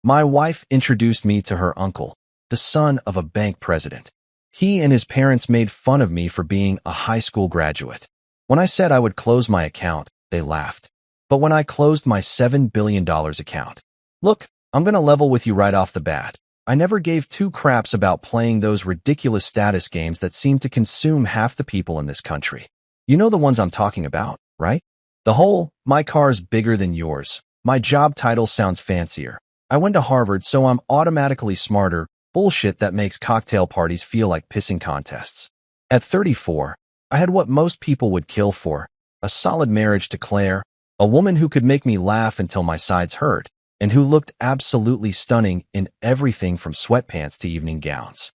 My wife introduced me to her uncle, the son of a bank president. He and his parents made fun of me for being a high school graduate. When I said I would close my account, they laughed. But when I closed my $7 billion account, look, I'm gonna level with you right off the bat. I never gave two craps about playing those ridiculous status games that seem to consume half the people in this country. You know the ones I'm talking about, right? The whole, my car's bigger than yours, my job title sounds fancier, I went to Harvard so I'm automatically smarter, bullshit that makes cocktail parties feel like pissing contests. At 34, I had what most people would kill for, a solid marriage to Claire, a woman who could make me laugh until my sides hurt, and who looked absolutely stunning in everything from sweatpants to evening gowns.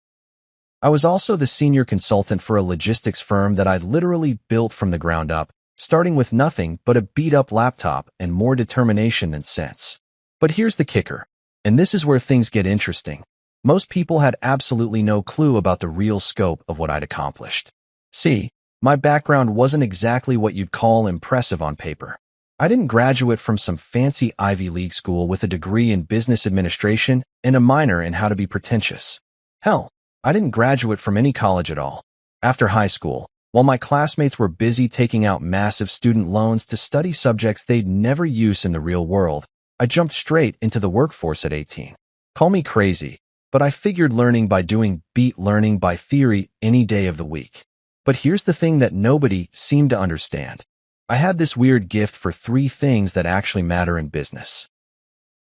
I was also the senior consultant for a logistics firm that I'd literally built from the ground up, starting with nothing but a beat-up laptop and more determination than sense. But here's the kicker, and this is where things get interesting. Most people had absolutely no clue about the real scope of what I'd accomplished. See, my background wasn't exactly what you'd call impressive on paper. I didn't graduate from some fancy Ivy League school with a degree in business administration and a minor in how to be pretentious. Hell, I didn't graduate from any college at all. After high school, while my classmates were busy taking out massive student loans to study subjects they'd never use in the real world, I jumped straight into the workforce at 18. Call me crazy, but I figured learning by doing beat learning by theory any day of the week. But here's the thing that nobody seemed to understand. I had this weird gift for three things that actually matter in business: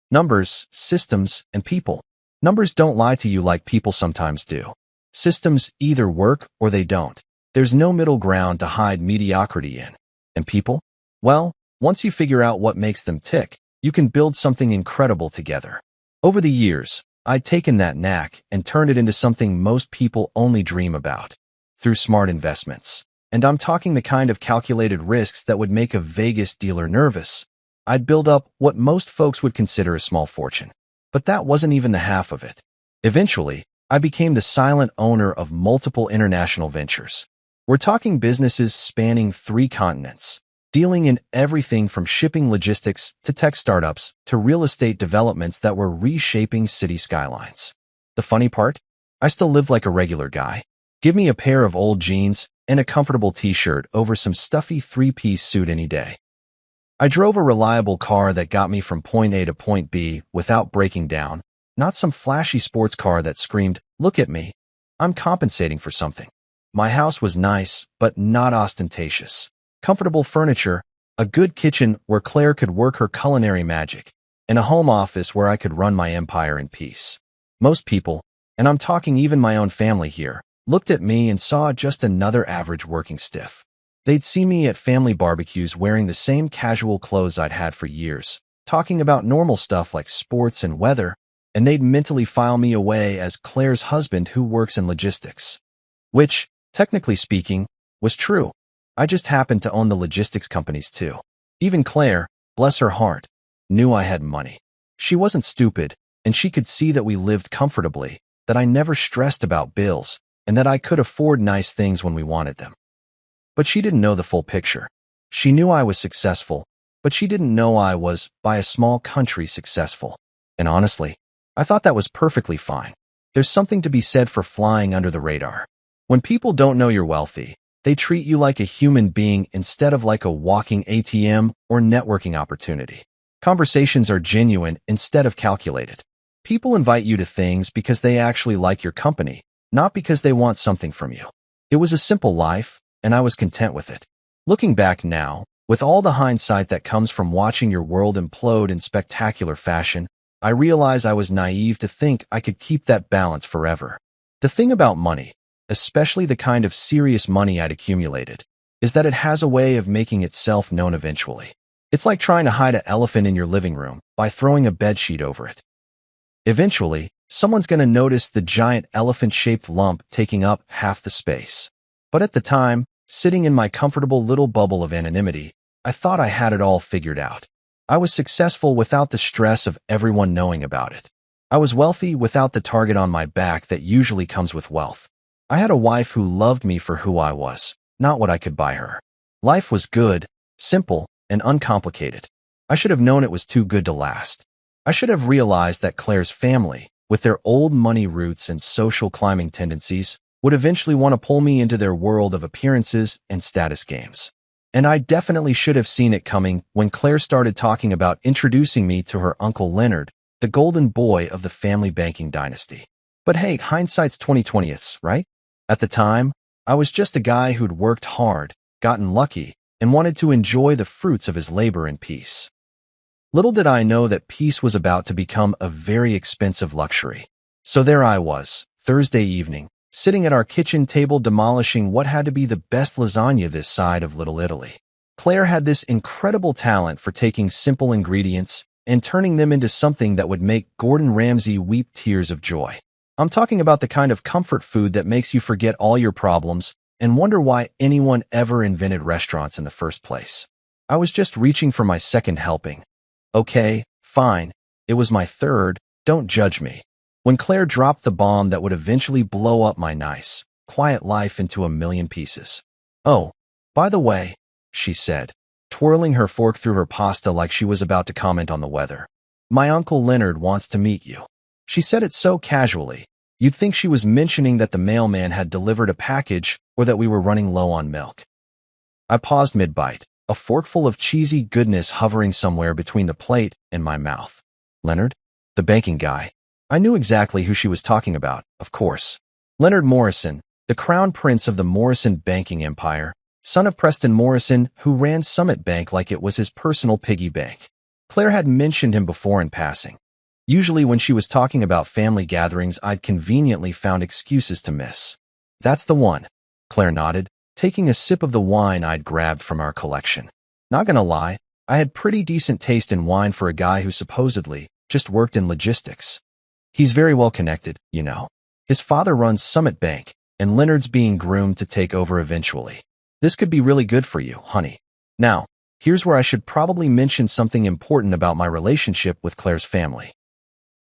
numbers, systems, and people. Numbers don't lie to you like people sometimes do. Systems either work or they don't. There's no middle ground to hide mediocrity in. And people? Well, once you figure out what makes them tick, you can build something incredible together. Over the years, I'd taken that knack and turned it into something most people only dream about, through smart investments. And I'm talking the kind of calculated risks that would make a Vegas dealer nervous. I'd build up what most folks would consider a small fortune. But that wasn't even the half of it. Eventually, I became the silent owner of multiple international ventures. We're talking businesses spanning 3 continents, dealing in everything from shipping logistics to tech startups to real estate developments that were reshaping city skylines. The funny part? I still live like a regular guy. Give me a pair of old jeans and a comfortable t-shirt over some stuffy 3-piece suit any day. I drove a reliable car that got me from point A to point B without breaking down, not some flashy sports car that screamed, "Look at me, I'm compensating for something." My house was nice, but not ostentatious. Comfortable furniture, a good kitchen where Claire could work her culinary magic, and a home office where I could run my empire in peace. Most people, and I'm talking even my own family here, looked at me and saw just another average working stiff. They'd see me at family barbecues wearing the same casual clothes I'd had for years, talking about normal stuff like sports and weather, and they'd mentally file me away as Claire's husband who works in logistics. Which, technically speaking, was true. I just happened to own the logistics companies too. Even Claire, bless her heart, knew I had money. She wasn't stupid, and she could see that we lived comfortably, that I never stressed about bills, and that I could afford nice things when we wanted them. But she didn't know the full picture. She knew I was successful, but she didn't know I was, by a small country, successful. And honestly, I thought that was perfectly fine. There's something to be said for flying under the radar. When people don't know you're wealthy, they treat you like a human being instead of like a walking ATM or networking opportunity. Conversations are genuine instead of calculated. People invite you to things because they actually like your company, not because they want something from you. It was a simple life, and I was content with it. Looking back now, with all the hindsight that comes from watching your world implode in spectacular fashion, I realize I was naive to think I could keep that balance forever. The thing about money, especially the kind of serious money I'd accumulated, is that it has a way of making itself known eventually. It's like trying to hide an elephant in your living room by throwing a bedsheet over it. Eventually, someone's going to notice the giant elephant-shaped lump taking up half the space. But at the time, sitting in my comfortable little bubble of anonymity, I thought I had it all figured out. I was successful without the stress of everyone knowing about it. I was wealthy without the target on my back that usually comes with wealth. I had a wife who loved me for who I was, not what I could buy her. Life was good, simple, and uncomplicated. I should have known it was too good to last. I should have realized that Claire's family, with their old money roots and social climbing tendencies, would eventually want to pull me into their world of appearances and status games. And I definitely should have seen it coming when Claire started talking about introducing me to her uncle Leonard, the golden boy of the family banking dynasty. But hey, hindsight's 20/20ths, right? At the time, I was just a guy who'd worked hard, gotten lucky, and wanted to enjoy the fruits of his labor in peace. Little did I know that peace was about to become a very expensive luxury. So there I was, Thursday evening, sitting at our kitchen table demolishing what had to be the best lasagna this side of Little Italy. Claire had this incredible talent for taking simple ingredients and turning them into something that would make Gordon Ramsay weep tears of joy. I'm talking about the kind of comfort food that makes you forget all your problems and wonder why anyone ever invented restaurants in the first place. I was just reaching for my second helping. Okay, fine. It was my third. Don't judge me. When Claire dropped the bomb that would eventually blow up my nice, quiet life into a million pieces. Oh, by the way, she said, twirling her fork through her pasta like she was about to comment on the weather. My Uncle Leonard wants to meet you. She said it so casually, you'd think she was mentioning that the mailman had delivered a package or that we were running low on milk. I paused mid-bite, a forkful of cheesy goodness hovering somewhere between the plate and my mouth. Leonard? The banking guy. I knew exactly who she was talking about, of course. Leonard Morrison, the crown prince of the Morrison banking empire, son of Preston Morrison, who ran Summit Bank like it was his personal piggy bank. Claire had mentioned him before in passing. Usually when she was talking about family gatherings, I'd conveniently found excuses to miss. That's the one, Claire nodded, taking a sip of the wine I'd grabbed from our collection. Not gonna lie, I had pretty decent taste in wine for a guy who supposedly just worked in logistics. He's very well connected, you know. His father runs Summit Bank, and Leonard's being groomed to take over eventually. This could be really good for you, honey. Now, here's where I should probably mention something important about my relationship with Claire's family.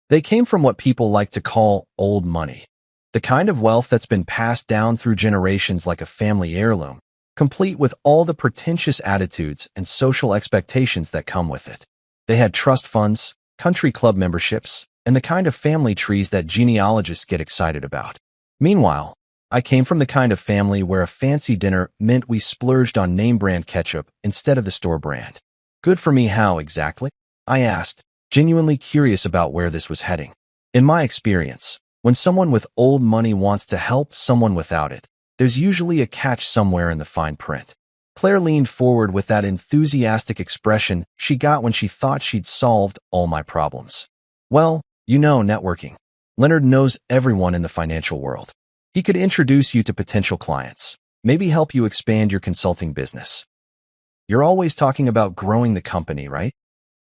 They came from what people like to call old money. The kind of wealth that's been passed down through generations like a family heirloom, complete with all the pretentious attitudes and social expectations that come with it. They had trust funds, country club memberships, and the kind of family trees that genealogists get excited about. Meanwhile, I came from the kind of family where a fancy dinner meant we splurged on name-brand ketchup instead of the store brand. Good for me how exactly? I asked, genuinely curious about where this was heading. In my experience, when someone with old money wants to help someone without it, there's usually a catch somewhere in the fine print. Claire leaned forward with that enthusiastic expression she got when she thought she'd solved all my problems. Well, you know, networking. Leonard knows everyone in the financial world. He could introduce you to potential clients, maybe help you expand your consulting business. You're always talking about growing the company, right?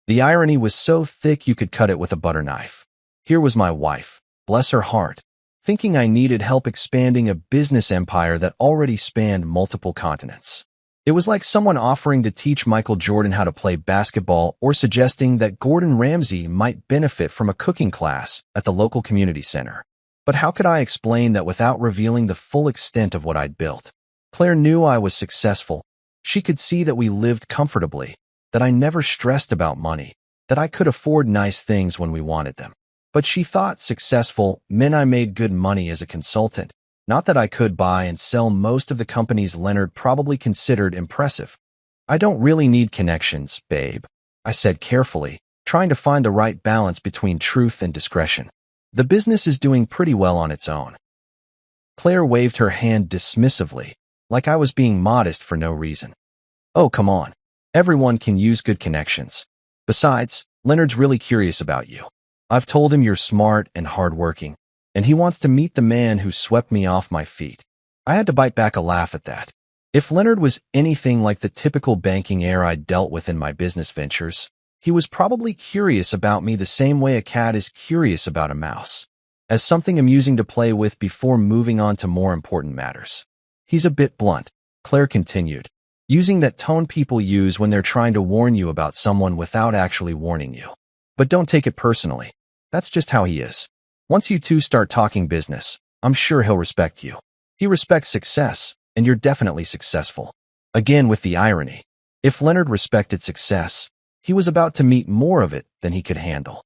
The irony was so thick you could cut it with a butter knife. Here was my wife, bless her heart, thinking I needed help expanding a business empire that already spanned multiple continents. It was like someone offering to teach Michael Jordan how to play basketball or suggesting that Gordon Ramsay might benefit from a cooking class at the local community center. But how could I explain that without revealing the full extent of what I'd built? Claire knew I was successful. She could see that we lived comfortably, that I never stressed about money, that I could afford nice things when we wanted them. But she thought successful meant I made good money as a consultant, not that I could buy and sell most of the companies Leonard probably considered impressive. I don't really need connections, babe, I said carefully, trying to find the right balance between truth and discretion. The business is doing pretty well on its own. Claire waved her hand dismissively, like I was being modest for no reason. Oh, come on. Everyone can use good connections. Besides, Leonard's really curious about you. I've told him you're smart and hardworking, and he wants to meet the man who swept me off my feet. I had to bite back a laugh at that. If Leonard was anything like the typical banking heir I'd dealt with in my business ventures, he was probably curious about me the same way a cat is curious about a mouse, as something amusing to play with before moving on to more important matters. He's a bit blunt, Claire continued, using that tone people use when they're trying to warn you about someone without actually warning you. But don't take it personally. That's just how he is. Once you two start talking business, I'm sure he'll respect you. He respects success, and you're definitely successful. Again with the irony. If Leonard respected success, he was about to meet more of it than he could handle.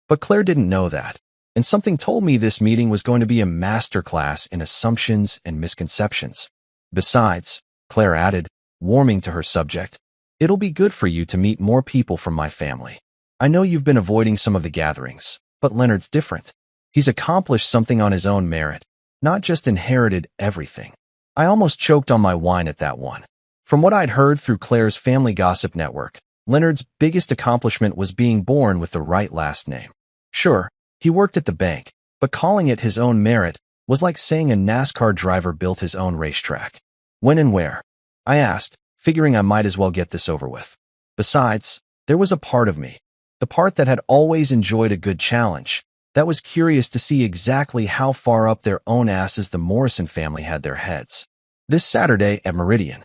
But Claire didn't know that, and something told me this meeting was going to be a masterclass in assumptions and misconceptions. Besides, Claire added, warming to her subject, it'll be good for you to meet more people from my family. I know you've been avoiding some of the gatherings, but Leonard's different. He's accomplished something on his own merit, not just inherited everything. I almost choked on my wine at that one. From what I'd heard through Claire's family gossip network, Leonard's biggest accomplishment was being born with the right last name. Sure, he worked at the bank, but calling it his own merit was like saying a NASCAR driver built his own racetrack. When and where? I asked, figuring I might as well get this over with. Besides, there was a part of me, the part that had always enjoyed a good challenge, that was curious to see exactly how far up their own asses the Morrison family had their heads. This Saturday at Meridian.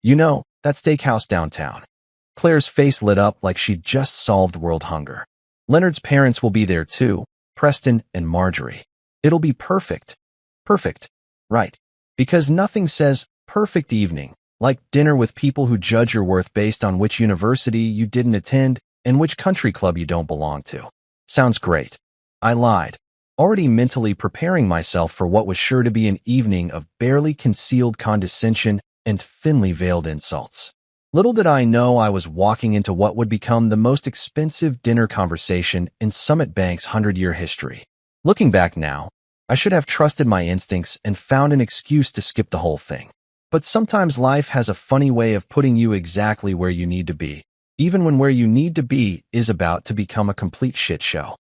You know, that steakhouse downtown. Claire's face lit up like she'd just solved world hunger. Leonard's parents will be there too, Preston and Marjorie. It'll be perfect. Perfect. Right. Because nothing says perfect evening like dinner with people who judge your worth based on which university you didn't attend and which country club you don't belong to. Sounds great. I lied, already mentally preparing myself for what was sure to be an evening of barely concealed condescension and thinly veiled insults. Little did I know I was walking into what would become the most expensive dinner conversation in Summit Bank's 100-year history. Looking back now, I should have trusted my instincts and found an excuse to skip the whole thing. But sometimes life has a funny way of putting you exactly where you need to be, even when where you need to be is about to become a complete shit show.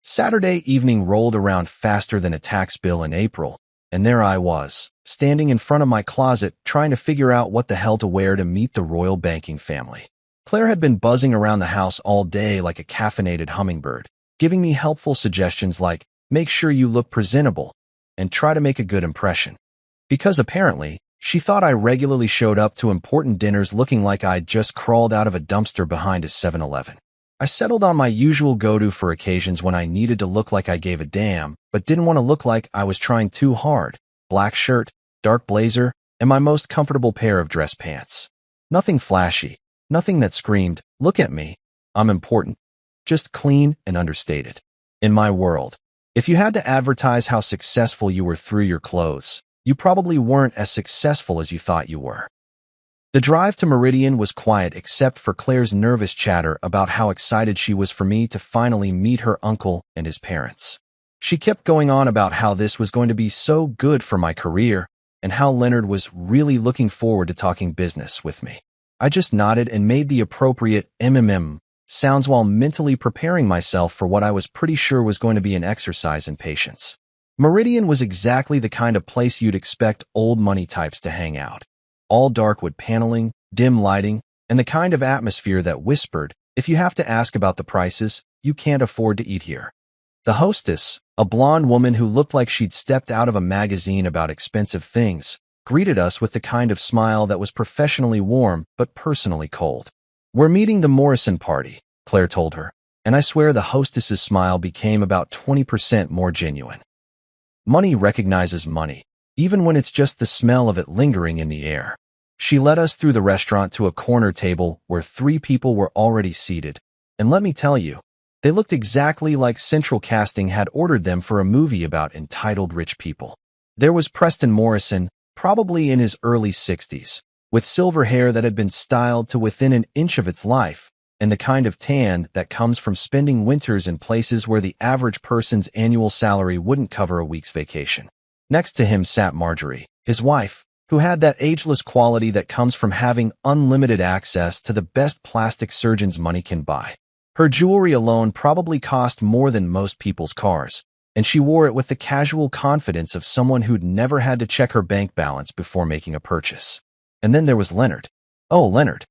Saturday evening rolled around faster than a tax bill in April, and there I was, standing in front of my closet trying to figure out what the hell to wear to meet the royal banking family. Claire had been buzzing around the house all day like a caffeinated hummingbird, giving me helpful suggestions like, make sure you look presentable, and try to make a good impression. Because apparently, she thought I regularly showed up to important dinners looking like I'd just crawled out of a dumpster behind a 7-Eleven. I settled on my usual go-to for occasions when I needed to look like I gave a damn, but didn't want to look like I was trying too hard. Black shirt, dark blazer, and my most comfortable pair of dress pants. Nothing flashy, nothing that screamed, look at me, I'm important. Just clean and understated. In my world, if you had to advertise how successful you were through your clothes, you probably weren't as successful as you thought you were. The drive to Meridian was quiet except for Claire's nervous chatter about how excited she was for me to finally meet her uncle and his parents. She kept going on about how this was going to be so good for my career and how Leonard was really looking forward to talking business with me. I just nodded and made the appropriate sounds while mentally preparing myself for what I was pretty sure was going to be an exercise in patience. Meridian was exactly the kind of place you'd expect old money types to hang out. All dark wood paneling, dim lighting, and the kind of atmosphere that whispered, if you have to ask about the prices, you can't afford to eat here. The hostess, a blonde woman who looked like she'd stepped out of a magazine about expensive things, greeted us with the kind of smile that was professionally warm but personally cold. We're meeting the Morrison party, Claire told her, and I swear the hostess's smile became about 20% more genuine. Money recognizes money, even when it's just the smell of it lingering in the air. She led us through the restaurant to a corner table where 3 people were already seated, and let me tell you, they looked exactly like Central Casting had ordered them for a movie about entitled rich people. There was Preston Morrison, probably in his early 60s, with silver hair that had been styled to within an inch of its life, and the kind of tan that comes from spending winters in places where the average person's annual salary wouldn't cover a week's vacation. Next to him sat Marjorie, his wife, who had that ageless quality that comes from having unlimited access to the best plastic surgeon's money can buy. Her jewelry alone probably cost more than most people's cars, and she wore it with the casual confidence of someone who'd never had to check her bank balance before making a purchase. And then there was Leonard. Oh, Leonard.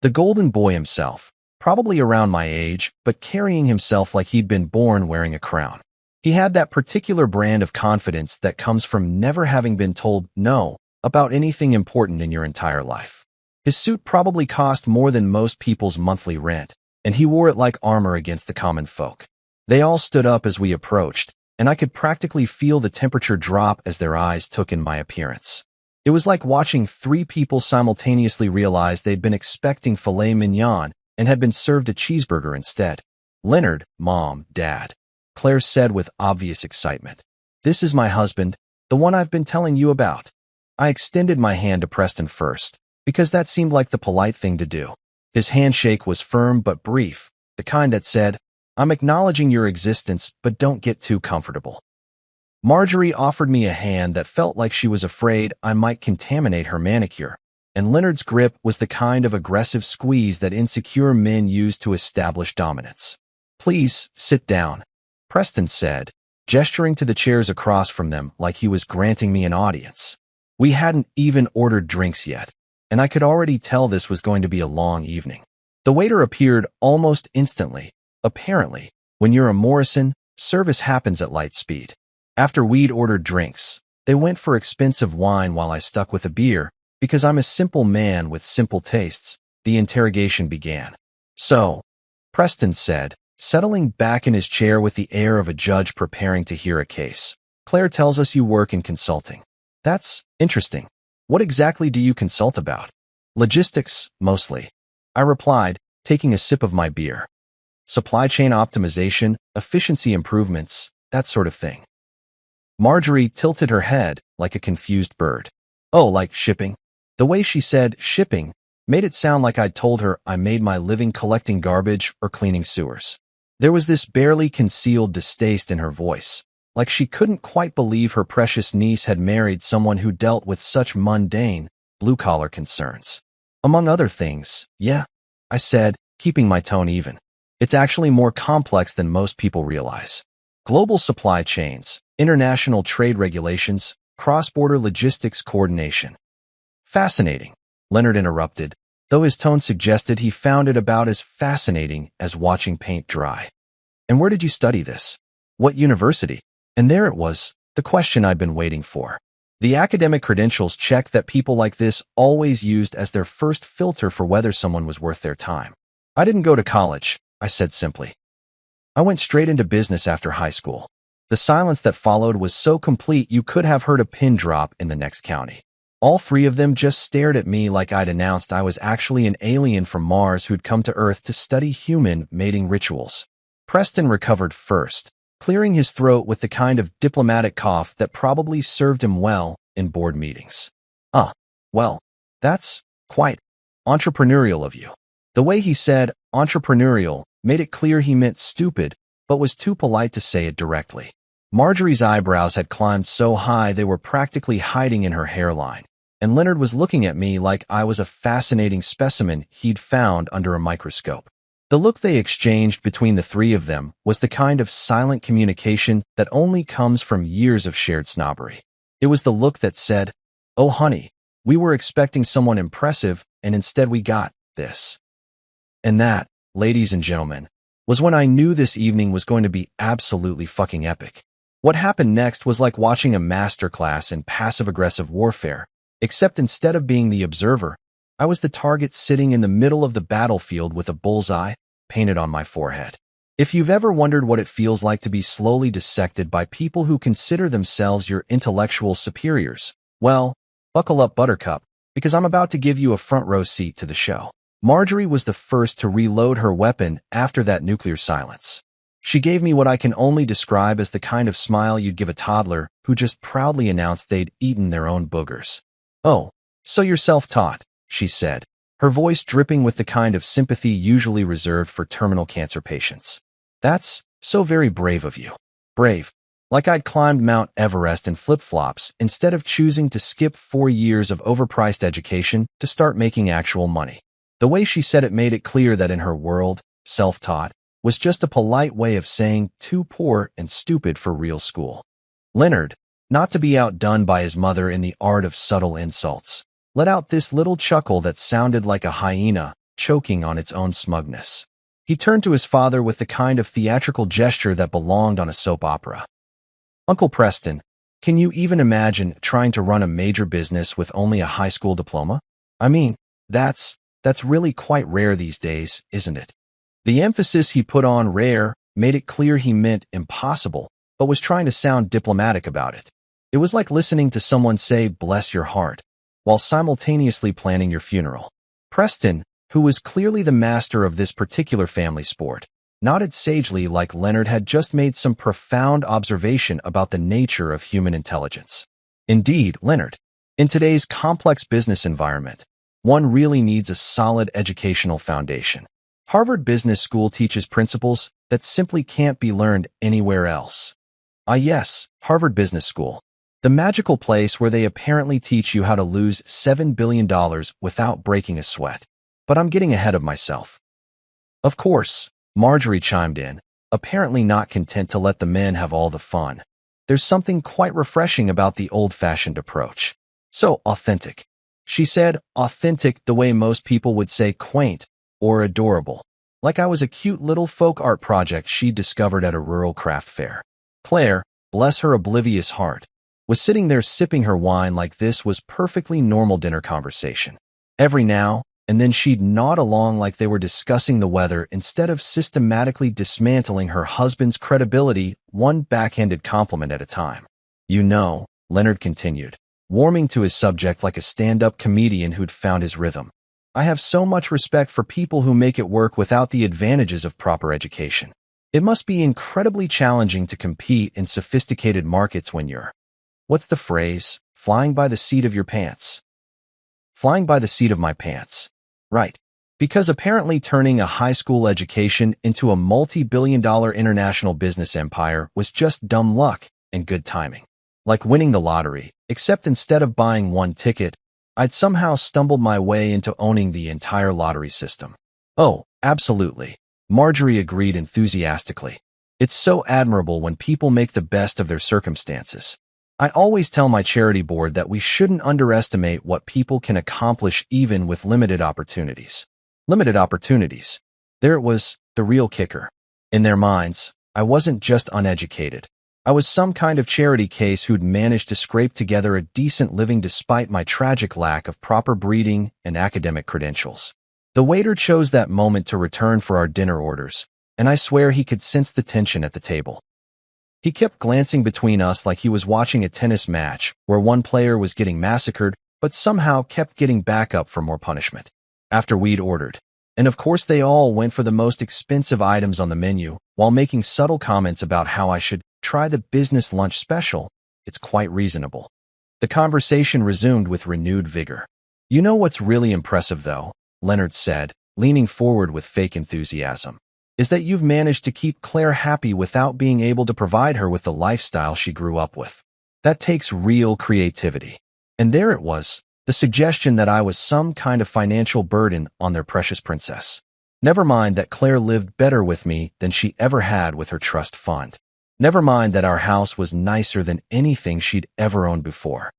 The golden boy himself, probably around my age, but carrying himself like he'd been born wearing a crown. He had that particular brand of confidence that comes from never having been told no about anything important in your entire life. His suit probably cost more than most people's monthly rent, and he wore it like armor against the common folk. They all stood up as we approached, and I could practically feel the temperature drop as their eyes took in my appearance. It was like watching 3 people simultaneously realize they'd been expecting filet mignon and had been served a cheeseburger instead. Leonard, Mom, Dad. Claire said with obvious excitement. This is my husband, the one I've been telling you about. I extended my hand to Preston first, because that seemed like the polite thing to do. His handshake was firm but brief, the kind that said, I'm acknowledging your existence, but don't get too comfortable. Marjorie offered me a hand that felt like she was afraid I might contaminate her manicure, and Leonard's grip was the kind of aggressive squeeze that insecure men use to establish dominance. Please, sit down, Preston said, gesturing to the chairs across from them like he was granting me an audience. We hadn't even ordered drinks yet, and I could already tell this was going to be a long evening. The waiter appeared almost instantly. Apparently, when you're a Morrison, service happens at light speed. After we'd ordered drinks, they went for expensive wine while I stuck with a beer, because I'm a simple man with simple tastes. The interrogation began. So, Preston said, settling back in his chair with the air of a judge preparing to hear a case. Claire tells us you work in consulting. That's interesting. What exactly do you consult about? Logistics, mostly. I replied, taking a sip of my beer. Supply chain optimization, efficiency improvements, that sort of thing. Marjorie tilted her head like a confused bird. Oh, like shipping? The way she said shipping made it sound like I'd told her I made my living collecting garbage or cleaning sewers. There was this barely concealed distaste in her voice, like she couldn't quite believe her precious niece had married someone who dealt with such mundane, blue-collar concerns. Among other things, yeah, I said, keeping my tone even. It's actually more complex than most people realize. Global supply chains, international trade regulations, cross-border logistics coordination. Fascinating, Leonard interrupted, though his tone suggested he found it about as fascinating as watching paint dry. And where did you study this? What university? And there it was, the question I'd been waiting for. The academic credentials check that people like this always used as their first filter for whether someone was worth their time. I didn't go to college, I said simply. I went straight into business after high school. The silence that followed was so complete you could have heard a pin drop in the next county. All three of them just stared at me like I'd announced I was actually an alien from Mars who'd come to Earth to study human mating rituals. Preston recovered first, clearing his throat with the kind of diplomatic cough that probably served him well in board meetings. Well, that's quite entrepreneurial of you. The way he said entrepreneurial made it clear he meant stupid, but was too polite to say it directly. Marjorie's eyebrows had climbed so high they were practically hiding in her hairline, and Leonard was looking at me like I was a fascinating specimen he'd found under a microscope. The look they exchanged between the three of them was the kind of silent communication that only comes from years of shared snobbery. It was the look that said, "Oh honey, we were expecting someone impressive, and instead we got this." And that, ladies and gentlemen, was when I knew this evening was going to be absolutely fucking epic. What happened next was like watching a masterclass in passive-aggressive warfare, except instead of being the observer, I was the target sitting in the middle of the battlefield with a bullseye painted on my forehead. If you've ever wondered what it feels like to be slowly dissected by people who consider themselves your intellectual superiors, well, buckle up, Buttercup, because I'm about to give you a front-row seat to the show. Marjorie was the first to reload her weapon after that nuclear silence. She gave me what I can only describe as the kind of smile you'd give a toddler who just proudly announced they'd eaten their own boogers. "Oh, so you're self-taught," she said, her voice dripping with the kind of sympathy usually reserved for terminal cancer patients. "That's so very brave of you." Brave. Like I'd climbed Mount Everest in flip-flops instead of choosing to skip 4 years of overpriced education to start making actual money. The way she said it made it clear that in her world, self-taught was just a polite way of saying too poor and stupid for real school. Leonard, not to be outdone by his mother in the art of subtle insults, let out this little chuckle that sounded like a hyena choking on its own smugness. He turned to his father with the kind of theatrical gesture that belonged on a soap opera. "Uncle Preston, can you even imagine trying to run a major business with only a high school diploma? I mean, that's really quite rare these days, isn't it?" The emphasis he put on rare made it clear he meant impossible, but was trying to sound diplomatic about it. It was like listening to someone say, "Bless your heart," while simultaneously planning your funeral. Preston, who was clearly the master of this particular family sport, nodded sagely like Leonard had just made some profound observation about the nature of human intelligence. Indeed, Leonard, in today's complex business environment, one really needs a solid educational foundation. Harvard Business School teaches principles that simply can't be learned anywhere else. Ah yes, Harvard Business School. The magical place where they apparently teach you how to lose $7 billion without breaking a sweat. But I'm getting ahead of myself. Of course, Marjorie chimed in, apparently not content to let the men have all the fun. There's something quite refreshing about the old-fashioned approach. So authentic. She said authentic the way most people would say quaint or adorable. Like I was a cute little folk art project she'd discovered at a rural craft fair. Claire, bless her oblivious heart, was sitting there sipping her wine like this was perfectly normal dinner conversation. Every now and then she'd nod along like they were discussing the weather instead of systematically dismantling her husband's credibility one backhanded compliment at a time. You know, Leonard continued, warming to his subject like a stand-up comedian who'd found his rhythm. I have so much respect for people who make it work without the advantages of proper education. It must be incredibly challenging to compete in sophisticated markets when you're, what's the phrase, flying by the seat of your pants? Flying by the seat of my pants. Right. Because apparently turning a high school education into a multi-billion-dollar international business empire was just dumb luck and good timing. Like winning the lottery, except instead of buying one ticket, I'd somehow stumbled my way into owning the entire lottery system. Oh, absolutely. Marjorie agreed enthusiastically. It's so admirable when people make the best of their circumstances. I always tell my charity board that we shouldn't underestimate what people can accomplish even with limited opportunities. Limited opportunities. There it was, the real kicker. In their minds, I wasn't just uneducated. I was some kind of charity case who'd managed to scrape together a decent living despite my tragic lack of proper breeding and academic credentials. The waiter chose that moment to return for our dinner orders, and I swear he could sense the tension at the table. He kept glancing between us like he was watching a tennis match where one player was getting massacred but somehow kept getting back up for more punishment. After we'd ordered, and of course they all went for the most expensive items on the menu while making subtle comments about how I should try the business lunch special. It's quite reasonable. The conversation resumed with renewed vigor. You know what's really impressive though, Leonard said, leaning forward with fake enthusiasm, is that you've managed to keep Claire happy without being able to provide her with the lifestyle she grew up with. That takes real creativity. And there it was, the suggestion that I was some kind of financial burden on their precious princess. Never mind that Claire lived better with me than she ever had with her trust fund. Never mind that our house was nicer than anything she'd ever owned before.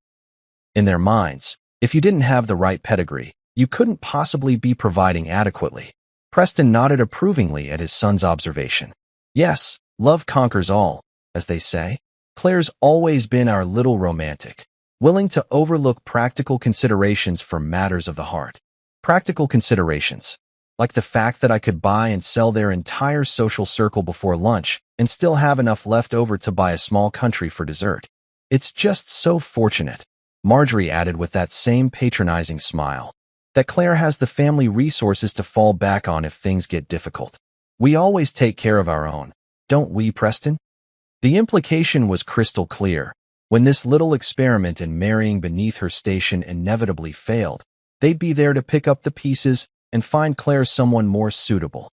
In their minds, if you didn't have the right pedigree, you couldn't possibly be providing adequately. Preston nodded approvingly at his son's observation. Yes, love conquers all, as they say. Claire's always been our little romantic, willing to overlook practical considerations for matters of the heart. Practical considerations, like the fact that I could buy and sell their entire social circle before lunch and still have enough left over to buy a small country for dessert. It's just so fortunate, Marjorie added with that same patronizing smile, that Claire has the family resources to fall back on if things get difficult. We always take care of our own, don't we, Preston? The implication was crystal clear. When this little experiment in marrying beneath her station inevitably failed, they'd be there to pick up the pieces and find Claire someone more suitable.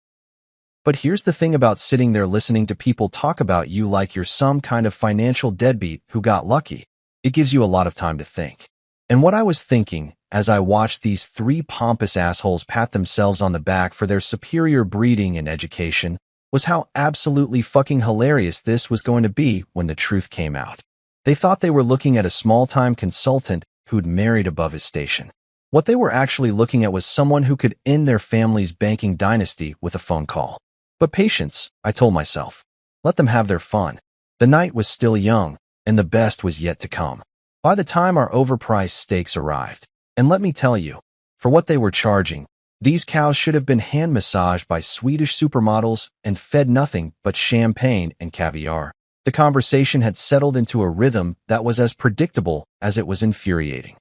But here's the thing about sitting there listening to people talk about you like you're some kind of financial deadbeat who got lucky. It gives you a lot of time to think. And what I was thinking, as I watched these three pompous assholes pat themselves on the back for their superior breeding and education, was how absolutely fucking hilarious this was going to be when the truth came out. They thought they were looking at a small-time consultant who'd married above his station. What they were actually looking at was someone who could end their family's banking dynasty with a phone call. But patience, I told myself. Let them have their fun. The night was still young, and the best was yet to come. By the time our overpriced steaks arrived, and let me tell you, for what they were charging, these cows should have been hand-massaged by Swedish supermodels and fed nothing but champagne and caviar. The conversation had settled into a rhythm that was as predictable as it was infuriating.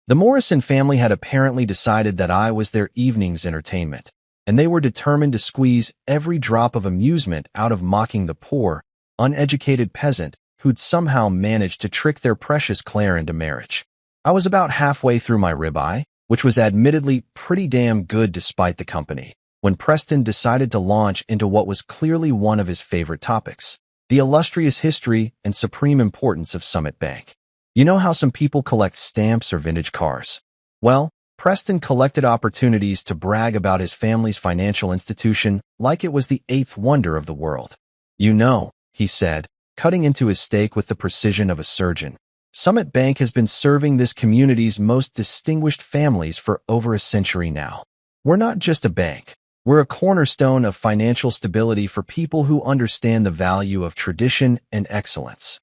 The Morrison family had apparently decided that I was their evening's entertainment. and they were determined to squeeze every drop of amusement out of mocking the poor, uneducated peasant who'd somehow managed to trick their precious Claire into marriage. I was about halfway through my ribeye, which was admittedly pretty damn good despite the company, when Preston decided to launch into what was clearly one of his favorite topics: the illustrious history and supreme importance of Summit Bank. You know how some people collect stamps or vintage cars? Well, Preston collected opportunities to brag about his family's financial institution like it was the eighth wonder of the world. You know, he said, cutting into his steak with the precision of a surgeon, Summit Bank has been serving this community's most distinguished families for over a century now. We're not just a bank. We're a cornerstone of financial stability for people who understand the value of tradition and excellence.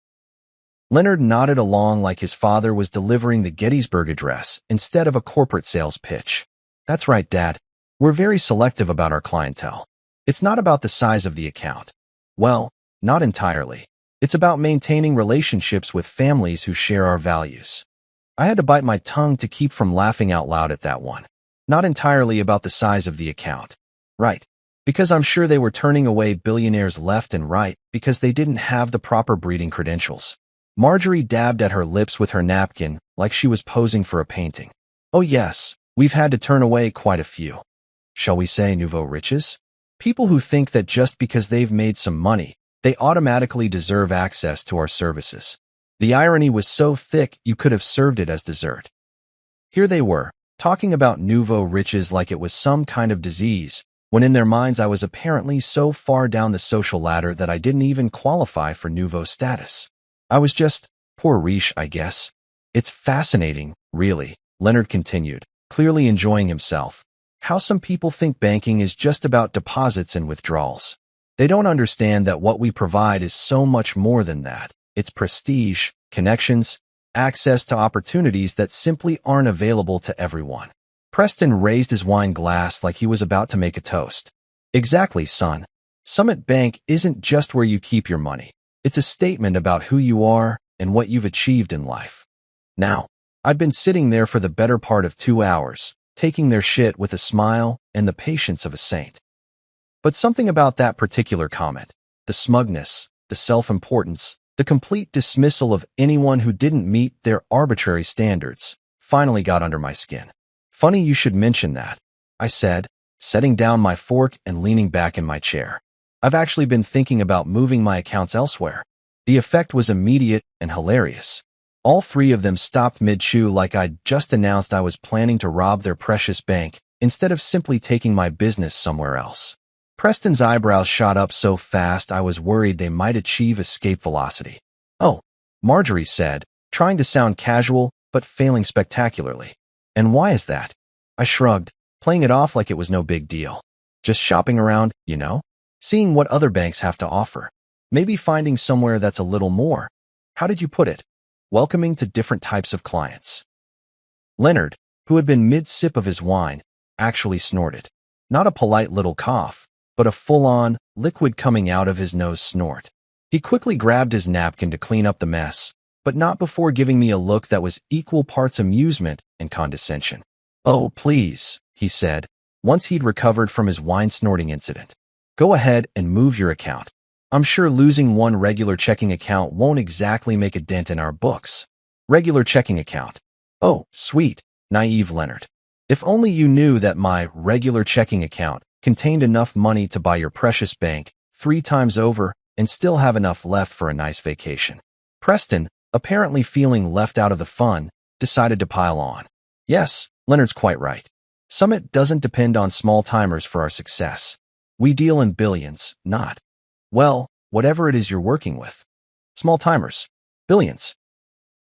Leonard nodded along like his father was delivering the Gettysburg Address instead of a corporate sales pitch. That's right, Dad. We're very selective about our clientele. It's not about the size of the account. Well, not entirely. It's about maintaining relationships with families who share our values. I had to bite my tongue to keep from laughing out loud at that one. Not entirely about the size of the account. Right. Because I'm sure they were turning away billionaires left and right because they didn't have the proper breeding credentials. Marjorie dabbed at her lips with her napkin like she was posing for a painting. Oh yes, we've had to turn away quite a few. Shall we say nouveau riches? People who think that just because they've made some money, they automatically deserve access to our services. The irony was so thick you could have served it as dessert. Here they were, talking about nouveau riches like it was some kind of disease, when in their minds I was apparently so far down the social ladder that I didn't even qualify for nouveau status. I was just poor riche, I guess. It's fascinating, really, Leonard continued, clearly enjoying himself, how some people think banking is just about deposits and withdrawals. They don't understand that what we provide is so much more than that. It's prestige, connections, access to opportunities that simply aren't available to everyone. Preston raised his wine glass like he was about to make a toast. Exactly, son. Summit Bank isn't just where you keep your money. It's a statement about who you are and what you've achieved in life. Now, I'd been sitting there for the better part of 2 hours, taking their shit with a smile and the patience of a saint. But something about that particular comment, the smugness, the self-importance, the complete dismissal of anyone who didn't meet their arbitrary standards, finally got under my skin. Funny you should mention that, I said, setting down my fork and leaning back in my chair. I've actually been thinking about moving my accounts elsewhere. The effect was immediate and hilarious. All three of them stopped mid-chew like I'd just announced I was planning to rob their precious bank instead of simply taking my business somewhere else. Preston's eyebrows shot up so fast I was worried they might achieve escape velocity. Oh, Marjorie said, trying to sound casual but failing spectacularly. And why is that? I shrugged, playing it off like it was no big deal. Just shopping around, you know? Seeing what other banks have to offer. Maybe finding somewhere that's a little more, how did you put it, welcoming to different types of clients. Leonard, who had been mid-sip of his wine, actually snorted. Not a polite little cough, but a full-on, liquid coming out of his nose snort. He quickly grabbed his napkin to clean up the mess, but not before giving me a look that was equal parts amusement and condescension. Oh, please, he said, once he'd recovered from his wine-snorting incident. Go ahead and move your account. I'm sure losing one regular checking account won't exactly make a dent in our books. Regular checking account. Oh, sweet, naive Leonard. If only you knew that my regular checking account contained enough money to buy your precious bank 3 times over and still have enough left for a nice vacation. Preston, apparently feeling left out of the fun, decided to pile on. Yes, Leonard's quite right. Summit doesn't depend on small-timers for our success. We deal in billions, not, well, whatever it is you're working with. Small-timers. Billions.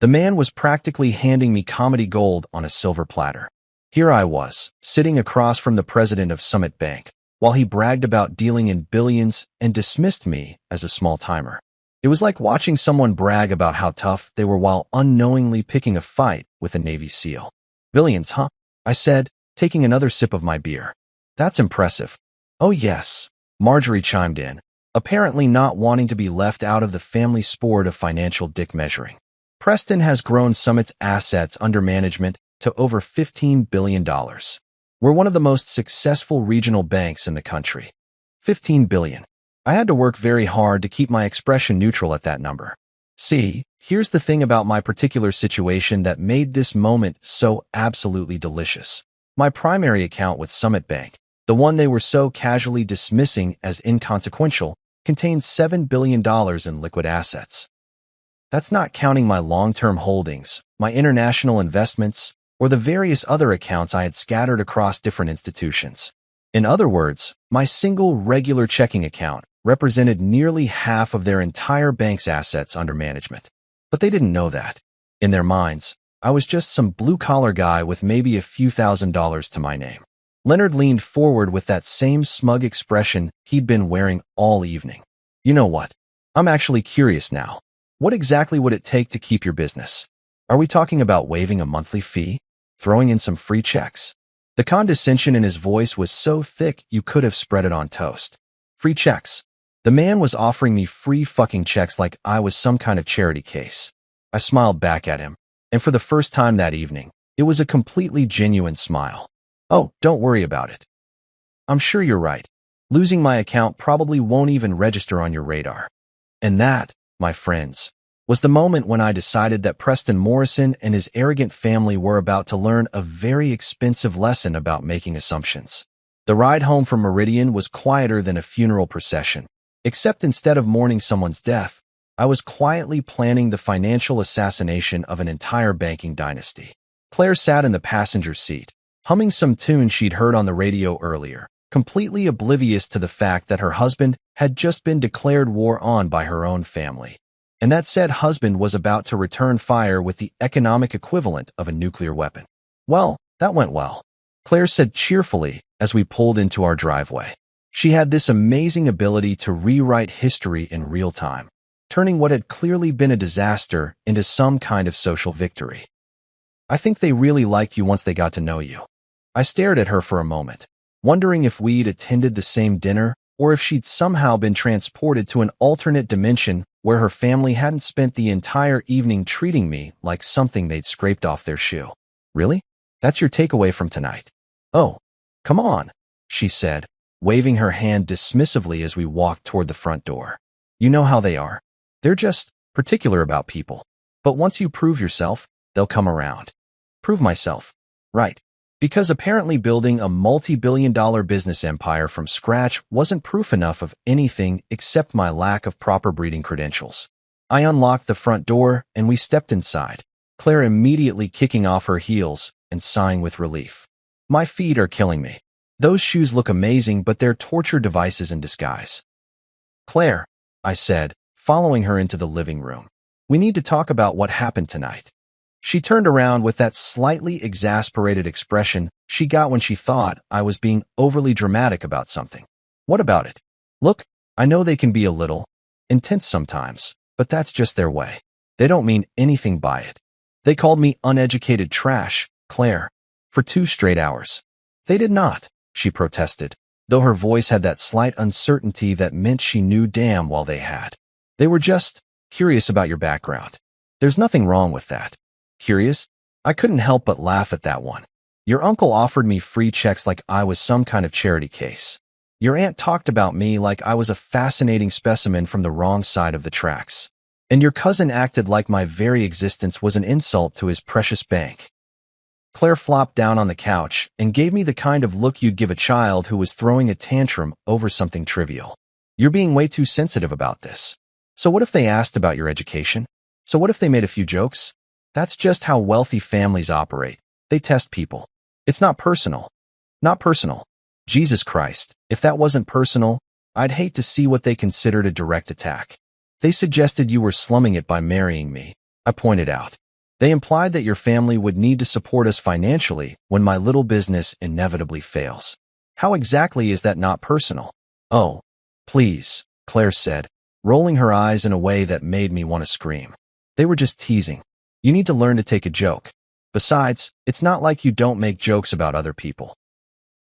The man was practically handing me comedy gold on a silver platter. Here I was, sitting across from the president of Summit Bank, while he bragged about dealing in billions and dismissed me as a small-timer. It was like watching someone brag about how tough they were while unknowingly picking a fight with a Navy SEAL. Billions, huh? I said, taking another sip of my beer. That's impressive. Oh yes, Marjorie chimed in, apparently not wanting to be left out of the family sport of financial dick measuring. Preston has grown Summit's assets under management to over $15 billion. We're one of the most successful regional banks in the country. 15 billion. I had to work very hard to keep my expression neutral at that number. See, here's the thing about my particular situation that made this moment so absolutely delicious. My primary account with Summit Bank, the one they were so casually dismissing as inconsequential, contains $7 billion in liquid assets. That's not counting my long-term holdings, my international investments, or the various other accounts I had scattered across different institutions. In other words, my single regular checking account represented nearly half of their entire bank's assets under management. But they didn't know that. In their minds, I was just some blue-collar guy with maybe a few $1,000s to my name. Leonard leaned forward with that same smug expression he'd been wearing all evening. You know what? I'm actually curious now. What exactly would it take to keep your business? Are we talking about waiving a monthly fee? Throwing in some free checks? The condescension in his voice was so thick you could have spread it on toast. Free checks. The man was offering me free fucking checks like I was some kind of charity case. I smiled back at him, and for the first time that evening, it was a completely genuine smile. Oh, don't worry about it. I'm sure you're right. Losing my account probably won't even register on your radar. And that, my friends, was the moment when I decided that Preston Morrison and his arrogant family were about to learn a very expensive lesson about making assumptions. The ride home from Meridian was quieter than a funeral procession, except instead of mourning someone's death, I was quietly planning the financial assassination of an entire banking dynasty. Claire sat in the passenger seat, humming some tune she'd heard on the radio earlier, completely oblivious to the fact that her husband had just been declared war on by her own family. And that said husband was about to return fire with the economic equivalent of a nuclear weapon. Well, that went well, Claire said cheerfully as we pulled into our driveway. She had this amazing ability to rewrite history in real time, turning what had clearly been a disaster into some kind of social victory. I think they really liked you once they got to know you. I stared at her for a moment, wondering if we'd attended the same dinner or if she'd somehow been transported to an alternate dimension where her family hadn't spent the entire evening treating me like something they'd scraped off their shoe. Really? That's your takeaway from tonight? Oh, come on, she said, waving her hand dismissively as we walked toward the front door. You know how they are. They're just particular about people. But once you prove yourself, they'll come around. Prove myself. Right. Because apparently building a multi-billion-dollar business empire from scratch wasn't proof enough of anything except my lack of proper breeding credentials. I unlocked the front door and we stepped inside, Claire immediately kicking off her heels and sighing with relief. My feet are killing me. Those shoes look amazing, but they're torture devices in disguise. Claire, I said, following her into the living room. We need to talk about what happened tonight. She turned around with that slightly exasperated expression she got when she thought I was being overly dramatic about something. What about it? Look, I know they can be a little intense sometimes, but that's just their way. They don't mean anything by it. They called me uneducated trash, Claire, for 2 straight hours. They did not, she protested, though her voice had that slight uncertainty that meant she knew damn well they had. They were just curious about your background. There's nothing wrong with that. Curious? I couldn't help but laugh at that one. Your uncle offered me free checks like I was some kind of charity case. Your aunt talked about me like I was a fascinating specimen from the wrong side of the tracks. And your cousin acted like my very existence was an insult to his precious bank. Claire flopped down on the couch and gave me the kind of look you'd give a child who was throwing a tantrum over something trivial. You're being way too sensitive about this. So what if they asked about your education? So what if they made a few jokes? That's just how wealthy families operate. They test people. It's not personal. Not personal. Jesus Christ, if that wasn't personal, I'd hate to see what they considered a direct attack. They suggested you were slumming it by marrying me, I pointed out. They implied that your family would need to support us financially when my little business inevitably fails. How exactly is that not personal? Oh, please, Claire said, rolling her eyes in a way that made me want to scream. They were just teasing. You need to learn to take a joke. Besides, it's not like you don't make jokes about other people.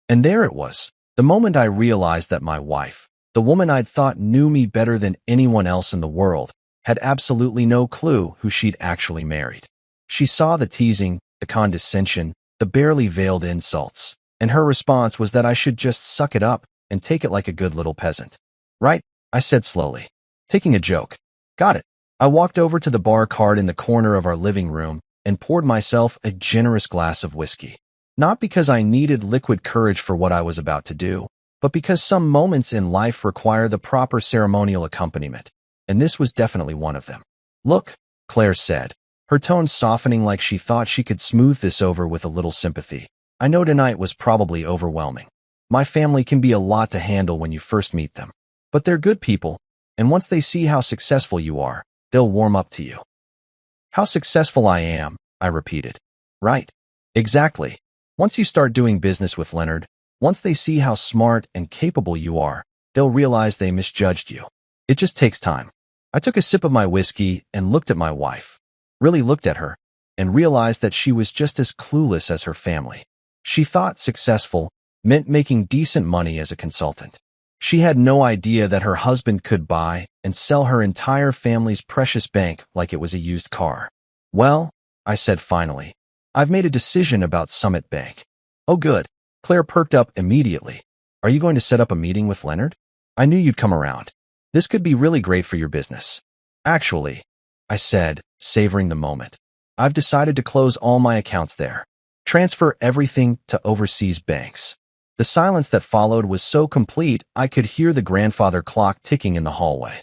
And there it was, the moment I realized that my wife, the woman I'd thought knew me better than anyone else in the world, had absolutely no clue who she'd actually married. She saw the teasing, the condescension, the barely veiled insults. and her response was that I should just suck it up and take it like a good little peasant. Right? I said slowly, taking a joke. Got it. I walked over to the bar cart in the corner of our living room and poured myself a generous glass of whiskey. Not because I needed liquid courage for what I was about to do, but because some moments in life require the proper ceremonial accompaniment, and this was definitely one of them. Look, Claire said, her tone softening like she thought she could smooth this over with a little sympathy. I know tonight was probably overwhelming. My family can be a lot to handle when you first meet them, but they're good people, and once they see how successful you are, they'll warm up to you. How successful I am, I repeated. Right. Exactly. Once you start doing business with Leonard, once they see how smart and capable you are, they'll realize they misjudged you. It just takes time. I took a sip of my whiskey and looked at my wife, really looked at her, and realized that she was just as clueless as her family. She thought successful meant making decent money as a consultant. She had no idea that her husband could buy and sell her entire family's precious bank like it was a used car. Well, I said finally, I've made a decision about Summit Bank. Oh good. Claire perked up immediately. Are you going to set up a meeting with Leonard? I knew you'd come around. This could be really great for your business. Actually, I said, savoring the moment, I've decided to close all my accounts there. Transfer everything to overseas banks. The silence that followed was so complete I could hear the grandfather clock ticking in the hallway.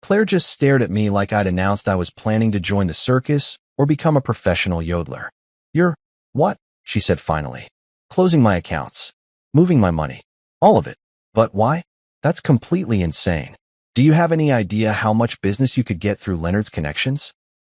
Claire just stared at me like I'd announced I was planning to join the circus or become a professional yodeler. You're, what? She said finally. Closing my accounts. Moving my money. All of it. But why? That's completely insane. Do you have any idea how much business you could get through Leonard's connections?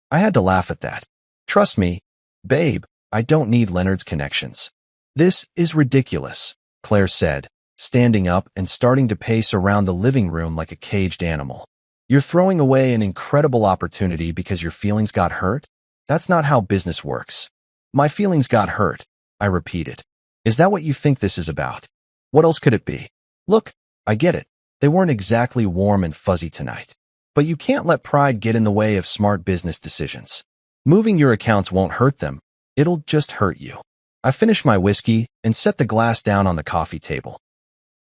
I had to laugh at that. Trust me, babe, I don't need Leonard's connections. This is ridiculous, Claire said, standing up and starting to pace around the living room like a caged animal. You're throwing away an incredible opportunity because your feelings got hurt? That's not how business works. My feelings got hurt, I repeated. Is that what you think this is about? What else could it be? Look, I get it. They weren't exactly warm and fuzzy tonight. But you can't let pride get in the way of smart business decisions. Moving your accounts won't hurt them. It'll just hurt you. I finished my whiskey and set the glass down on the coffee table.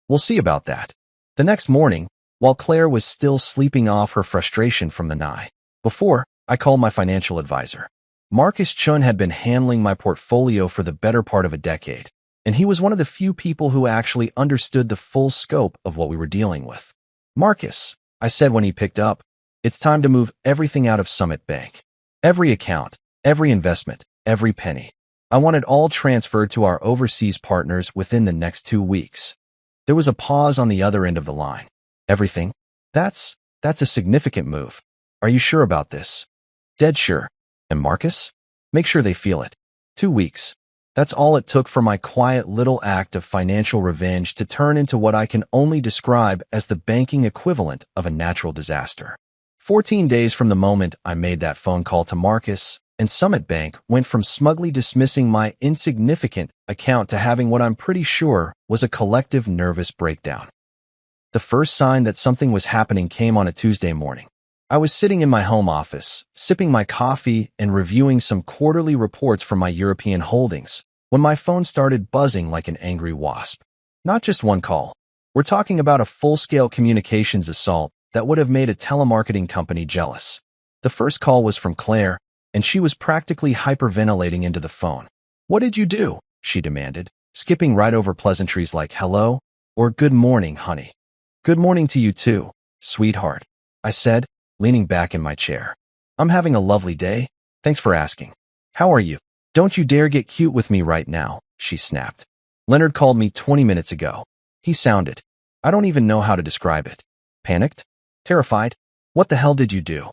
We'll see about that. The next morning, while Claire was still sleeping off her frustration from the night before, I called my financial advisor. Marcus Chun had been handling my portfolio for the better part of a decade, and he was one of the few people who actually understood the full scope of what we were dealing with. Marcus, I said when he picked up, it's time to move everything out of Summit Bank. Every account, every investment, every penny. I want it all transferred to our overseas partners within the next 2 weeks. There was a pause on the other end of the line. Everything? That's a significant move. Are you sure about this? Dead sure. And Marcus? Make sure they feel it. 2 weeks. That's all it took for my quiet little act of financial revenge to turn into what I can only describe as the banking equivalent of a natural disaster. 14 days from the moment I made that phone call to Marcus, and Summit Bank went from smugly dismissing my insignificant account to having what I'm pretty sure was a collective nervous breakdown. The first sign that something was happening came on a Tuesday morning. I was sitting in my home office, sipping my coffee and reviewing some quarterly reports from my European holdings, when my phone started buzzing like an angry wasp. Not just one call. We're talking about a full-scale communications assault that would have made a telemarketing company jealous. The first call was from Claire, and she was practically hyperventilating into the phone. What did you do? She demanded, skipping right over pleasantries like hello or good morning, honey. Good morning to you too, sweetheart, I said, leaning back in my chair. I'm having a lovely day. Thanks for asking. How are you? Don't you dare get cute with me right now, she snapped. Leonard called me 20 minutes ago. He sounded, I don't even know how to describe it. Panicked? Terrified? What the hell did you do?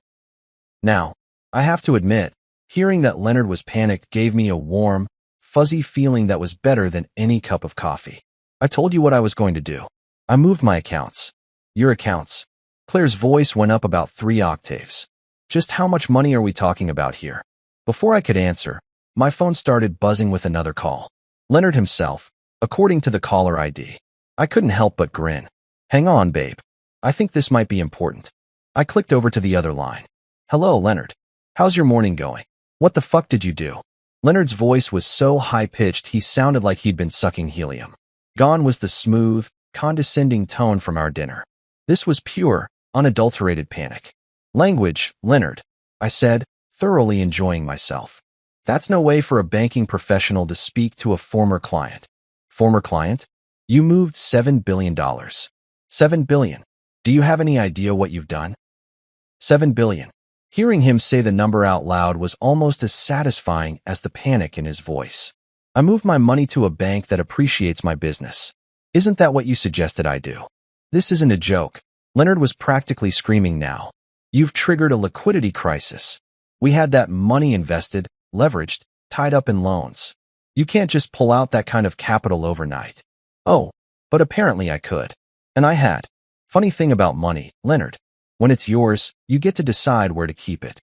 Now, I have to admit, hearing that Leonard was panicked gave me a warm, fuzzy feeling that was better than any cup of coffee. I told you what I was going to do. I moved my accounts. Your accounts. Claire's voice went up about 3 octaves. Just how much money are we talking about here? Before I could answer, my phone started buzzing with another call. Leonard himself, according to the caller ID. I couldn't help but grin. Hang on, babe. I think this might be important. I clicked over to the other line. Hello, Leonard. How's your morning going? What the fuck did you do? Leonard's voice was so high-pitched he sounded like he'd been sucking helium. Gone was the smooth, condescending tone from our dinner. This was pure, unadulterated panic. Language, Leonard, I said, thoroughly enjoying myself. That's no way for a banking professional to speak to a former client. Former client? You moved $7 billion. $7 billion. Do you have any idea what you've done? $7 billion. Hearing him say the number out loud was almost as satisfying as the panic in his voice. I moved my money to a bank that appreciates my business. Isn't that what you suggested I do? This isn't a joke. Leonard was practically screaming now. You've triggered a liquidity crisis. We had that money invested, leveraged, tied up in loans. You can't just pull out that kind of capital overnight. Oh, but apparently I could. And I had. Funny thing about money, Leonard. When it's yours, you get to decide where to keep it.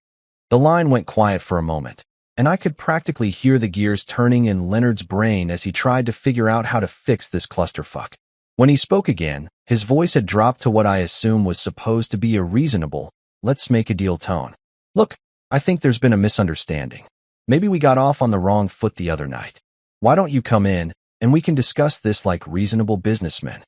The line went quiet for a moment, and I could practically hear the gears turning in Leonard's brain as he tried to figure out how to fix this clusterfuck. When he spoke again, his voice had dropped to what I assume was supposed to be a reasonable, let's make a deal tone. Look, I think there's been a misunderstanding. Maybe we got off on the wrong foot the other night. Why don't you come in, and we can discuss this like reasonable businessmen?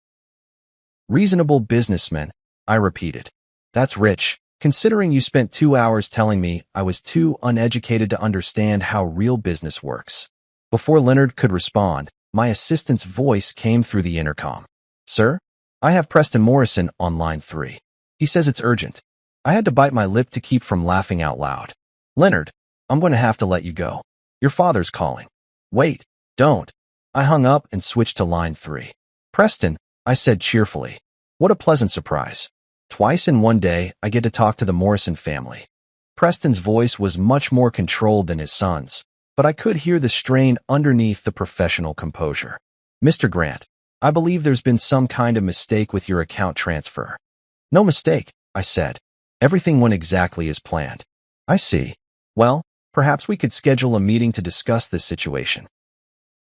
Reasonable businessmen, I repeated. That's rich, considering you spent 2 hours telling me I was too uneducated to understand how real business works. Before Leonard could respond, my assistant's voice came through the intercom. Sir, I have Preston Morrison on line 3. He says it's urgent. I had to bite my lip to keep from laughing out loud. Leonard, I'm going to have to let you go. Your father's calling. Wait, don't. I hung up and switched to line 3. Preston, I said cheerfully. What a pleasant surprise. Twice in one day, I get to talk to the Morrison family. Preston's voice was much more controlled than his son's, but I could hear the strain underneath the professional composure. Mr. Grant, I believe there's been some kind of mistake with your account transfer. No mistake, I said. Everything went exactly as planned. I see. Well, perhaps we could schedule a meeting to discuss this situation.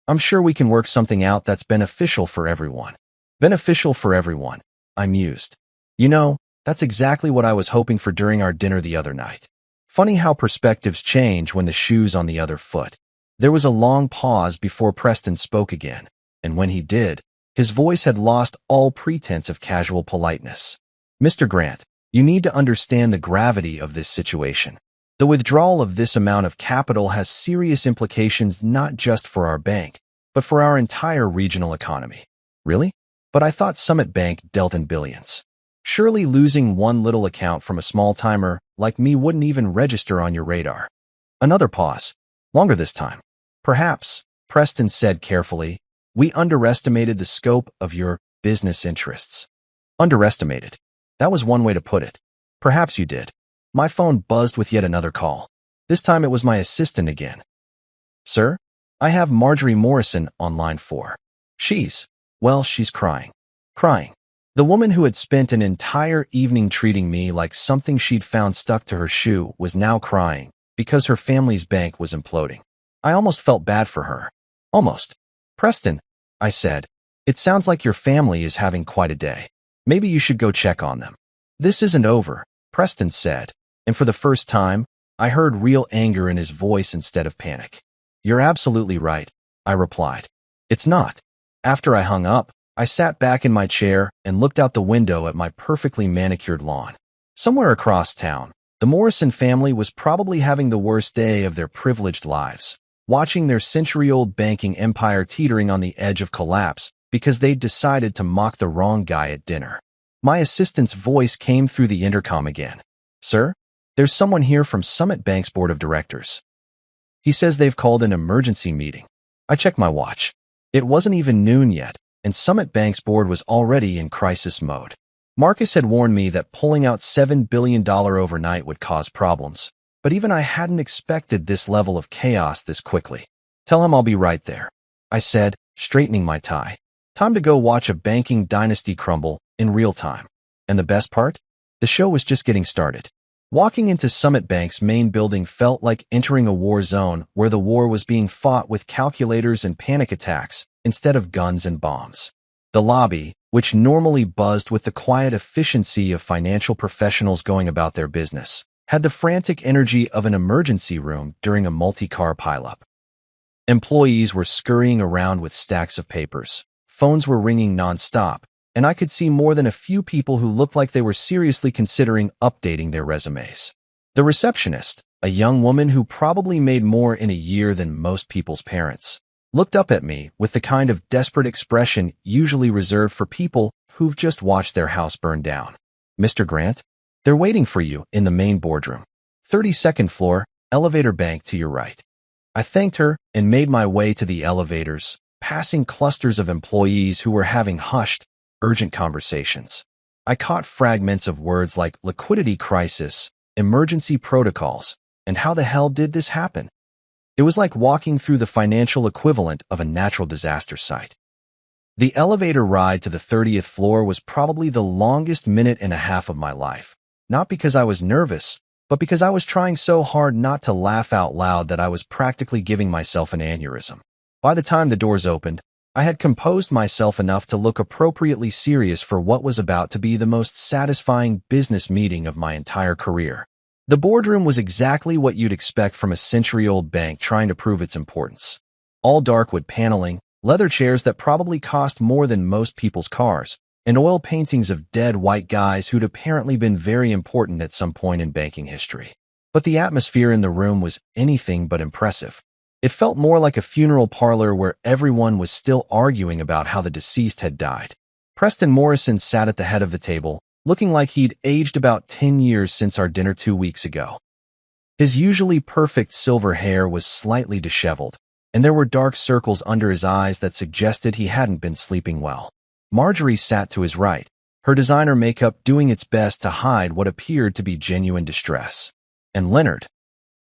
I'm sure we can work something out that's beneficial for everyone. Beneficial for everyone, I mused. You know, that's exactly what I was hoping for during our dinner the other night. Funny how perspectives change when the shoe's on the other foot. There was a long pause before Preston spoke again, and when he did, his voice had lost all pretense of casual politeness. Mr. Grant, you need to understand the gravity of this situation. The withdrawal of this amount of capital has serious implications not just for our bank, but for our entire regional economy. Really? But I thought Summit Bank dealt in billions. Surely losing one little account from a small-timer like me wouldn't even register on your radar. Another pause. Longer this time. Perhaps, Preston said carefully, we underestimated the scope of your business interests. Underestimated. That was one way to put it. Perhaps you did. My phone buzzed with yet another call. This time it was my assistant again. Sir, I have Marjorie Morrison on line 4. She's crying. Crying. The woman who had spent an entire evening treating me like something she'd found stuck to her shoe was now crying because her family's bank was imploding. I almost felt bad for her. Almost. Preston, I said, it sounds like your family is having quite a day. Maybe you should go check on them. This isn't over, Preston said, and for the first time, I heard real anger in his voice instead of panic. You're absolutely right, I replied. It's not. After I hung up, I sat back in my chair and looked out the window at my perfectly manicured lawn. Somewhere across town, the Morrison family was probably having the worst day of their privileged lives, watching their century-old banking empire teetering on the edge of collapse because they'd decided to mock the wrong guy at dinner. My assistant's voice came through the intercom again. Sir, there's someone here from Summit Bank's board of directors. He says they've called an emergency meeting. I checked my watch. It wasn't even noon yet, and Summit Bank's board was already in crisis mode. Marcus had warned me that pulling out $7 billion overnight would cause problems, but even I hadn't expected this level of chaos this quickly. Tell him I'll be right there, I said, straightening my tie. Time to go watch a banking dynasty crumble in real time. And the best part? The show was just getting started. Walking into Summit Bank's main building felt like entering a war zone where the war was being fought with calculators and panic attacks instead of guns and bombs. The lobby, which normally buzzed with the quiet efficiency of financial professionals going about their business, had the frantic energy of an emergency room during a multi-car pileup. Employees were scurrying around with stacks of papers. Phones were ringing nonstop, and I could see more than a few people who looked like they were seriously considering updating their resumes. The receptionist, a young woman who probably made more in a year than most people's parents, looked up at me with the kind of desperate expression usually reserved for people who've just watched their house burn down. "Mr. Grant, they're waiting for you in the main boardroom. 32nd floor, elevator bank to your right." I thanked her and made my way to the elevators, passing clusters of employees who were having hushed, urgent conversations. I caught fragments of words like liquidity crisis, emergency protocols, and how the hell did this happen? It was like walking through the financial equivalent of a natural disaster site. The elevator ride to the 30th floor was probably the longest minute and a half of my life, not because I was nervous, but because I was trying so hard not to laugh out loud that I was practically giving myself an aneurysm. By the time the doors opened, I had composed myself enough to look appropriately serious for what was about to be the most satisfying business meeting of my entire career. The boardroom was exactly what you'd expect from a century-old bank trying to prove its importance. All dark wood paneling, leather chairs that probably cost more than most people's cars, and oil paintings of dead white guys who'd apparently been very important at some point in banking history. But the atmosphere in the room was anything but impressive. It felt more like a funeral parlor where everyone was still arguing about how the deceased had died. Preston Morrison sat at the head of the table, looking like he'd aged about 10 years since our dinner 2 weeks ago. His usually perfect silver hair was slightly disheveled, and there were dark circles under his eyes that suggested he hadn't been sleeping well. Marjorie sat to his right, her designer makeup doing its best to hide what appeared to be genuine distress. And Leonard.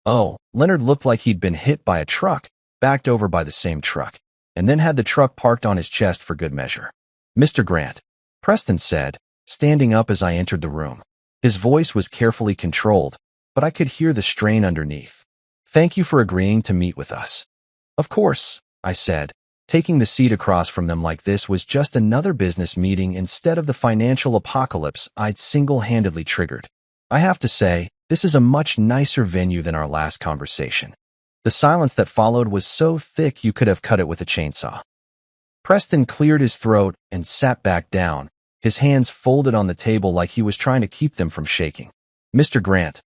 Oh, Leonard looked like he'd been hit by a truck, backed over by the same truck, and then had the truck parked on his chest for good measure. "Mr. Grant," Preston said, standing up as I entered the room. His voice was carefully controlled, but I could hear the strain underneath. "Thank you for agreeing to meet with us." "Of course," I said. Taking the seat across from them like this was just another business meeting instead of the financial apocalypse I'd single-handedly triggered. I have to say, this is a much nicer venue than our last conversation. The silence that followed was so thick you could have cut it with a chainsaw. Preston cleared his throat and sat back down, his hands folded on the table like he was trying to keep them from shaking. "Mr. Grant,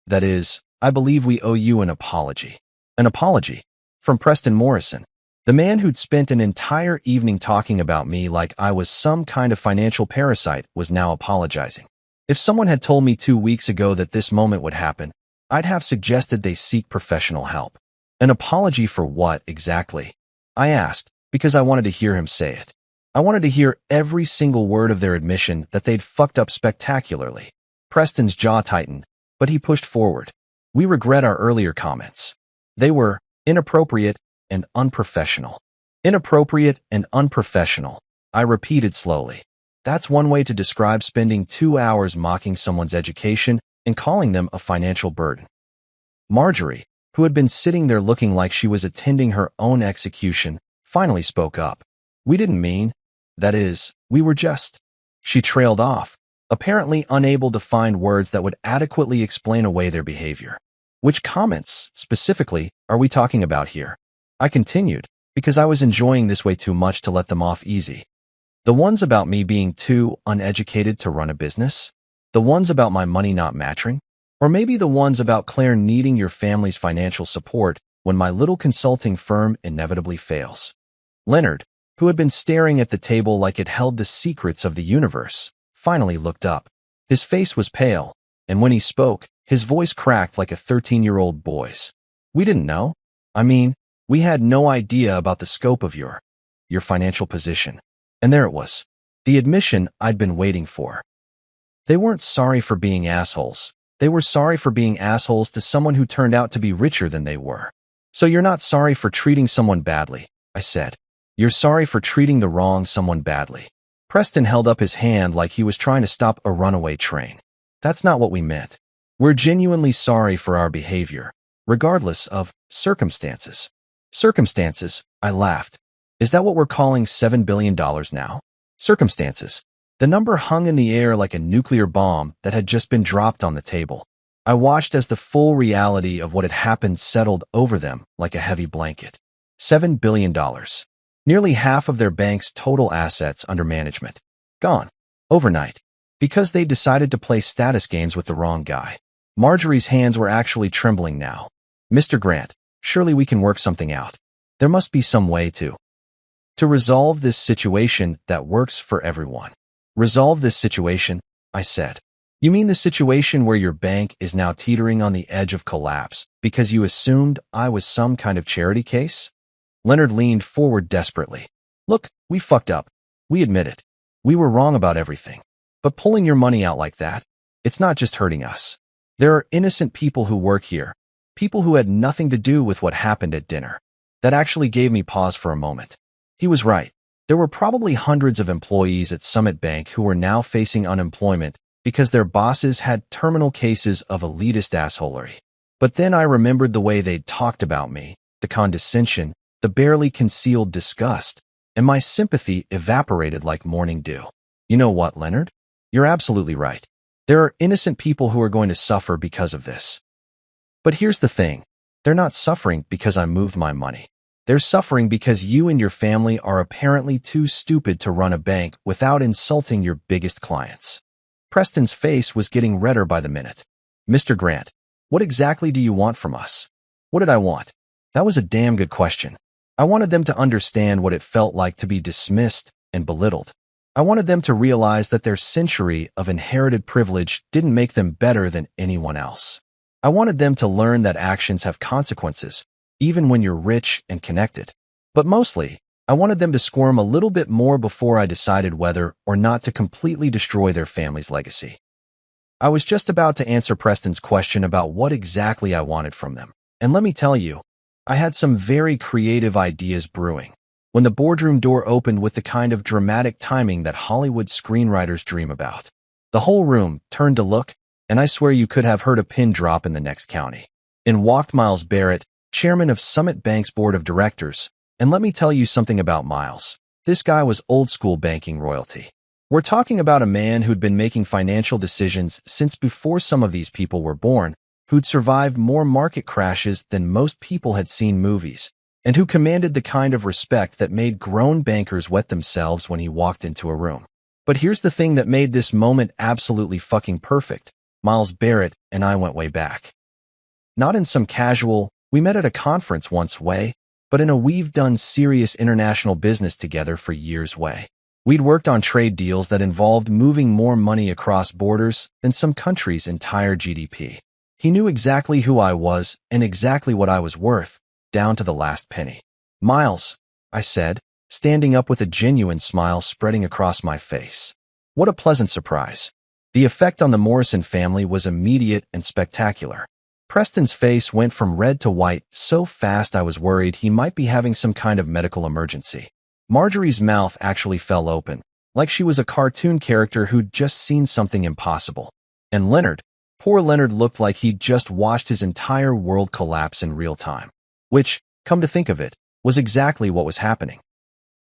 that is, I believe we owe you an apology." "An apology?" From Preston Morrison. The man who'd spent an entire evening talking about me like I was some kind of financial parasite was now apologizing. If someone had told me 2 weeks ago that this moment would happen, I'd have suggested they seek professional help. An apology for what, exactly? I asked, because I wanted to hear him say it. I wanted to hear every single word of their admission that they'd fucked up spectacularly. Preston's jaw tightened, but he pushed forward. "We regret our earlier comments. They were inappropriate and unprofessional." Inappropriate and unprofessional, I repeated slowly. That's one way to describe spending 2 hours mocking someone's education and calling them a financial burden. Marjorie, who had been sitting there looking like she was attending her own execution, finally spoke up. "We didn't mean, that is, we were just..." She trailed off, apparently unable to find words that would adequately explain away their behavior. "Which comments, specifically, are we talking about here?" I continued, because I was enjoying this way too much to let them off easy. "The ones about me being too uneducated to run a business? The ones about my money not matching? Or maybe the ones about Claire needing your family's financial support when my little consulting firm inevitably fails?" Leonard, who had been staring at the table like it held the secrets of the universe, finally looked up. His face was pale, and when he spoke, his voice cracked like a 13-year-old boy's. "We didn't know. I mean, we had no idea about the scope of your financial position." And there it was, the admission I'd been waiting for. They weren't sorry for being assholes. They were sorry for being assholes to someone who turned out to be richer than they were. "So you're not sorry for treating someone badly," I said. "You're sorry for treating the wrong someone badly." Preston held up his hand like he was trying to stop a runaway train. "That's not what we meant. We're genuinely sorry for our behavior, regardless of circumstances." "Circumstances," I laughed. "Is that what we're calling $7 billion now? Circumstances." The number hung in the air like a nuclear bomb that had just been dropped on the table. I watched as the full reality of what had happened settled over them like a heavy blanket. $7 billion. Nearly half of their bank's total assets under management. Gone. Overnight. Because they decided to play status games with the wrong guy. Marjorie's hands were actually trembling now. Mr. Grant, surely we can work something out. There must be some way to resolve this situation that works for everyone. Resolve this situation, I said. You mean the situation where your bank is now teetering on the edge of collapse because you assumed I was some kind of charity case? Leonard leaned forward desperately. Look, we fucked up. We admit it. We were wrong about everything. But pulling your money out like that, it's not just hurting us. There are innocent people who work here, people who had nothing to do with what happened at dinner. That actually gave me pause for a moment. He was right. There were probably hundreds of employees at Summit Bank who were now facing unemployment because their bosses had terminal cases of elitist assholery. But then I remembered the way they'd talked about me, the condescension, the barely concealed disgust, and my sympathy evaporated like morning dew. You know what, Leonard? You're absolutely right. There are innocent people who are going to suffer because of this. But here's the thing. They're not suffering because I moved my money. They're suffering because you and your family are apparently too stupid to run a bank without insulting your biggest clients. Preston's face was getting redder by the minute. Mr. Grant, what exactly do you want from us? What did I want? That was a damn good question. I wanted them to understand what it felt like to be dismissed and belittled. I wanted them to realize that their century of inherited privilege didn't make them better than anyone else. I wanted them to learn that actions have consequences, even when you're rich and connected. But mostly, I wanted them to squirm a little bit more before I decided whether or not to completely destroy their family's legacy. I was just about to answer Preston's question about what exactly I wanted from them. And let me tell you, I had some very creative ideas brewing. When the boardroom door opened with the kind of dramatic timing that Hollywood screenwriters dream about. The whole room turned to look, and I swear you could have heard a pin drop in the next county. In walked Miles Barrett, chairman of Summit Bank's board of directors. And let me tell you something about Miles. This guy was old-school banking royalty. We're talking about a man who'd been making financial decisions since before some of these people were born, who'd survived more market crashes than most people had seen movies, and who commanded the kind of respect that made grown bankers wet themselves when he walked into a room. But here's the thing that made this moment absolutely fucking perfect. Miles Barrett and I went way back. Not in some casual, we met at a conference once way, but in a we've done serious international business together for years way. We'd worked on trade deals that involved moving more money across borders than some countries' entire GDP. He knew exactly who I was and exactly what I was worth, down to the last penny. Miles, I said, standing up with a genuine smile spreading across my face. What a pleasant surprise. The effect on the Morrison family was immediate and spectacular. Preston's face went from red to white so fast I was worried he might be having some kind of medical emergency. Marjorie's mouth actually fell open, like she was a cartoon character who'd just seen something impossible. And Leonard, poor Leonard looked like he'd just watched his entire world collapse in real time. Which, come to think of it, was exactly what was happening.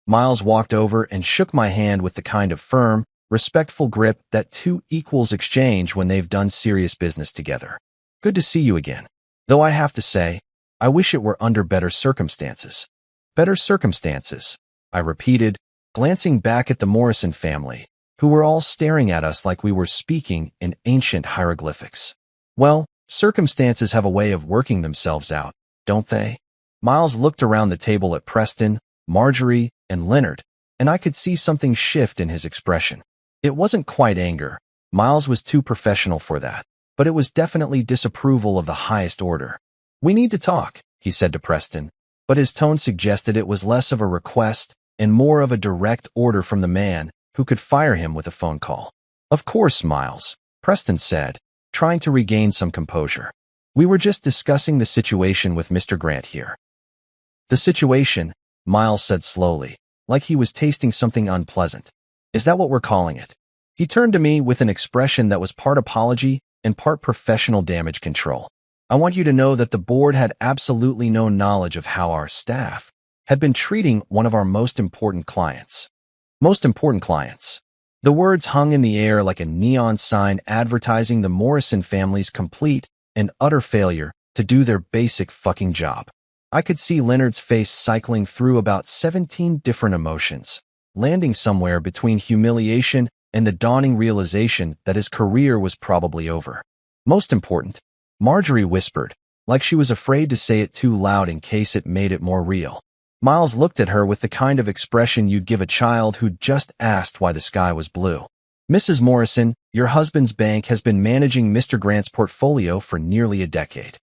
Miles walked over and shook my hand with the kind of firm, respectful grip that two equals exchange when they've done serious business together. Good to see you again. Though I have to say, I wish it were under better circumstances. Better circumstances, I repeated, glancing back at the Morrison family, who were all staring at us like we were speaking in ancient hieroglyphics. Well, circumstances have a way of working themselves out, don't they? Miles looked around the table at Preston, Marjorie, and Leonard, and I could see something shift in his expression. It wasn't quite anger. Miles was too professional for that, but it was definitely disapproval of the highest order. We need to talk, he said to Preston, but his tone suggested it was less of a request and more of a direct order from the man who could fire him with a phone call. Of course, Miles, Preston said, trying to regain some composure. We were just discussing the situation with Mr. Grant here. The situation, Miles said slowly, like he was tasting something unpleasant. Is that what we're calling it? He turned to me with an expression that was part apology and part professional damage control. I want you to know that the board had absolutely no knowledge of how our staff had been treating one of our most important clients. Most important clients. The words hung in the air like a neon sign advertising the Morrison family's complete and utter failure to do their basic fucking job. I could see Leonard's face cycling through about 17 different emotions, landing somewhere between humiliation and the dawning realization that his career was probably over. Most important, Marjorie whispered, like she was afraid to say it too loud in case it made it more real. Miles looked at her with the kind of expression you'd give a child who'd just asked why the sky was blue. Mrs. Morrison, your husband's bank has been managing Mr. Grant's portfolio for nearly a decade.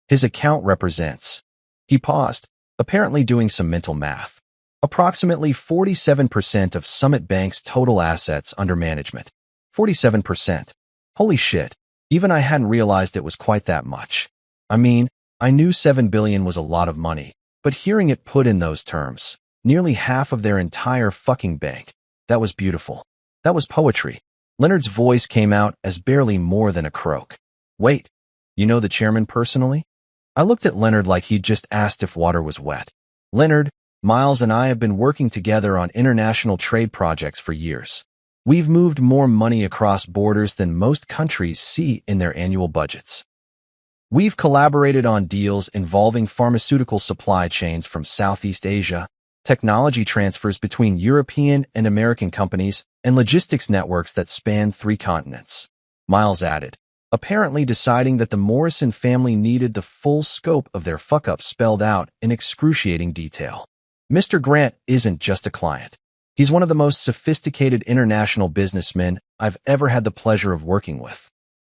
His account represents. He paused, apparently doing some mental math. Approximately 47% of Summit Bank's total assets under management. 47%. Holy shit. Even I hadn't realized it was quite that much. I mean, I knew $7 billion was a lot of money, but hearing it put in those terms, nearly half of their entire fucking bank, that was beautiful. That was poetry. Leonard's voice came out as barely more than a croak. Wait, you know the chairman personally? I looked at Leonard like he'd just asked if water was wet. Leonard, Miles and I have been working together on international trade projects for years. We've moved more money across borders than most countries see in their annual budgets. We've collaborated on deals involving pharmaceutical supply chains from Southeast Asia, technology transfers between European and American companies, and logistics networks that span 3 continents. Miles added, apparently deciding that the Morrison family needed the full scope of their fuck-up spelled out in excruciating detail. Mr. Grant isn't just a client. He's one of the most sophisticated international businessmen I've ever had the pleasure of working with.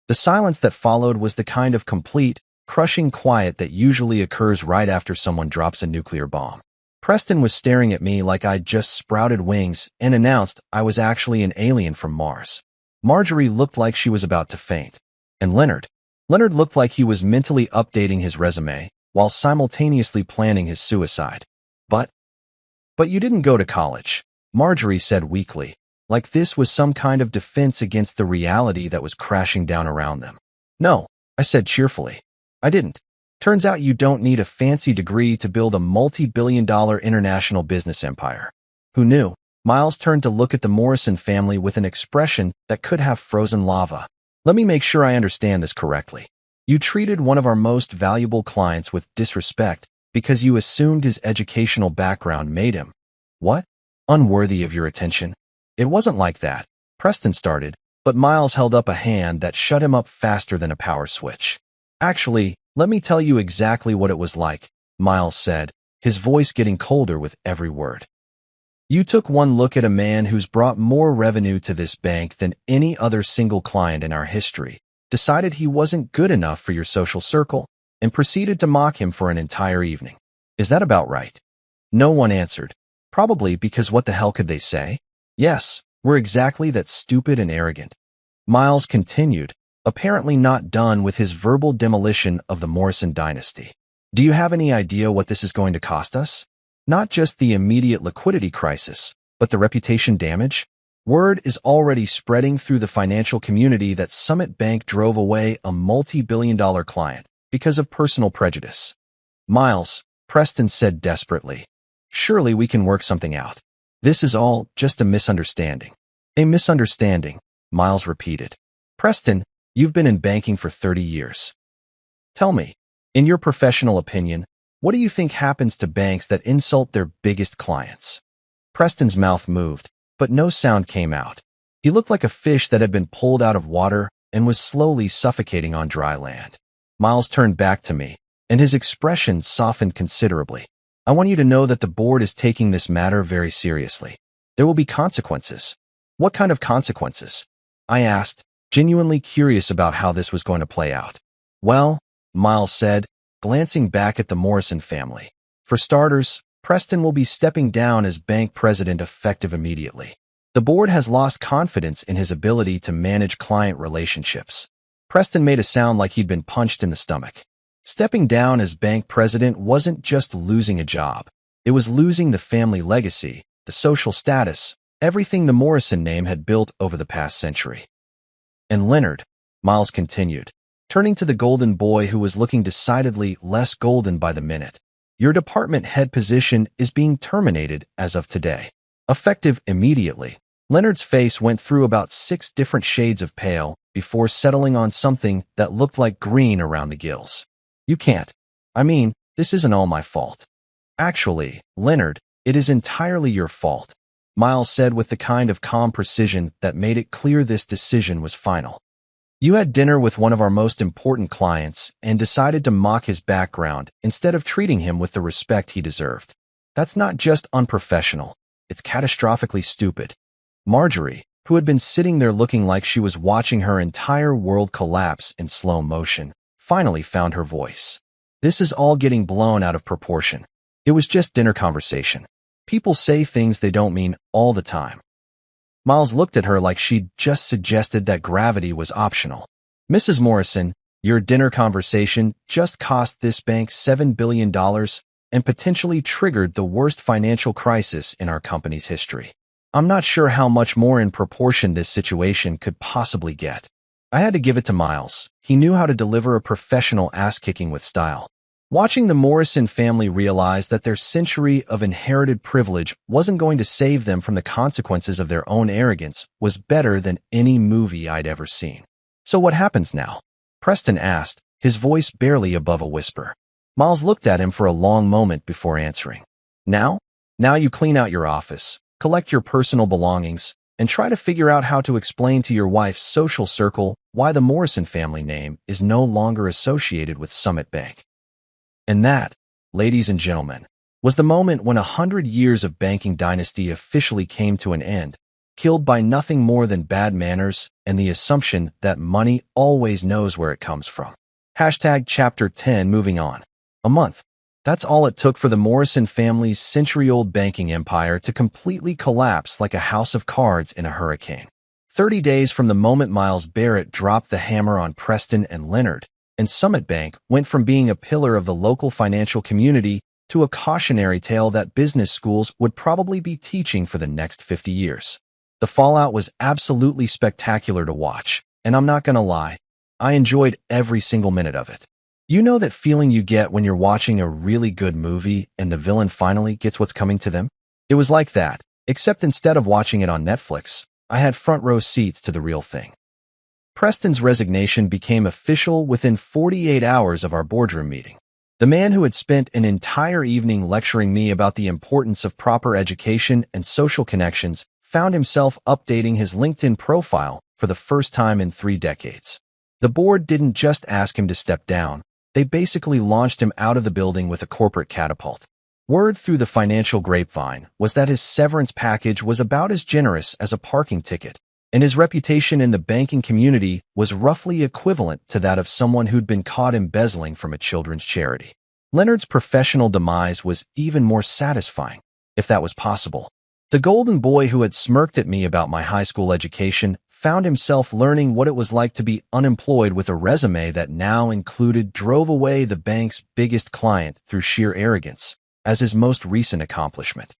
The silence that followed was the kind of complete, crushing quiet that usually occurs right after someone drops a nuclear bomb. Preston was staring at me like I'd just sprouted wings and announced I was actually an alien from Mars. Marjorie looked like she was about to faint. And Leonard looked like he was mentally updating his resume while simultaneously planning his suicide. But you didn't go to college, Marjorie said weakly, like this was some kind of defense against the reality that was crashing down around them. No, I said cheerfully. I didn't. Turns out you don't need a fancy degree to build a multi-billion-dollar international business empire. Who knew? Miles turned to look at the Morrison family with an expression that could have frozen lava. Let me make sure I understand this correctly. You treated one of our most valuable clients with disrespect because you assumed his educational background made him, what? Unworthy of your attention? It wasn't like that, Preston started, but Miles held up a hand that shut him up faster than a power switch. Actually, let me tell you exactly what it was like, Miles said, his voice getting colder with every word. You took one look at a man who's brought more revenue to this bank than any other single client in our history, decided he wasn't good enough for your social circle, and proceeded to mock him for an entire evening. Is that about right? No one answered. Probably because what the hell could they say? Yes, we're exactly that stupid and arrogant. Miles continued, apparently not done with his verbal demolition of the Morrison dynasty. Do you have any idea what this is going to cost us? Not just the immediate liquidity crisis, but the reputation damage? Word is already spreading through the financial community that Summit Bank drove away a multi-billion-dollar client because of personal prejudice. Miles, Preston said desperately, surely we can work something out. This is all just a misunderstanding. A misunderstanding, Miles repeated. Preston, you've been in banking for 30 years. Tell me, in your professional opinion, what do you think happens to banks that insult their biggest clients? Preston's mouth moved, but no sound came out. He looked like a fish that had been pulled out of water and was slowly suffocating on dry land. Miles turned back to me, and his expression softened considerably. I want you to know that the board is taking this matter very seriously. There will be consequences. What kind of consequences? I asked, genuinely curious about how this was going to play out. Well, Miles said, glancing back at the Morrison family. For starters, Preston will be stepping down as bank president effective immediately. The board has lost confidence in his ability to manage client relationships. Preston made a sound like he'd been punched in the stomach. Stepping down as bank president wasn't just losing a job. It was losing the family legacy, the social status, everything the Morrison name had built over the past century. And Leonard, Miles continued, turning to the golden boy who was looking decidedly less golden by the minute. Your department head position is being terminated as of today. Effective immediately. Leonard's face went through about 6 different shades of pale before settling on something that looked like green around the gills. You can't. I mean, this isn't all my fault. Actually, Leonard, it is entirely your fault, Miles said with the kind of calm precision that made it clear this decision was final. You had dinner with one of our most important clients and decided to mock his background instead of treating him with the respect he deserved. That's not just unprofessional, it's catastrophically stupid. Marjorie, who had been sitting there looking like she was watching her entire world collapse in slow motion, finally found her voice. This is all getting blown out of proportion. It was just dinner conversation. People say things they don't mean all the time. Miles looked at her like she'd just suggested that gravity was optional. Mrs. Morrison, your dinner conversation just cost this bank $7 billion and potentially triggered the worst financial crisis in our company's history. I'm not sure how much more in proportion this situation could possibly get. I had to give it to Miles. He knew how to deliver a professional ass-kicking with style. Watching the Morrison family realize that their century of inherited privilege wasn't going to save them from the consequences of their own arrogance was better than any movie I'd ever seen. So what happens now? Preston asked, his voice barely above a whisper. Miles looked at him for a long moment before answering. Now? Now you clean out your office, collect your personal belongings, and try to figure out how to explain to your wife's social circle why the Morrison family name is no longer associated with Summit Bank. And that, ladies and gentlemen, was the moment when 100 years of banking dynasty officially came to an end, killed by nothing more than bad manners and the assumption that money always knows where it comes from. Hashtag Chapter 10 moving on. A month. That's all it took for the Morrison family's century-old banking empire to completely collapse like a house of cards in a hurricane. 30 days from the moment Miles Barrett dropped the hammer on Preston and Leonard, and Summit Bank went from being a pillar of the local financial community to a cautionary tale that business schools would probably be teaching for the next 50 years. The fallout was absolutely spectacular to watch, and I'm not gonna lie, I enjoyed every single minute of it. You know that feeling you get when you're watching a really good movie and the villain finally gets what's coming to them? It was like that, except instead of watching it on Netflix, I had front row seats to the real thing. Preston's resignation became official within 48 hours of our boardroom meeting. The man who had spent an entire evening lecturing me about the importance of proper education and social connections found himself updating his LinkedIn profile for the first time in 3 decades. The board didn't just ask him to step down, they basically launched him out of the building with a corporate catapult. Word through the financial grapevine was that his severance package was about as generous as a parking ticket, and his reputation in the banking community was roughly equivalent to that of someone who'd been caught embezzling from a children's charity. Leonard's professional demise was even more satisfying, if that was possible. The golden boy who had smirked at me about my high school education found himself learning what it was like to be unemployed with a resume that now included drove away the bank's biggest client through sheer arrogance as his most recent accomplishment.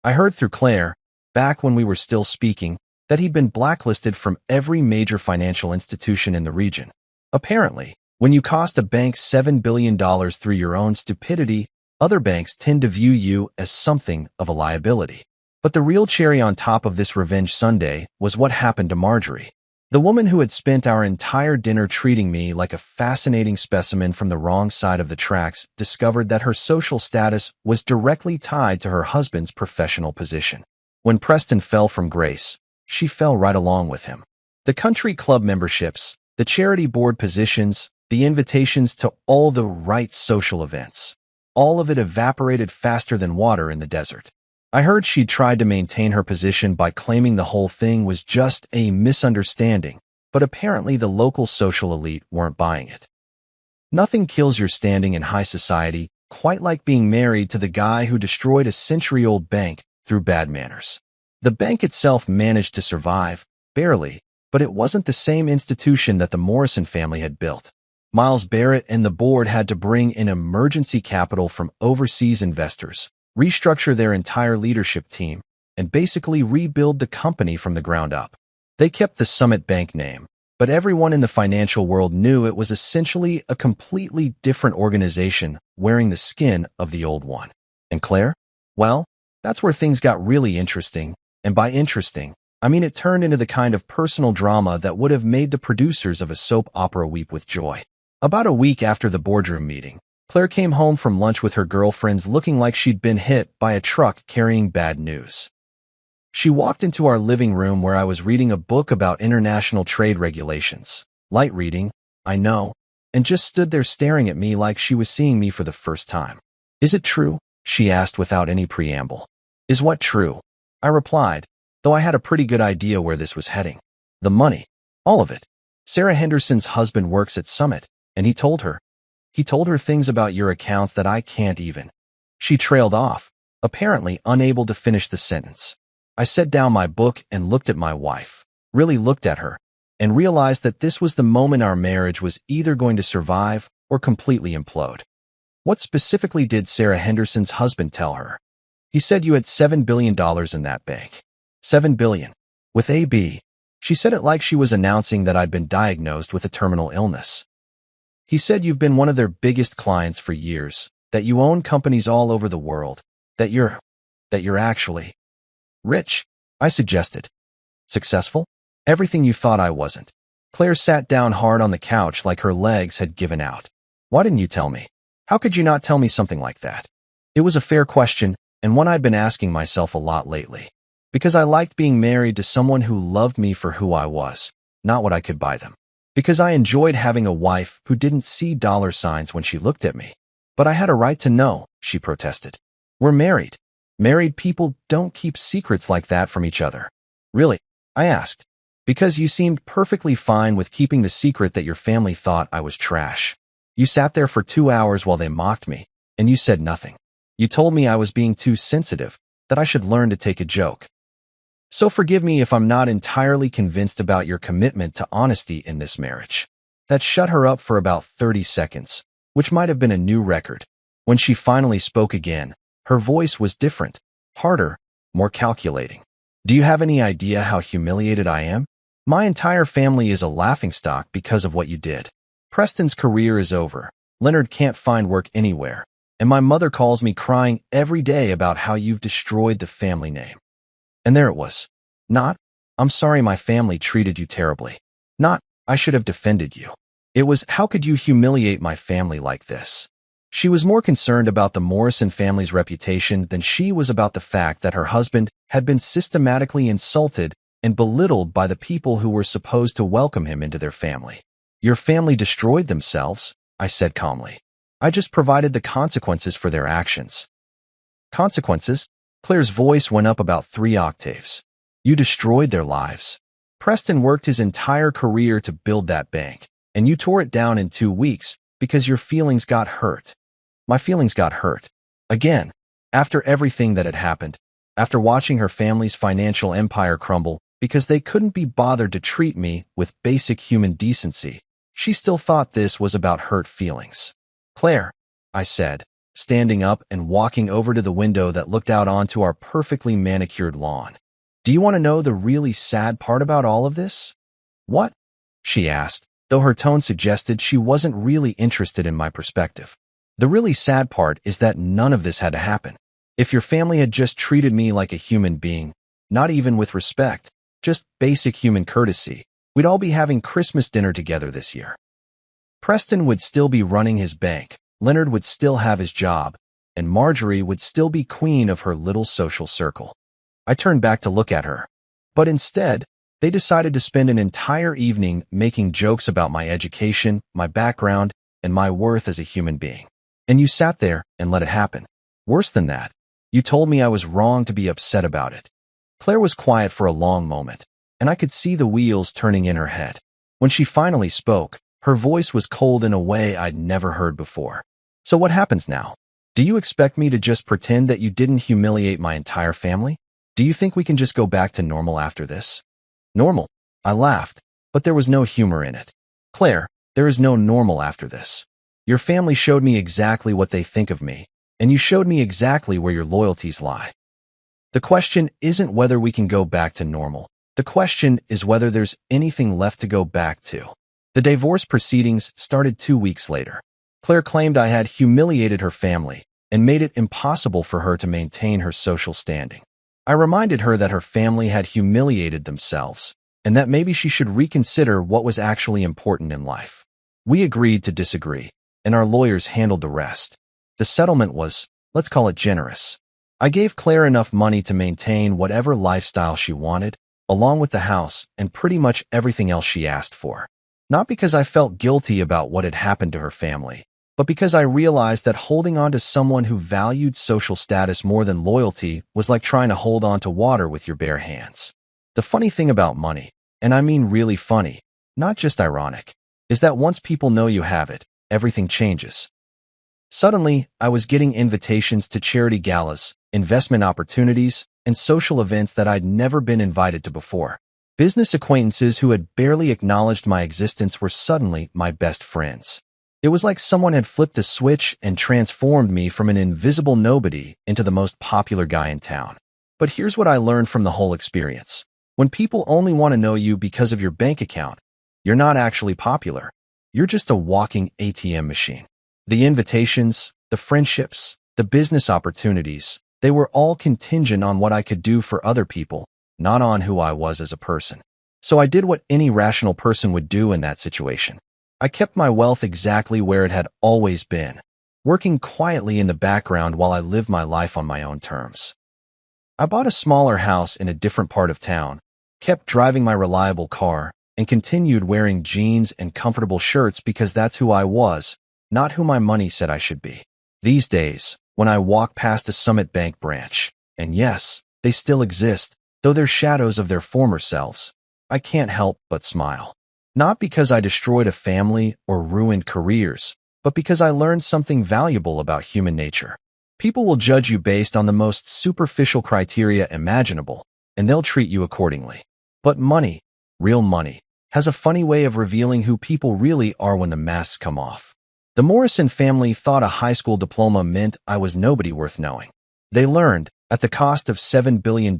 I heard through Claire, back when we were still speaking, that he'd been blacklisted from every major financial institution in the region. Apparently, when you cost a bank $7 billion through your own stupidity, other banks tend to view you as something of a liability. But the real cherry on top of this revenge sundae was what happened to Marjorie. The woman who had spent our entire dinner treating me like a fascinating specimen from the wrong side of the tracks discovered that her social status was directly tied to her husband's professional position. When Preston fell from grace, she fell right along with him. The country club memberships, the charity board positions, the invitations to all the right social events. All of it evaporated faster than water in the desert. I heard she'd tried to maintain her position by claiming the whole thing was just a misunderstanding, but apparently the local social elite weren't buying it. Nothing kills your standing in high society quite like being married to the guy who destroyed a century-old bank through bad manners. The bank itself managed to survive, barely, but it wasn't the same institution that the Morrison family had built. Miles Barrett and the board had to bring in emergency capital from overseas investors, restructure their entire leadership team, and basically rebuild the company from the ground up. They kept the Summit Bank name, but everyone in the financial world knew it was essentially a completely different organization wearing the skin of the old one. And Claire? Well, that's where things got really interesting, and by interesting, I mean, it turned into the kind of personal drama that would have made the producers of a soap opera weep with joy. About a week after the boardroom meeting, Claire came home from lunch with her girlfriends looking like she'd been hit by a truck carrying bad news. She walked into our living room where I was reading a book about international trade regulations. Light reading, I know, and just stood there staring at me like she was seeing me for the first time. "Is it true?" she asked without any preamble. "Is what true?" I replied, though I had a pretty good idea where this was heading. "The money. All of it. Sarah Henderson's husband works at Summit, and he told her things about your accounts that I can't even." She trailed off, apparently unable to finish the sentence. I set down my book and looked at my wife, really looked at her, and realized that this was the moment our marriage was either going to survive or completely implode. "What specifically did Sarah Henderson's husband tell her?" "He said you had $7 billion in that bank." $7 billion. With AB. She said it like she was announcing that I'd been diagnosed with a terminal illness. "He said you've been one of their biggest clients for years, that you own companies all over the world, that you're actually rich," I suggested. "Successful? Everything you thought I wasn't." Claire sat down hard on the couch like her legs had given out. "Why didn't you tell me? How could you not tell me something like that?" It was a fair question, and one I'd been asking myself a lot lately. Because I liked being married to someone who loved me for who I was, not what I could buy them. Because I enjoyed having a wife who didn't see dollar signs when she looked at me. "But I had a right to know," she protested. "We're married. Married people don't keep secrets like that from each other." "Really?" I asked. "Because you seemed perfectly fine with keeping the secret that your family thought I was trash. You sat there for 2 hours while they mocked me, and you said nothing. You told me I was being too sensitive, that I should learn to take a joke. So forgive me if I'm not entirely convinced about your commitment to honesty in this marriage." That shut her up for about 30 seconds, which might have been a new record. When she finally spoke again, her voice was different, harder, more calculating. "Do you have any idea how humiliated I am? My entire family is a laughingstock because of what you did. Preston's career is over. Leonard can't find work anywhere. And my mother calls me crying every day about how you've destroyed the family name." And there it was. Not, "I'm sorry my family treated you terribly." Not, "I should have defended you." It was, "How could you humiliate my family like this?" She was more concerned about the Morrison family's reputation than she was about the fact that her husband had been systematically insulted and belittled by the people who were supposed to welcome him into their family. "Your family destroyed themselves," I said calmly. "I just provided the consequences for their actions." "Consequences?" Claire's voice went up about 3 octaves. "You destroyed their lives. Preston worked his entire career to build that bank, and you tore it down in 2 weeks because your feelings got hurt." My feelings got hurt. Again, after everything that had happened, after watching her family's financial empire crumble because they couldn't be bothered to treat me with basic human decency, she still thought this was about hurt feelings. "Claire," I said, standing up and walking over to the window that looked out onto our perfectly manicured lawn. "Do you want to know the really sad part about all of this?" "What?" she asked, though her tone suggested she wasn't really interested in my perspective. "The really sad part is that none of this had to happen. If your family had just treated me like a human being, not even with respect, just basic human courtesy, we'd all be having Christmas dinner together this year. Preston would still be running his bank, Leonard would still have his job, and Marjorie would still be queen of her little social circle." I turned back to look at her. But instead, they decided to spend an entire evening making jokes about my education, my background, and my worth as a human being. And you sat there and let it happen. Worse than that, you told me I was wrong to be upset about it. Claire was quiet for a long moment, and I could see the wheels turning in her head. When she finally spoke, her voice was cold in a way I'd never heard before. "So what happens now? Do you expect me to just pretend that you didn't humiliate my entire family? Do you think we can just go back to normal after this?" "Normal?" I laughed, but there was no humor in it. "Claire, there is no normal after this. Your family showed me exactly what they think of me, and you showed me exactly where your loyalties lie. The question isn't whether we can go back to normal. The question is whether there's anything left to go back to." The divorce proceedings started 2 weeks later. Claire claimed I had humiliated her family and made it impossible for her to maintain her social standing. I reminded her that her family had humiliated themselves, and that maybe she should reconsider what was actually important in life. We agreed to disagree, and our lawyers handled the rest. The settlement was, let's call it generous. I gave Claire enough money to maintain whatever lifestyle she wanted, along with the house and pretty much everything else she asked for. Not because I felt guilty about what had happened to her family, but because I realized that holding on to someone who valued social status more than loyalty was like trying to hold on to water with your bare hands. The funny thing about money, and I mean really funny, not just ironic, is that once people know you have it, everything changes. Suddenly, I was getting invitations to charity galas, investment opportunities, and social events that I'd never been invited to before. Business acquaintances who had barely acknowledged my existence were suddenly my best friends. It was like someone had flipped a switch and transformed me from an invisible nobody into the most popular guy in town. But here's what I learned from the whole experience. When people only want to know you because of your bank account, you're not actually popular. You're just a walking ATM machine. The invitations, the friendships, the business opportunities, they were all contingent on what I could do for other people, not on who I was as a person. So I did what any rational person would do in that situation. I kept my wealth exactly where it had always been, working quietly in the background while I lived my life on my own terms. I bought a smaller house in a different part of town, kept driving my reliable car, and continued wearing jeans and comfortable shirts because that's who I was, not who my money said I should be. These days, when I walk past a Summit Bank branch, and yes, they still exist, though they're shadows of their former selves, I can't help but smile. Not because I destroyed a family or ruined careers, but because I learned something valuable about human nature. People will judge you based on the most superficial criteria imaginable, and they'll treat you accordingly. But money, real money, has a funny way of revealing who people really are when the masks come off. The Morrison family thought a high school diploma meant I was nobody worth knowing. They learned, at the cost of $7 billion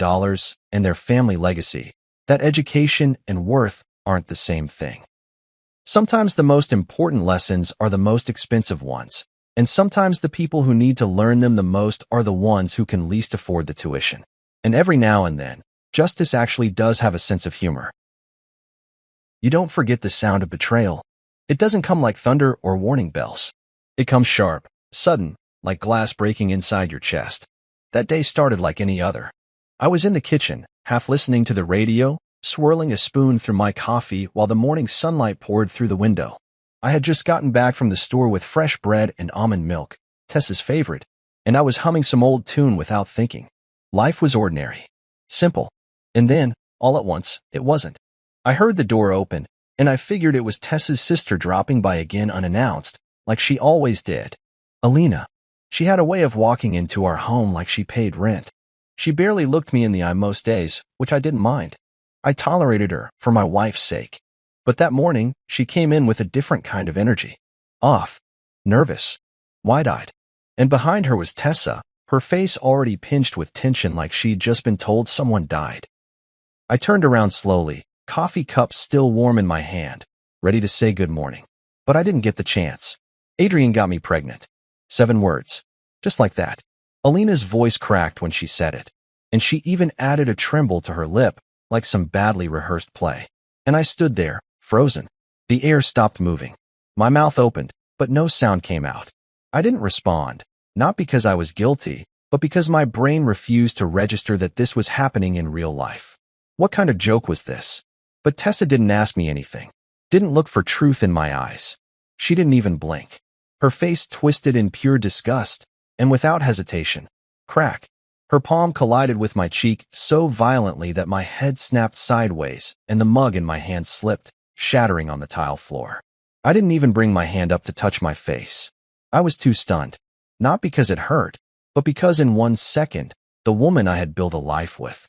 and their family legacy, that education and worth aren't the same thing. Sometimes the most important lessons are the most expensive ones, and sometimes the people who need to learn them the most are the ones who can least afford the tuition. And every now and then, justice actually does have a sense of humor. You don't forget the sound of betrayal. It doesn't come like thunder or warning bells. It comes sharp, sudden, like glass breaking inside your chest. That day started like any other. I was in the kitchen, half listening to the radio, swirling a spoon through my coffee while the morning sunlight poured through the window. I had just gotten back from the store with fresh bread and almond milk, Tessa's favorite, and I was humming some old tune without thinking. Life was ordinary. Simple. And then, all at once, it wasn't. I heard the door open, and I figured it was Tessa's sister dropping by again unannounced, like she always did. Alina. She had a way of walking into our home like she paid rent. She barely looked me in the eye most days, which I didn't mind. I tolerated her for my wife's sake. But that morning, she came in with a different kind of energy. Off. Nervous. Wide-eyed. And behind her was Tessa, her face already pinched with tension like she'd just been told someone died. I turned around slowly, coffee cup still warm in my hand, ready to say good morning. But I didn't get the chance. Adrian got me pregnant. 7 words. Just like that. Alina's voice cracked when she said it, and she even added a tremble to her lip, like some badly rehearsed play. And I stood there, frozen. The air stopped moving. My mouth opened, but no sound came out. I didn't respond, not because I was guilty, but because my brain refused to register that this was happening in real life. What kind of joke was this? But Tessa didn't ask me anything, didn't look for truth in my eyes. She didn't even blink. Her face twisted in pure disgust, and without hesitation, crack. Her palm collided with my cheek so violently that my head snapped sideways and the mug in my hand slipped, shattering on the tile floor. I didn't even bring my hand up to touch my face. I was too stunned, not because it hurt, but because in 1 second, the woman I had built a life with,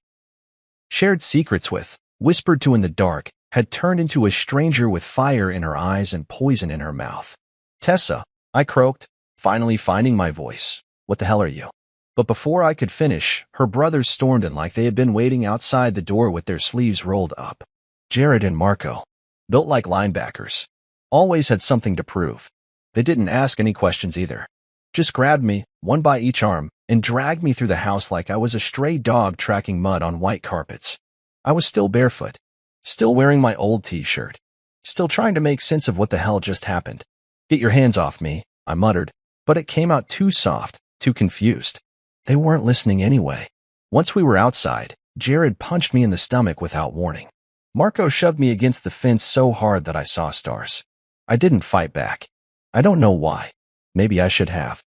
shared secrets with, whispered to in the dark, had turned into a stranger with fire in her eyes and poison in her mouth. Tessa, I croaked, finally finding my voice. What the hell are you? But before I could finish, her brothers stormed in like they had been waiting outside the door with their sleeves rolled up. Jared and Marco, built like linebackers, always had something to prove. They didn't ask any questions either. Just grabbed me, one by each arm, and dragged me through the house like I was a stray dog tracking mud on white carpets. I was still barefoot, still wearing my old t-shirt, still trying to make sense of what the hell just happened. "Get your hands off me," I muttered, but it came out too soft, too confused. They weren't listening anyway. Once we were outside, Jared punched me in the stomach without warning. Marco shoved me against the fence so hard that I saw stars. I didn't fight back. I don't know why. Maybe I should have.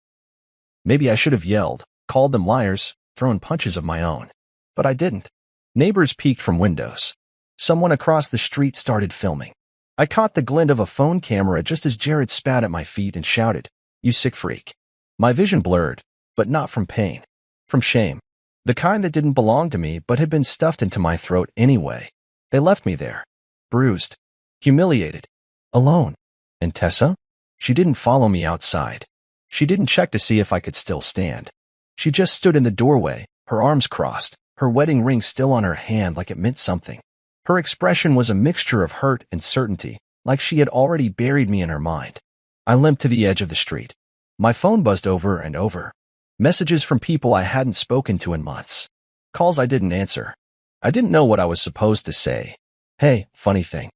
Maybe I should have yelled, called them liars, thrown punches of my own. But I didn't. Neighbors peeked from windows. Someone across the street started filming. I caught the glint of a phone camera just as Jared spat at my feet and shouted, "You sick freak." My vision blurred, but not from pain. From shame. The kind that didn't belong to me but had been stuffed into my throat anyway. They left me there. Bruised. Humiliated. Alone. And Tessa? She didn't follow me outside. She didn't check to see if I could still stand. She just stood in the doorway, her arms crossed, her wedding ring still on her hand like it meant something. Her expression was a mixture of hurt and certainty, like she had already buried me in her mind. I limped to the edge of the street. My phone buzzed over and over. Messages from people I hadn't spoken to in months. Calls I didn't answer. I didn't know what I was supposed to say. "Hey, funny thing.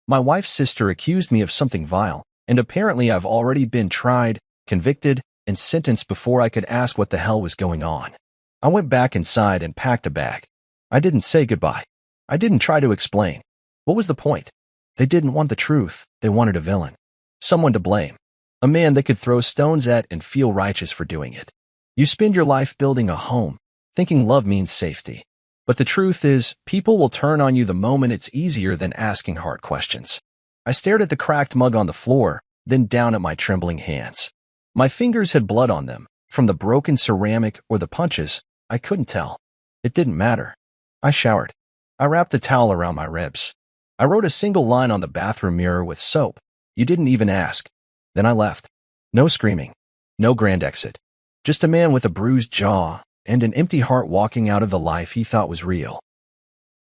My wife's sister accused me of something vile, and apparently I've already been tried, convicted, and sentenced before I could ask what the hell was going on." I went back inside and packed a bag. I didn't say goodbye. I didn't try to explain. What was the point? They didn't want the truth. They wanted a villain. Someone to blame. A man they could throw stones at and feel righteous for doing it. You spend your life building a home, thinking love means safety. But the truth is, people will turn on you the moment it's easier than asking hard questions. I stared at the cracked mug on the floor, then down at my trembling hands. My fingers had blood on them. From the broken ceramic or the punches, I couldn't tell. It didn't matter. I showered. I wrapped a towel around my ribs. I wrote a single line on the bathroom mirror with soap. "You didn't even ask." Then I left. No screaming. No grand exit. Just a man with a bruised jaw and an empty heart walking out of the life he thought was real.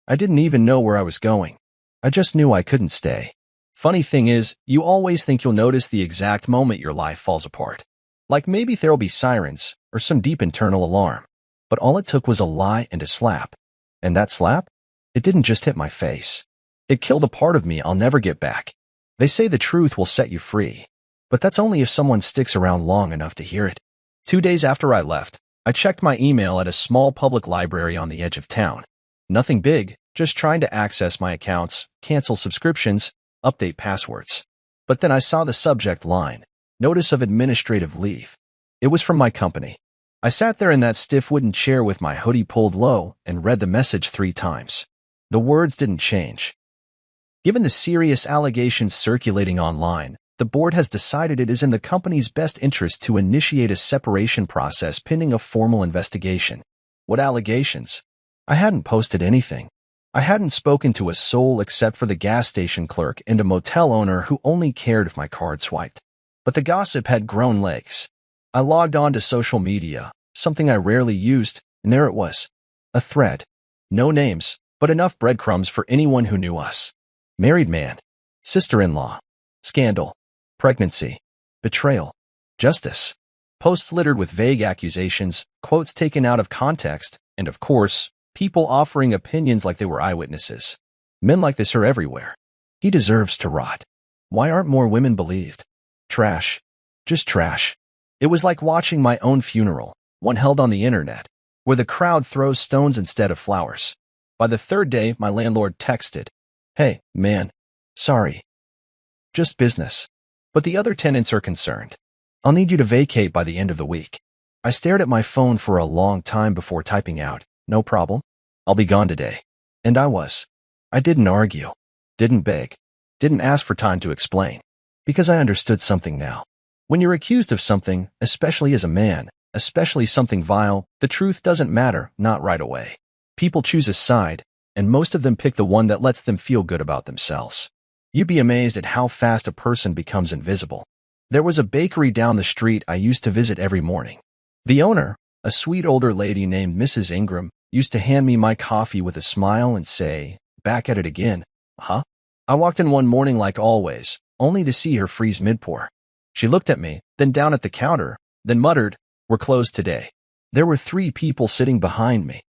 I didn't even know where I was going. I just knew I couldn't stay. Funny thing is, you always think you'll notice the exact moment your life falls apart. Like maybe there'll be sirens or some deep internal alarm. But all it took was a lie and a slap. And that slap? It didn't just hit my face. It killed a part of me I'll never get back. They say the truth will set you free. But that's only if someone sticks around long enough to hear it. 2 days after I left, I checked my email at a small public library on the edge of town. Nothing big, just trying to access my accounts, cancel subscriptions, update passwords. But then I saw the subject line, Notice of Administrative Leave. It was from my company. I sat there in that stiff wooden chair with my hoodie pulled low and read the message 3 times. The words didn't change. Given the serious allegations circulating online, the board has decided it is in the company's best interest to initiate a separation process pending a formal investigation. What allegations? I hadn't posted anything. I hadn't spoken to a soul except for the gas station clerk and a motel owner who only cared if my card swiped. But the gossip had grown legs. I logged on to social media, something I rarely used, and there it was. A thread. No names, but enough breadcrumbs for anyone who knew us. Married man. Sister-in-law. Scandal. Pregnancy. Betrayal. Justice. Posts littered with vague accusations, quotes taken out of context, and of course, people offering opinions like they were eyewitnesses. Men like this are everywhere. He deserves to rot. Why aren't more women believed? Trash. Just trash. It was like watching my own funeral, one held on the internet, where the crowd throws stones instead of flowers. By the 3rd day, my landlord texted, "Hey, man. Sorry. Just business. But the other tenants are concerned. I'll need you to vacate by the end of the week." I stared at my phone for a long time before typing out, "No problem. I'll be gone today." And I was. I didn't argue. Didn't beg. Didn't ask for time to explain. Because I understood something now. When you're accused of something, especially as a man, especially something vile, the truth doesn't matter, not right away. People choose a side, and most of them pick the one that lets them feel good about themselves. You'd be amazed at how fast a person becomes invisible. There was a bakery down the street I used to visit every morning. The owner, a sweet older lady named Mrs. Ingram, used to hand me my coffee with a smile and say, "Back at it again, huh?" I walked in one morning like always, only to see her freeze mid-pour. She looked at me, then down at the counter, then muttered, We're closed today. There were 3 people sitting behind me.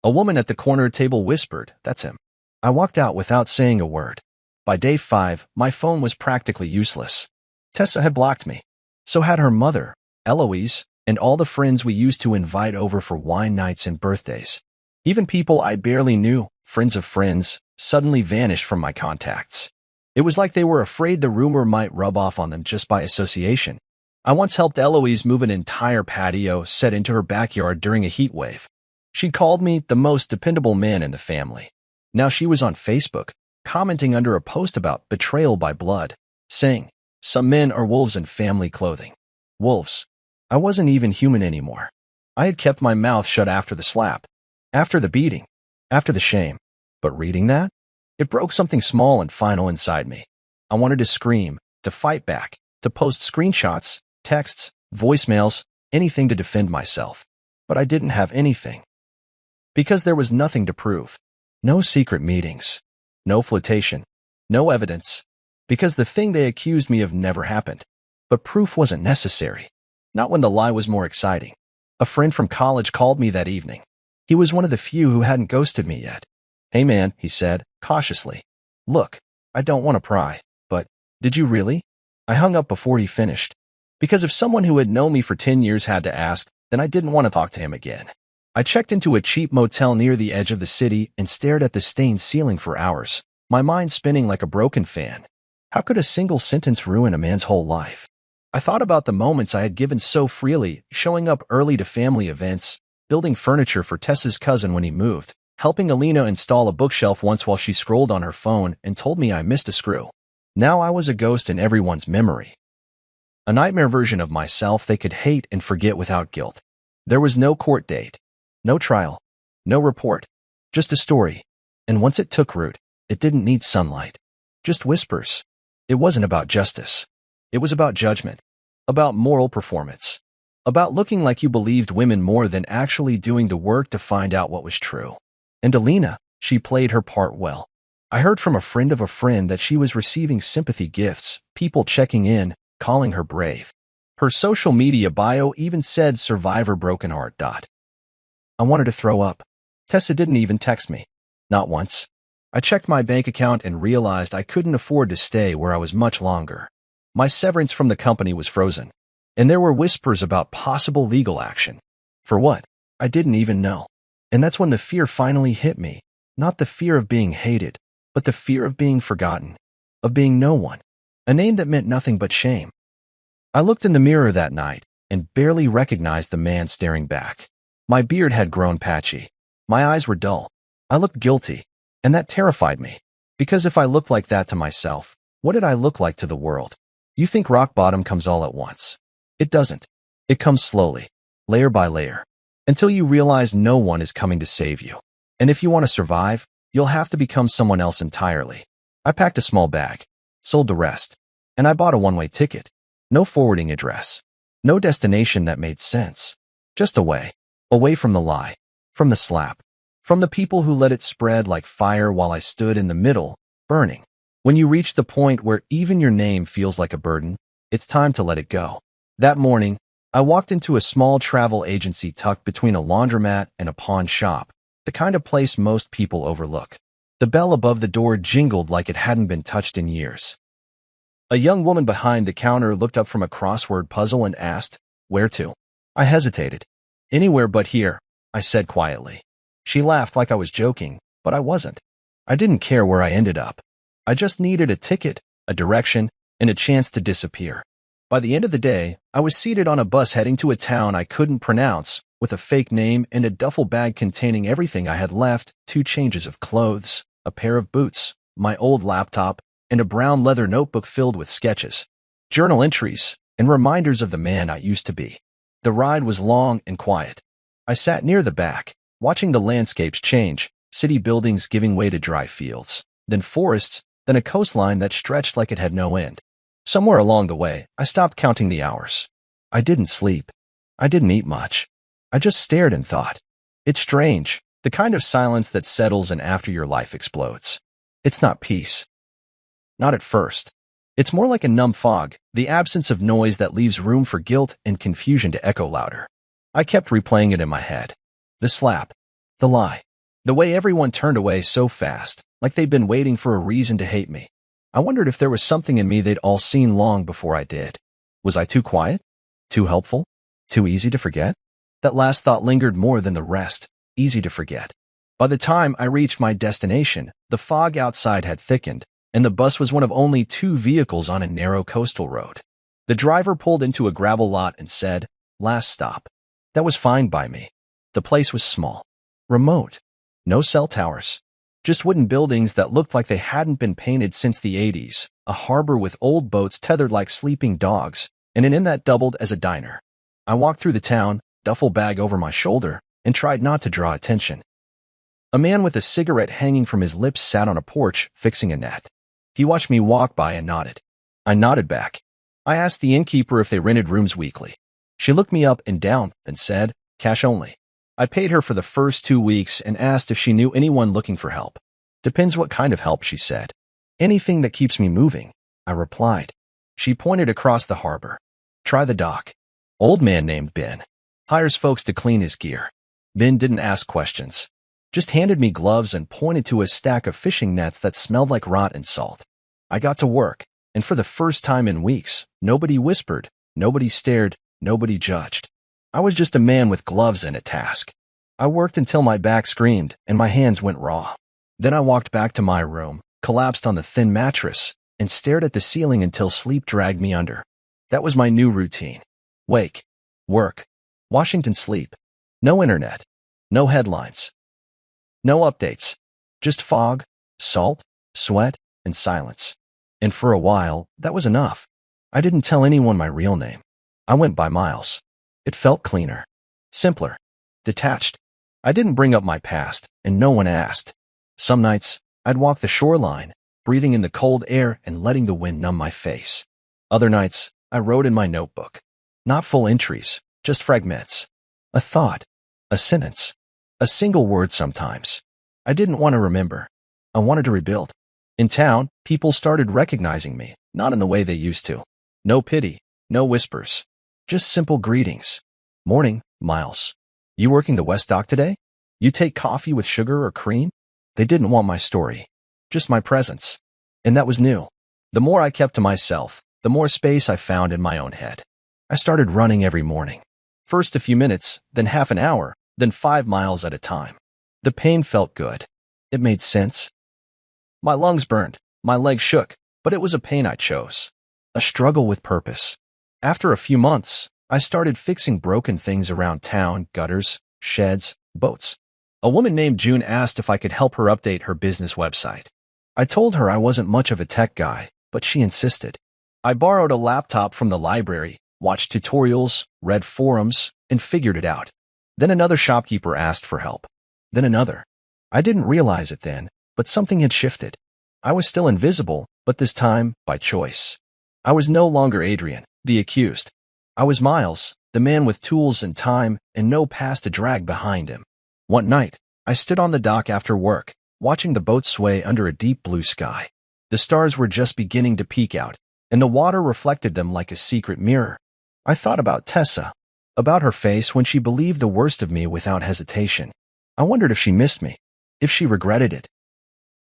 A woman at the corner table whispered, "That's him." I walked out without saying a word. By day 5, my phone was practically useless. Tessa had blocked me. So had her mother, Eloise, and all the friends we used to invite over for wine nights and birthdays. Even people I barely knew, friends of friends, suddenly vanished from my contacts. It was like they were afraid the rumor might rub off on them just by association. I once helped Eloise move an entire patio set into her backyard during a heat wave. She'd called me the most dependable man in the family. Now she was on Facebook, commenting under a post about betrayal by blood, saying, "Some men are wolves in family clothing." Wolves. I wasn't even human anymore. I had kept my mouth shut after the slap, after the beating, after the shame. But reading that, it broke something small and final inside me. I wanted to scream, to fight back, to post screenshots, texts, voicemails, anything to defend myself. But I didn't have anything. Because there was nothing to prove. No secret meetings. No flirtation. No evidence. Because the thing they accused me of never happened. But proof wasn't necessary. Not when the lie was more exciting. A friend from college called me that evening. He was one of the few who hadn't ghosted me yet. "Hey man," he said, cautiously. "Look, I don't want to pry, but did you really?" I hung up before he finished. Because if someone who had known me for 10 years had to ask, then I didn't want to talk to him again. I checked into a cheap motel near the edge of the city and stared at the stained ceiling for hours, my mind spinning like a broken fan. How could a single sentence ruin a man's whole life? I thought about the moments I had given so freely, showing up early to family events, building furniture for Tessa's cousin when he moved, helping Alina install a bookshelf once while she scrolled on her phone and told me I missed a screw. Now I was a ghost in everyone's memory. A nightmare version of myself they could hate and forget without guilt. There was no court date, no trial, no report, just a story. And once it took root, it didn't need sunlight, just whispers. It wasn't about justice. It was about judgment, about moral performance, about looking like you believed women more than actually doing the work to find out what was true. And Alina, she played her part well. I heard from a friend of a friend that she was receiving sympathy gifts, people checking in, calling her brave. Her social media bio even said "Survivor Broken Heart." I wanted to throw up. Tessa didn't even text me. Not once. I checked my bank account and realized I couldn't afford to stay where I was much longer. My severance from the company was frozen, and there were whispers about possible legal action. For what? I didn't even know. And that's when the fear finally hit me. Not the fear of being hated, but the fear of being forgotten, of being no one, a name that meant nothing but shame. I looked in the mirror that night and barely recognized the man staring back. My beard had grown patchy. My eyes were dull. I looked guilty, and that terrified me. Because if I looked like that to myself, what did I look like to the world? You think rock bottom comes all at once. It doesn't. It comes slowly, layer by layer, until you realize no one is coming to save you. And if you want to survive, you'll have to become someone else entirely. I packed a small bag, sold the rest, and I bought a one-way ticket. No forwarding address. No destination that made sense. Just away. Away from the lie. From the slap. From the people who let it spread like fire while I stood in the middle, burning. When you reach the point where even your name feels like a burden, it's time to let it go. That morning, I walked into a small travel agency tucked between a laundromat and a pawn shop, the kind of place most people overlook. The bell above the door jingled like it hadn't been touched in years. A young woman behind the counter looked up from a crossword puzzle and asked, "Where to?" I hesitated. "Anywhere but here," I said quietly. She laughed like I was joking, but I wasn't. I didn't care where I ended up. I just needed a ticket, a direction, and a chance to disappear. By the end of the day, I was seated on a bus heading to a town I couldn't pronounce, with a fake name and a duffel bag containing everything I had left, 2 changes of clothes, a pair of boots, my old laptop, and a brown leather notebook filled with sketches, journal entries, and reminders of the man I used to be. The ride was long and quiet. I sat near the back, watching the landscapes change, city buildings giving way to dry fields, then forests, then a coastline that stretched like it had no end. Somewhere along the way, I stopped counting the hours. I didn't sleep. I didn't eat much. I just stared and thought. It's strange, the kind of silence that settles in after your life explodes. It's not peace. Not at first. It's more like a numb fog, the absence of noise that leaves room for guilt and confusion to echo louder. I kept replaying it in my head. The slap. The lie. The way everyone turned away so fast, like they'd been waiting for a reason to hate me. I wondered if there was something in me they'd all seen long before I did. Was I too quiet? Too helpful? Too easy to forget? That last thought lingered more than the rest. Easy to forget. By the time I reached my destination, the fog outside had thickened, and the bus was one of only 2 vehicles on a narrow coastal road. The driver pulled into a gravel lot and said, "Last stop." That was fine by me. The place was small. Remote. No cell towers. Just wooden buildings that looked like they hadn't been painted since the 80s, a harbor with old boats tethered like sleeping dogs, and an inn that doubled as a diner. I walked through the town, duffel bag over my shoulder, and tried not to draw attention. A man with a cigarette hanging from his lips sat on a porch, fixing a net. He watched me walk by and nodded. I nodded back. I asked the innkeeper if they rented rooms weekly. She looked me up and down and said, "Cash only." I paid her for the first 2 weeks and asked if she knew anyone looking for help. "Depends what kind of help," she said. "Anything that keeps me moving," I replied. She pointed across the harbor. "Try the dock. Old man named Ben. Hires folks to clean his gear." Ben didn't ask questions. Just handed me gloves and pointed to a stack of fishing nets that smelled like rot and salt. I got to work, and for the first time in weeks, nobody whispered, nobody stared, nobody judged. I was just a man with gloves and a task. I worked until my back screamed and my hands went raw. Then I walked back to my room, collapsed on the thin mattress, and stared at the ceiling until sleep dragged me under. That was my new routine. Wake. Work. Washington sleep. No internet. No headlines. No updates. Just fog, salt, sweat, and silence. And for a while, that was enough. I didn't tell anyone my real name. I went by Miles. It felt cleaner. Simpler. Detached. I didn't bring up my past, and no one asked. Some nights, I'd walk the shoreline, breathing in the cold air and letting the wind numb my face. Other nights, I wrote in my notebook. Not full entries, just fragments. A thought. A sentence. A single word sometimes. I didn't want to remember. I wanted to rebuild. In town, people started recognizing me, not in the way they used to. No pity, no whispers. Just simple greetings. "Morning, Miles. You working the West Dock today? You take coffee with sugar or cream?" They didn't want my story. Just my presence. And that was new. The more I kept to myself, the more space I found in my own head. I started running every morning. First a few minutes, then half an hour, then 5 miles at a time. The pain felt good. It made sense. My lungs burned, my legs shook, but it was a pain I chose. A struggle with purpose. After a few months, I started fixing broken things around town, gutters, sheds, boats. A woman named June asked if I could help her update her business website. I told her I wasn't much of a tech guy, but she insisted. I borrowed a laptop from the library, watched tutorials, read forums, and figured it out. Then another shopkeeper asked for help. Then another. I didn't realize it then, but something had shifted. I was still invisible, but this time by choice. I was no longer Adrian, the accused. I was Miles, the man with tools and time and no past to drag behind him. One night, I stood on the dock after work, watching the boat sway under a deep blue sky. The stars were just beginning to peek out, and the water reflected them like a secret mirror. I thought about Tessa, about her face when she believed the worst of me without hesitation. I wondered if she missed me, if she regretted it.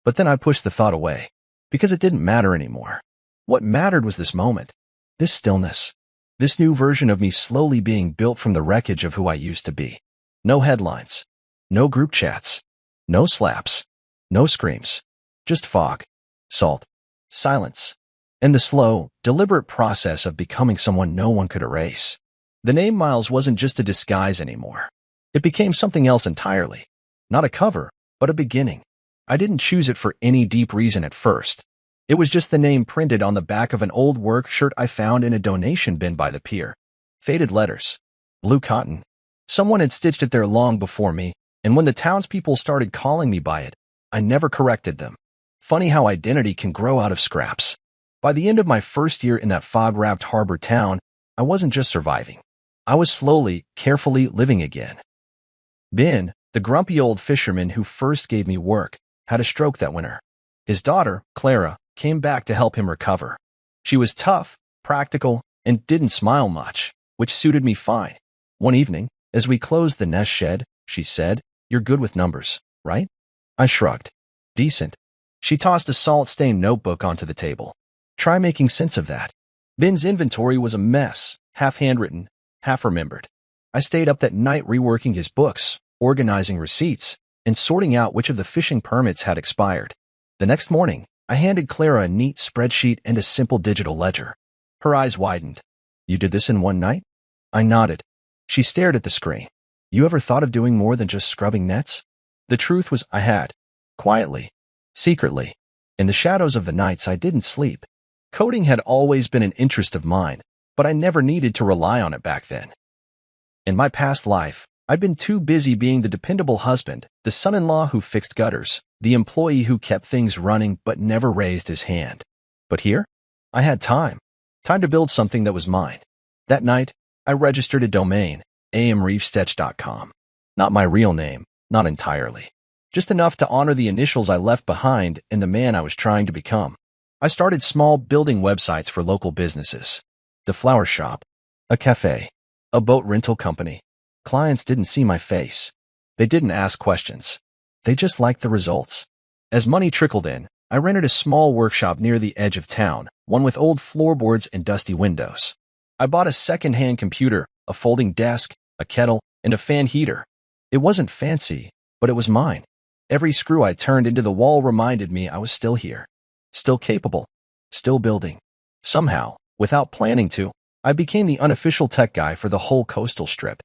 But then I pushed the thought away, because it didn't matter anymore. What mattered was this moment, this stillness, this new version of me slowly being built from the wreckage of who I used to be. No headlines, no group chats, no slaps, no screams, just fog, salt, silence, and the slow, deliberate process of becoming someone no one could erase. The name Miles wasn't just a disguise anymore. It became something else entirely. Not a cover, but a beginning. I didn't choose it for any deep reason at first. It was just the name printed on the back of an old work shirt I found in a donation bin by the pier. Faded letters. Blue cotton. Someone had stitched it there long before me, and when the townspeople started calling me by it, I never corrected them. Funny how identity can grow out of scraps. By the end of my first year in that fog-wrapped harbor town, I wasn't just surviving. I was slowly, carefully living again. Ben, the grumpy old fisherman who first gave me work, had a stroke that winter. His daughter, Clara, came back to help him recover. She was tough, practical, and didn't smile much, which suited me fine. One evening, as we closed the nest shed, she said, "You're good with numbers, right?" I shrugged. "Decent." She tossed a salt-stained notebook onto the table. "Try making sense of that." Ben's inventory was a mess, half handwritten, half remembered. I stayed up that night reworking his books, organizing receipts, and sorting out which of the fishing permits had expired. The next morning, I handed Clara a neat spreadsheet and a simple digital ledger. Her eyes widened. "You did this in one night?" I nodded. She stared at the screen. "You ever thought of doing more than just scrubbing nets?" The truth was I had. Quietly. Secretly. In the shadows of the nights I didn't sleep. Coding had always been an interest of mine, but I never needed to rely on it back then. In my past life, I'd been too busy being the dependable husband, the son-in-law who fixed gutters, the employee who kept things running but never raised his hand. But here, I had time. Time to build something that was mine. That night, I registered a domain, amreefsketch.com. Not my real name, not entirely. Just enough to honor the initials I left behind and the man I was trying to become. I started small, building websites for local businesses. The flower shop, a cafe, a boat rental company. Clients didn't see my face. They didn't ask questions. They just liked the results. As money trickled in, I rented a small workshop near the edge of town, one with old floorboards and dusty windows. I bought a second-hand computer, a folding desk, a kettle, and a fan heater. It wasn't fancy, but it was mine. Every screw I turned into the wall reminded me I was still here. Still capable. Still building. Somehow, without planning to, I became the unofficial tech guy for the whole coastal strip.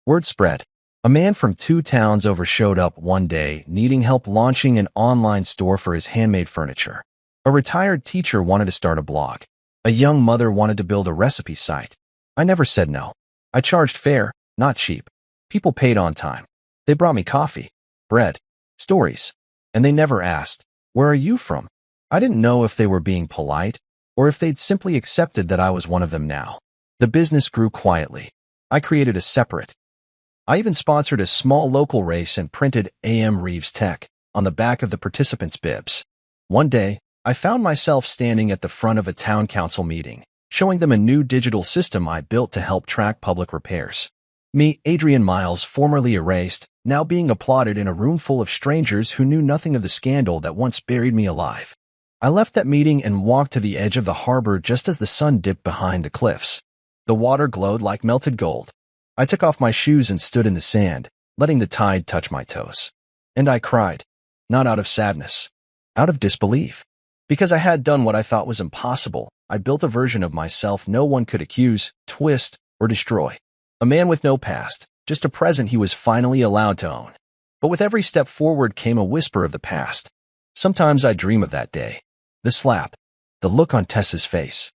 Word spread. A man from 2 towns over showed up one day needing help launching an online store for his handmade furniture. A retired teacher wanted to start a blog. A young mother wanted to build a recipe site. I never said no. I charged fair, not cheap. People paid on time. They brought me coffee, bread, stories, and they never asked, "Where are you from?" I didn't know if they were being polite or if they'd simply accepted that I was one of them now. The business grew quietly. I created a separate. I even sponsored a small local race and printed AM Reeves Tech on the back of the participants' bibs. One day, I found myself standing at the front of a town council meeting, showing them a new digital system I built to help track public repairs. Me, Adrian Miles, formerly erased, now being applauded in a room full of strangers who knew nothing of the scandal that once buried me alive. I left that meeting and walked to the edge of the harbor just as the sun dipped behind the cliffs. The water glowed like melted gold. I took off my shoes and stood in the sand, letting the tide touch my toes. And I cried, not out of sadness, out of disbelief. Because I had done what I thought was impossible, I built a version of myself no one could accuse, twist, or destroy. A man with no past, just a present he was finally allowed to own. But with every step forward came a whisper of the past. Sometimes I dream of that day. The slap, the look on Tessa's face,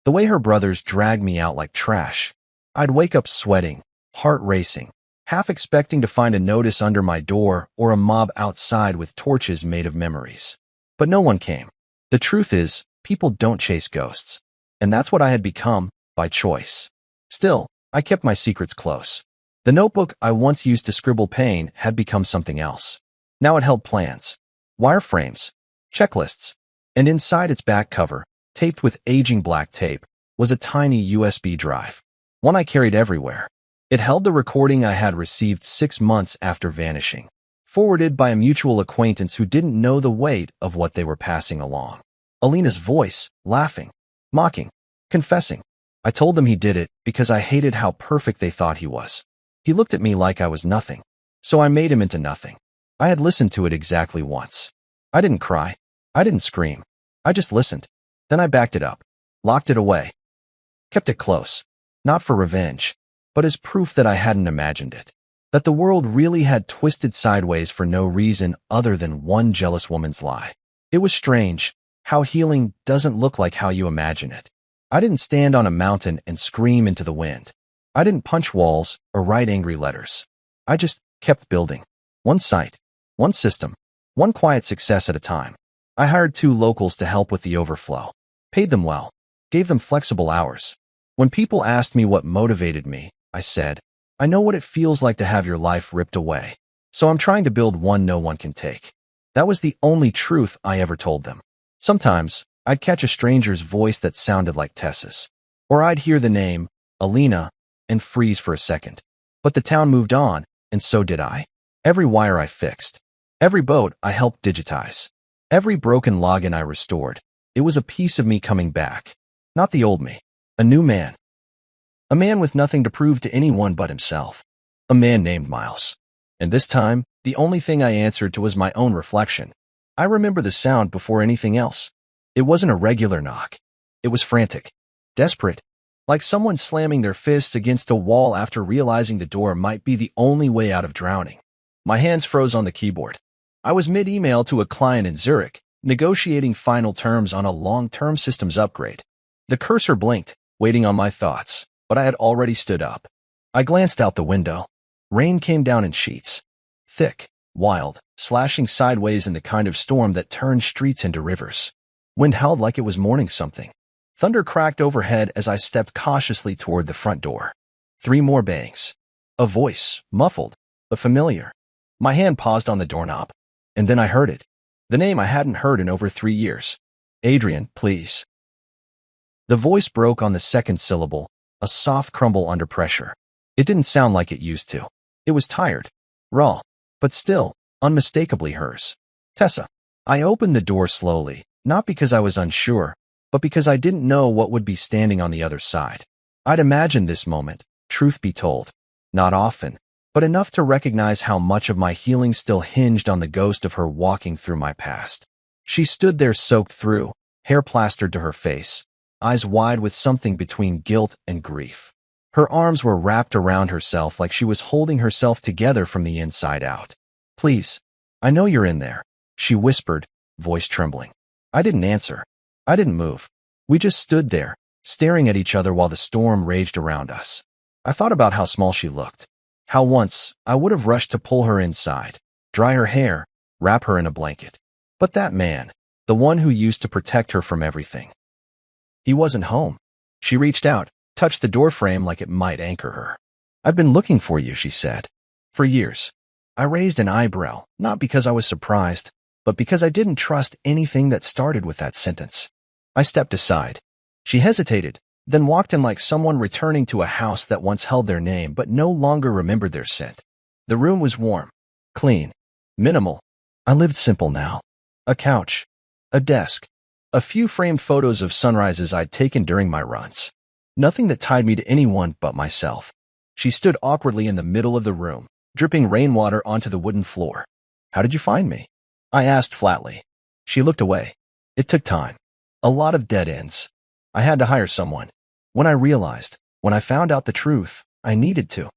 the way her brothers dragged me out like trash. I'd wake up sweating, heart racing, half expecting to find a notice under my door or a mob outside with torches made of memories. But no one came. The truth is, people don't chase ghosts. And that's what I had become, by choice. Still, I kept my secrets close. The notebook I once used to scribble pain had become something else. Now it held plans, wireframes, checklists, and inside its back cover, taped with aging black tape, was a tiny USB drive, one I carried everywhere. It held the recording I had received 6 months after vanishing, forwarded by a mutual acquaintance who didn't know the weight of what they were passing along. Alina's voice, laughing, mocking, confessing. I told them he did it because I hated how perfect they thought he was. He looked at me like I was nothing, so I made him into nothing. I had listened to it exactly once. I didn't cry. I didn't scream. I just listened. Then I backed it up, locked it away, kept it close, not for revenge, but as proof that I hadn't imagined it, that the world really had twisted sideways for no reason other than one jealous woman's lie. It was strange how healing doesn't look like how you imagine it. I didn't stand on a mountain and scream into the wind. I didn't punch walls or write angry letters. I just kept building. One site, one system, one quiet success at a time. I hired 2 locals to help with the overflow, paid them well, gave them flexible hours. When people asked me what motivated me, I said, I know what it feels like to have your life ripped away, so I'm trying to build one no one can take. That was the only truth I ever told them. Sometimes, I'd catch a stranger's voice that sounded like Tessa's. Or I'd hear the name, Alina, and freeze for a second. But the town moved on, and so did I. Every wire I fixed. Every boat I helped digitize. Every broken login I restored. It was a piece of me coming back. Not the old me. A new man. A man with nothing to prove to anyone but himself. A man named Miles. And this time, the only thing I answered to was my own reflection. I remember the sound before anything else. It wasn't a regular knock. It was frantic. Desperate. Like someone slamming their fists against a wall after realizing the door might be the only way out of drowning. My hands froze on the keyboard. I was mid-email to a client in Zurich, negotiating final terms on a long-term systems upgrade. The cursor blinked, waiting on my thoughts, but I had already stood up. I glanced out the window. Rain came down in sheets. Thick, wild, slashing sideways in the kind of storm that turned streets into rivers. Wind howled like it was mourning something. Thunder cracked overhead as I stepped cautiously toward the front door. 3 more bangs. A voice, muffled, but familiar. My hand paused on the doorknob, and then I heard it. The name I hadn't heard in over 3 years. Adrian, please. The voice broke on the second syllable, a soft crumble under pressure. It didn't sound like it used to. It was tired, raw, but still, unmistakably hers. Tessa. I opened the door slowly, not because I was unsure, but because I didn't know what would be standing on the other side. I'd imagined this moment, truth be told. Not often, but enough to recognize how much of my healing still hinged on the ghost of her walking through my past. She stood there soaked through, hair plastered to her face, eyes wide with something between guilt and grief. Her arms were wrapped around herself like she was holding herself together from the inside out. Please, I know you're in there, she whispered, voice trembling. I didn't answer. I didn't move. We just stood there, staring at each other while the storm raged around us. I thought about how small she looked. How once I would have rushed to pull her inside, dry her hair, wrap her in a blanket. But that man, the one who used to protect her from everything. He wasn't home. She reached out, touched the doorframe like it might anchor her. I've been looking for you, she said. For years. I raised an eyebrow, not because I was surprised, but because I didn't trust anything that started with that sentence. I stepped aside. She hesitated, then walked in like someone returning to a house that once held their name but no longer remembered their scent. The room was warm, clean, minimal. I lived simple now. A couch, a desk, a few framed photos of sunrises I'd taken during my runs. Nothing that tied me to anyone but myself. She stood awkwardly in the middle of the room, dripping rainwater onto the wooden floor. How did you find me? I asked flatly. She looked away. It took time. A lot of dead ends. I had to hire someone. When I found out the truth, I needed to.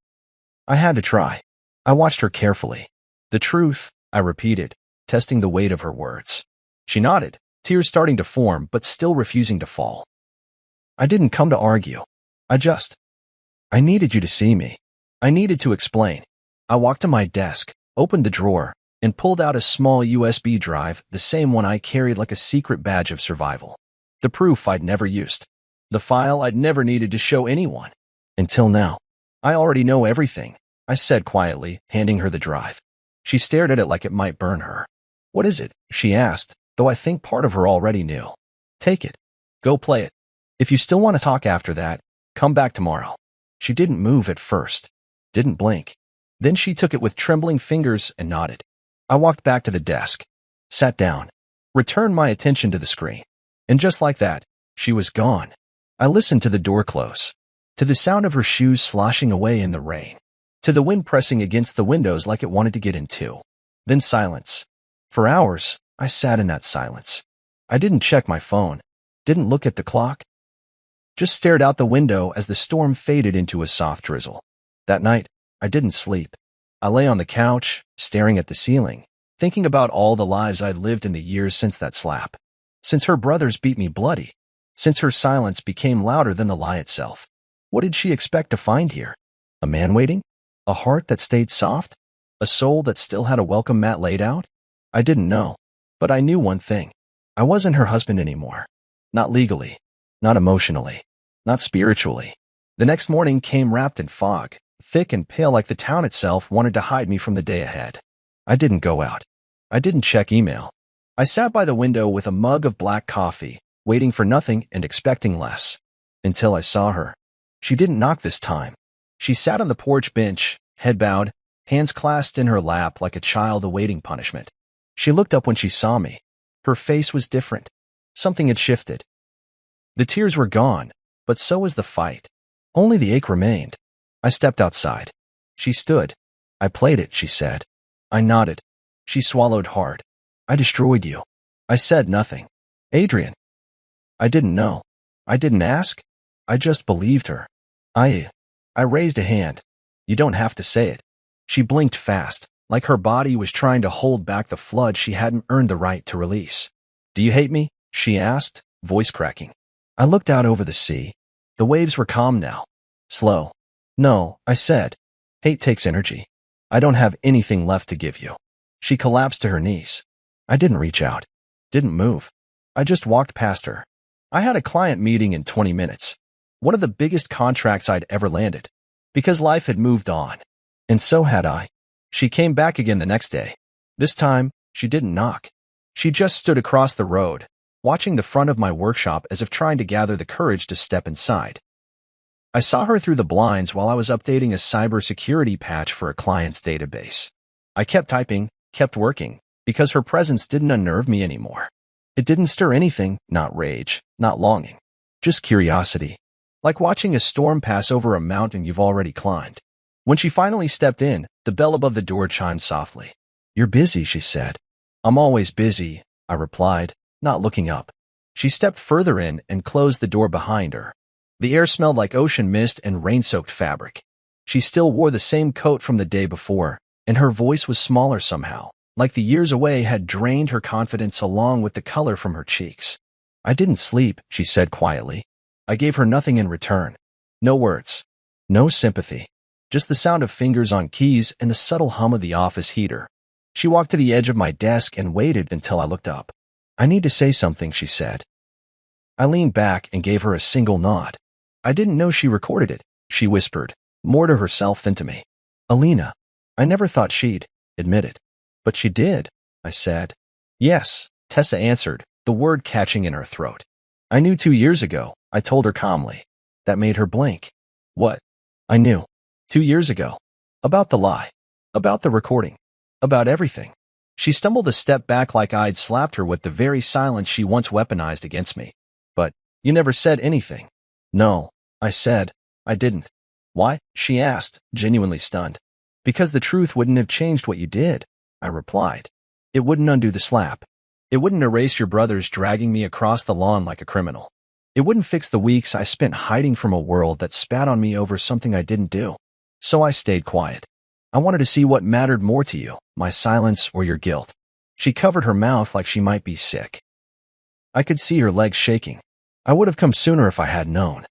I had to try. I watched her carefully. The truth, I repeated, testing the weight of her words. She nodded, tears starting to form but still refusing to fall. I didn't come to argue. I needed you to see me. I needed to explain. I walked to my desk, opened the drawer, and pulled out a small USB drive, the same one I carried like a secret badge of survival. The proof I'd never used. The file I'd never needed to show anyone. Until now. I already know everything, I said quietly, handing her the drive. She stared at it like it might burn her. What is it? She asked, though I think part of her already knew. Take it. Go play it. If you still want to talk after that, come back tomorrow. She didn't move at first. Didn't blink. Then she took it with trembling fingers and nodded. I walked back to the desk, sat down, returned my attention to the screen. And just like that, she was gone. I listened to the door close, to the sound of her shoes sloshing away in the rain, to the wind pressing against the windows like it wanted to get in too. Then silence. For hours, I sat in that silence. I didn't check my phone, didn't look at the clock, just stared out the window as the storm faded into a soft drizzle. That night, I didn't sleep. I lay on the couch, staring at the ceiling, thinking about all the lives I'd lived in the years since that slap. Since her brothers beat me bloody. Since her silence became louder than the lie itself. What did she expect to find here? A man waiting? A heart that stayed soft? A soul that still had a welcome mat laid out? I didn't know. But I knew one thing. I wasn't her husband anymore. Not legally. Not emotionally. Not spiritually. The next morning came wrapped in fog, thick and pale like the town itself wanted to hide me from the day ahead. I didn't go out. I didn't check email. I sat by the window with a mug of black coffee, waiting for nothing and expecting less. Until I saw her. She didn't knock this time. She sat on the porch bench, head bowed, hands clasped in her lap like a child awaiting punishment. She looked up when she saw me. Her face was different. Something had shifted. The tears were gone, but so was the fight. Only the ache remained. I stepped outside. She stood. I played it, she said. I nodded. She swallowed hard. I destroyed you. I said nothing. Adrian. I didn't know. I didn't ask. I just believed her. I raised a hand. You don't have to say it. She blinked fast, like her body was trying to hold back the flood she hadn't earned the right to release. Do you hate me? She asked, voice cracking. I looked out over the sea. The waves were calm now. Slow. No, I said. Hate takes energy. I don't have anything left to give you. She collapsed to her knees. I didn't reach out. Didn't move. I just walked past her. I had a client meeting in 20 minutes. One of the biggest contracts I'd ever landed. Because life had moved on. And so had I. She came back again the next day. This time, she didn't knock. She just stood across the road, watching the front of my workshop as if trying to gather the courage to step inside. I saw her through the blinds while I was updating a cybersecurity patch for a client's database. I kept typing, kept working, because her presence didn't unnerve me anymore. It didn't stir anything, not rage, not longing, just curiosity, like watching a storm pass over a mountain you've already climbed. When she finally stepped in, the bell above the door chimed softly. You're busy, she said. I'm always busy, I replied, not looking up. She stepped further in and closed the door behind her. The air smelled like ocean mist and rain-soaked fabric. She still wore the same coat from the day before, and her voice was smaller somehow, like the years away had drained her confidence along with the color from her cheeks. I didn't sleep, she said quietly. I gave her nothing in return. No words. No sympathy. Just the sound of fingers on keys and the subtle hum of the office heater. She walked to the edge of my desk and waited until I looked up. I need to say something, she said. I leaned back and gave her a single nod. I didn't know she recorded it, she whispered, more to herself than to me. Alina, I never thought she'd admit it. But she did, I said. Yes, Tessa answered, the word catching in her throat. I knew 2 years ago, I told her calmly. That made her blink. What? I knew. 2 years ago. About the lie. About the recording. About everything. She stumbled a step back like I'd slapped her with the very silence she once weaponized against me. But you never said anything. No, I said. I didn't. Why? She asked, genuinely stunned. Because the truth wouldn't have changed what you did, I replied. It wouldn't undo the slap. It wouldn't erase your brothers dragging me across the lawn like a criminal. It wouldn't fix the weeks I spent hiding from a world that spat on me over something I didn't do. So I stayed quiet. I wanted to see what mattered more to you, my silence or your guilt. She covered her mouth like she might be sick. I could see her legs shaking. I would have come sooner if I had known.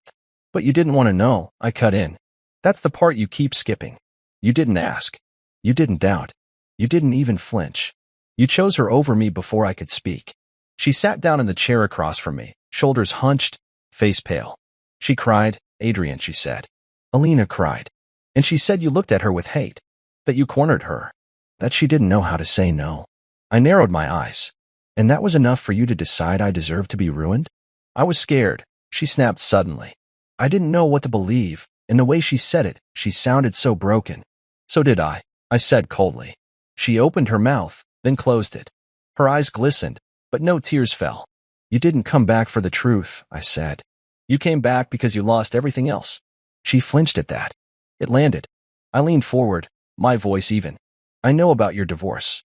But you didn't want to know, I cut in. That's the part you keep skipping. You didn't ask. You didn't doubt. You didn't even flinch. You chose her over me before I could speak. She sat down in the chair across from me, shoulders hunched, face pale. She cried. Adrian, she said. Alina cried. And she said you looked at her with hate. That you cornered her. That she didn't know how to say no. I narrowed my eyes. And that was enough for you to decide I deserved to be ruined? I was scared. She snapped suddenly. I didn't know what to believe, and the way she said it, she sounded so broken. So did I said coldly. She opened her mouth, then closed it. Her eyes glistened, but no tears fell. You didn't come back for the truth, I said. You came back because you lost everything else. She flinched at that. It landed. I leaned forward, my voice even. I know about your divorce.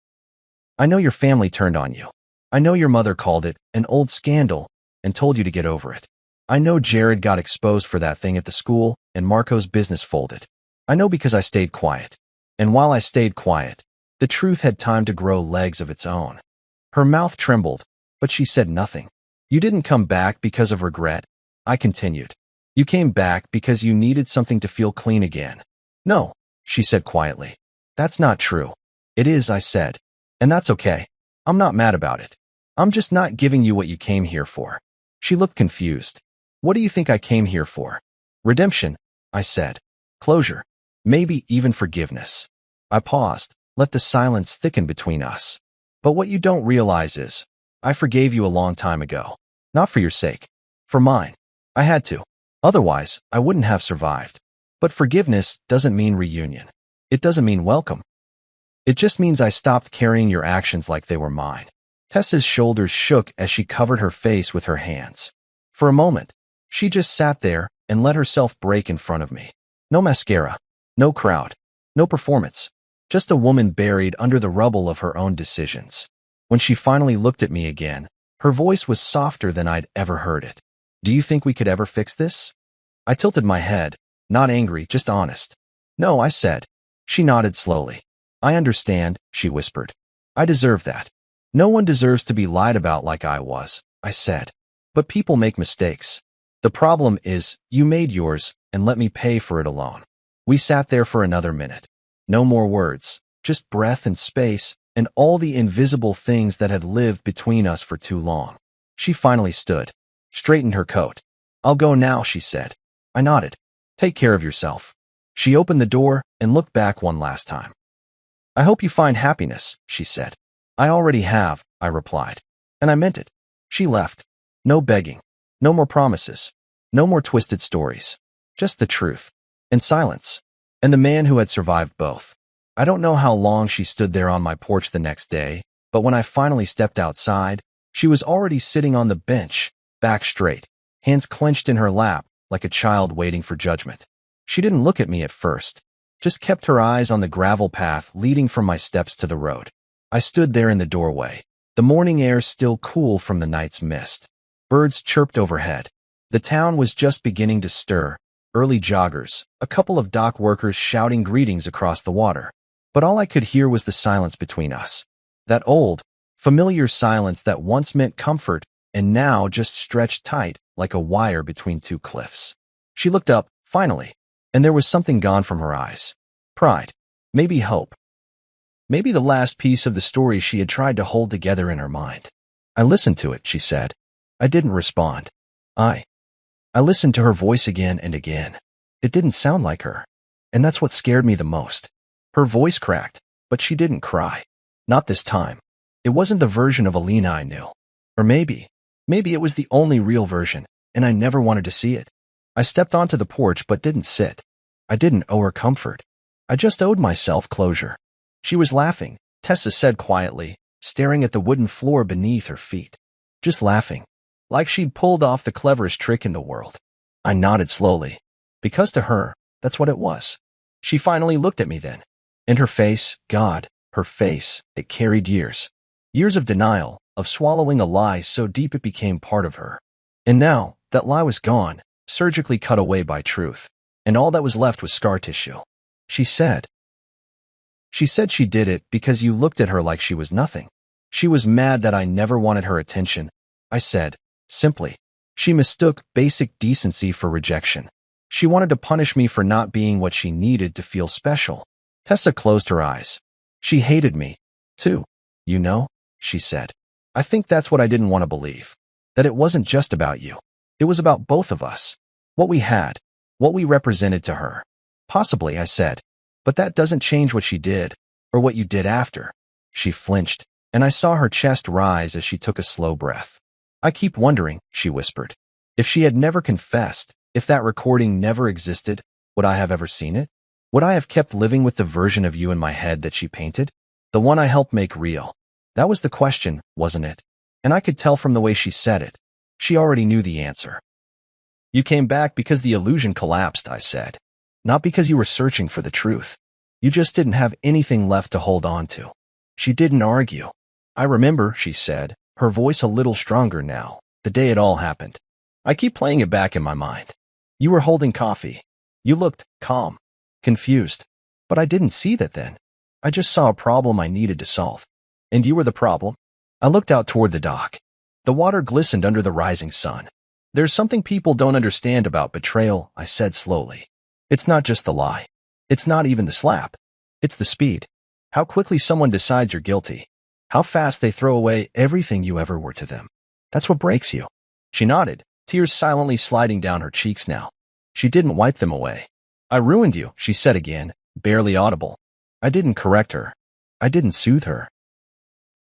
I know your family turned on you. I know your mother called it an old scandal and told you to get over it. I know Jared got exposed for that thing at the school and Marco's business folded. I know because I stayed quiet. And while I stayed quiet, the truth had time to grow legs of its own. Her mouth trembled, but she said nothing. You didn't come back because of regret, I continued. You came back because you needed something to feel clean again. No, she said quietly. That's not true. It is, I said. And that's okay. I'm not mad about it. I'm just not giving you what you came here for. She looked confused. What do you think I came here for? Redemption, I said. Closure. Maybe even forgiveness. I paused, let the silence thicken between us. But what you don't realize is, I forgave you a long time ago. Not for your sake. For mine. I had to. Otherwise, I wouldn't have survived. But forgiveness doesn't mean reunion. It doesn't mean welcome. It just means I stopped carrying your actions like they were mine. Tessa's shoulders shook as she covered her face with her hands. For a moment, she just sat there and let herself break in front of me. No mascara. No crowd. No performance. Just a woman buried under the rubble of her own decisions. When she finally looked at me again, her voice was softer than I'd ever heard it. Do you think we could ever fix this? I tilted my head, not angry, just honest. No, I said. She nodded slowly. I understand, she whispered. I deserve that. No one deserves to be lied about like I was, I said. But people make mistakes. The problem is, you made yours and let me pay for it alone. We sat there for another minute. No more words, just breath and space and all the invisible things that had lived between us for too long. She finally stood, straightened her coat. I'll go now, she said. I nodded. Take care of yourself. She opened the door and looked back one last time. I hope you find happiness, she said. I already have, I replied. And I meant it. She left. No begging. No more promises. No more twisted stories. Just the truth. And silence. And the man who had survived both. I don't know how long she stood there on my porch the next day, but when I finally stepped outside, she was already sitting on the bench, back straight, hands clenched in her lap, like a child waiting for judgment. She didn't look at me at first, just kept her eyes on the gravel path leading from my steps to the road. I stood there in the doorway, the morning air still cool from the night's mist. Birds chirped overhead. The town was just beginning to stir, early joggers, a couple of dock workers shouting greetings across the water. But all I could hear was the silence between us. That old, familiar silence that once meant comfort and now just stretched tight like a wire between two cliffs. She looked up, finally, and there was something gone from her eyes. Pride. Maybe hope. Maybe the last piece of the story she had tried to hold together in her mind. I listened to it, she said. I didn't respond. I listened to her voice again and again. It didn't sound like her. And that's what scared me the most. Her voice cracked, but she didn't cry. Not this time. It wasn't the version of Alina I knew. Or maybe it was the only real version, and I never wanted to see it. I stepped onto the porch but didn't sit. I didn't owe her comfort. I just owed myself closure. She was laughing, Tessa said quietly, staring at the wooden floor beneath her feet. Just laughing. Like she'd pulled off the cleverest trick in the world. I nodded slowly. Because to her, that's what it was. She finally looked at me then. And her face, God, her face, it carried years. Years of denial, of swallowing a lie so deep it became part of her. And now, that lie was gone, surgically cut away by truth. And all that was left was scar tissue. She said she did it because you looked at her like she was nothing. She was mad that I never wanted her attention. I said, simply. She mistook basic decency for rejection. She wanted to punish me for not being what she needed to feel special. Tessa closed her eyes. She hated me, too. You know, she said. I think that's what I didn't want to believe. That it wasn't just about you. It was about both of us. What we had. What we represented to her. Possibly, I said. But that doesn't change what she did, or what you did after. She flinched, and I saw her chest rise as she took a slow breath. I keep wondering, she whispered. If she had never confessed, if that recording never existed, would I have ever seen it? Would I have kept living with the version of you in my head that she painted? The one I helped make real. That was the question, wasn't it? And I could tell from the way she said it. She already knew the answer. You came back because the illusion collapsed, I said. Not because you were searching for the truth. You just didn't have anything left to hold on to. She didn't argue. I remember, she said, her voice a little stronger now, the day it all happened. I keep playing it back in my mind. You were holding coffee. You looked calm. Confused. But I didn't see that then. I just saw a problem I needed to solve. And you were the problem. I looked out toward the dock. The water glistened under the rising sun. There's something people don't understand about betrayal, I said slowly. It's not just the lie. It's not even the slap. It's the speed. How quickly someone decides you're guilty. How fast they throw away everything you ever were to them. That's what breaks you. She nodded, tears silently sliding down her cheeks now. She didn't wipe them away. I ruined you, she said again, barely audible. I didn't correct her. I didn't soothe her.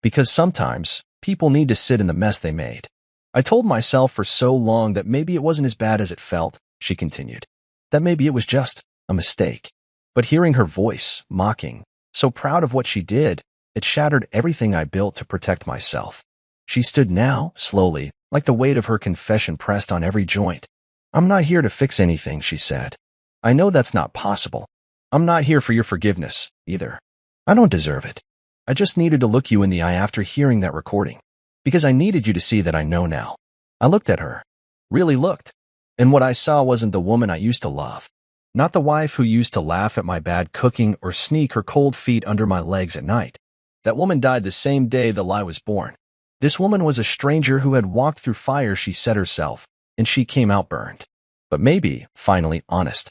Because sometimes, people need to sit in the mess they made. I told myself for so long that maybe it wasn't as bad as it felt, she continued. That maybe it was just a mistake. But hearing her voice, mocking, so proud of what she did, it shattered everything I built to protect myself. She stood now, slowly, like the weight of her confession pressed on every joint. I'm not here to fix anything, she said. I know that's not possible. I'm not here for your forgiveness, either. I don't deserve it. I just needed to look you in the eye after hearing that recording. Because I needed you to see that I know now. I looked at her. Really looked. And what I saw wasn't the woman I used to love. Not the wife who used to laugh at my bad cooking or sneak her cold feet under my legs at night. That woman died the same day the lie was born. This woman was a stranger who had walked through fire, she said herself, and she came out burned. But maybe, finally, honest.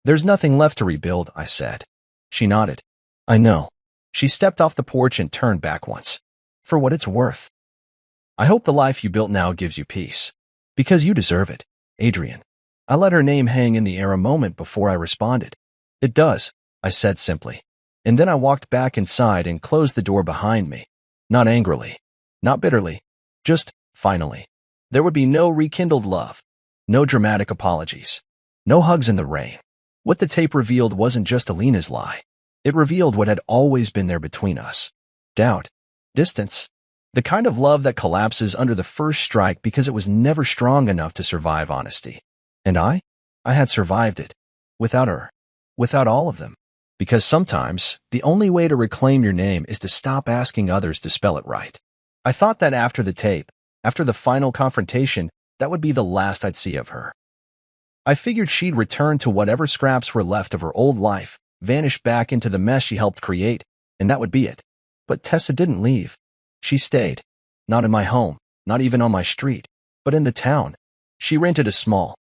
There's nothing left to rebuild, I said. She nodded. I know. She stepped off the porch and turned back once. For what it's worth. I hope the life you built now gives you peace. Because you deserve it, Adrian. I let her name hang in the air a moment before I responded. It does, I said simply. And then I walked back inside and closed the door behind me. Not angrily. Not bitterly. Just, finally. There would be no rekindled love. No dramatic apologies. No hugs in the rain. What the tape revealed wasn't just Alina's lie. It revealed what had always been there between us. Doubt. Distance. The kind of love that collapses under the first strike because it was never strong enough to survive honesty. And I had survived it. Without her. Without all of them. Because sometimes, the only way to reclaim your name is to stop asking others to spell it right. I thought that after the tape, after the final confrontation, that would be the last I'd see of her. I figured she'd return to whatever scraps were left of her old life, vanish back into the mess she helped create, and that would be it. But Tessa didn't leave. She stayed. Not in my home, not even on my street, but in the town. She rented a small.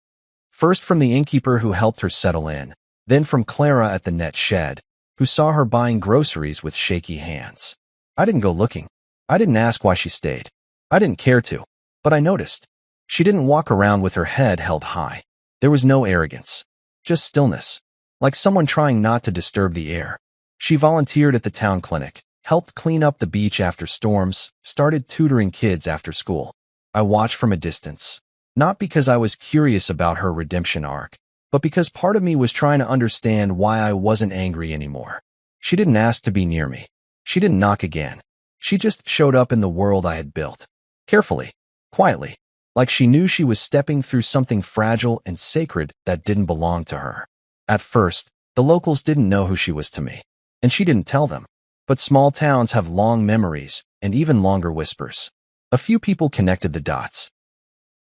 First from the innkeeper who helped her settle in, then from Clara at the net shed, who saw her buying groceries with shaky hands. I didn't go looking. I didn't ask why she stayed. I didn't care to, but I noticed. She didn't walk around with her head held high. There was no arrogance, just stillness, like someone trying not to disturb the air. She volunteered at the town clinic, helped clean up the beach after storms, started tutoring kids after school. I watched from a distance, not because I was curious about her redemption arc, but because part of me was trying to understand why I wasn't angry anymore. She didn't ask to be near me. She didn't knock again. She just showed up in the world I had built. Carefully, quietly, like she knew she was stepping through something fragile and sacred that didn't belong to her. At first, the locals didn't know who she was to me, and she didn't tell them. But small towns have long memories and even longer whispers. A few people connected the dots.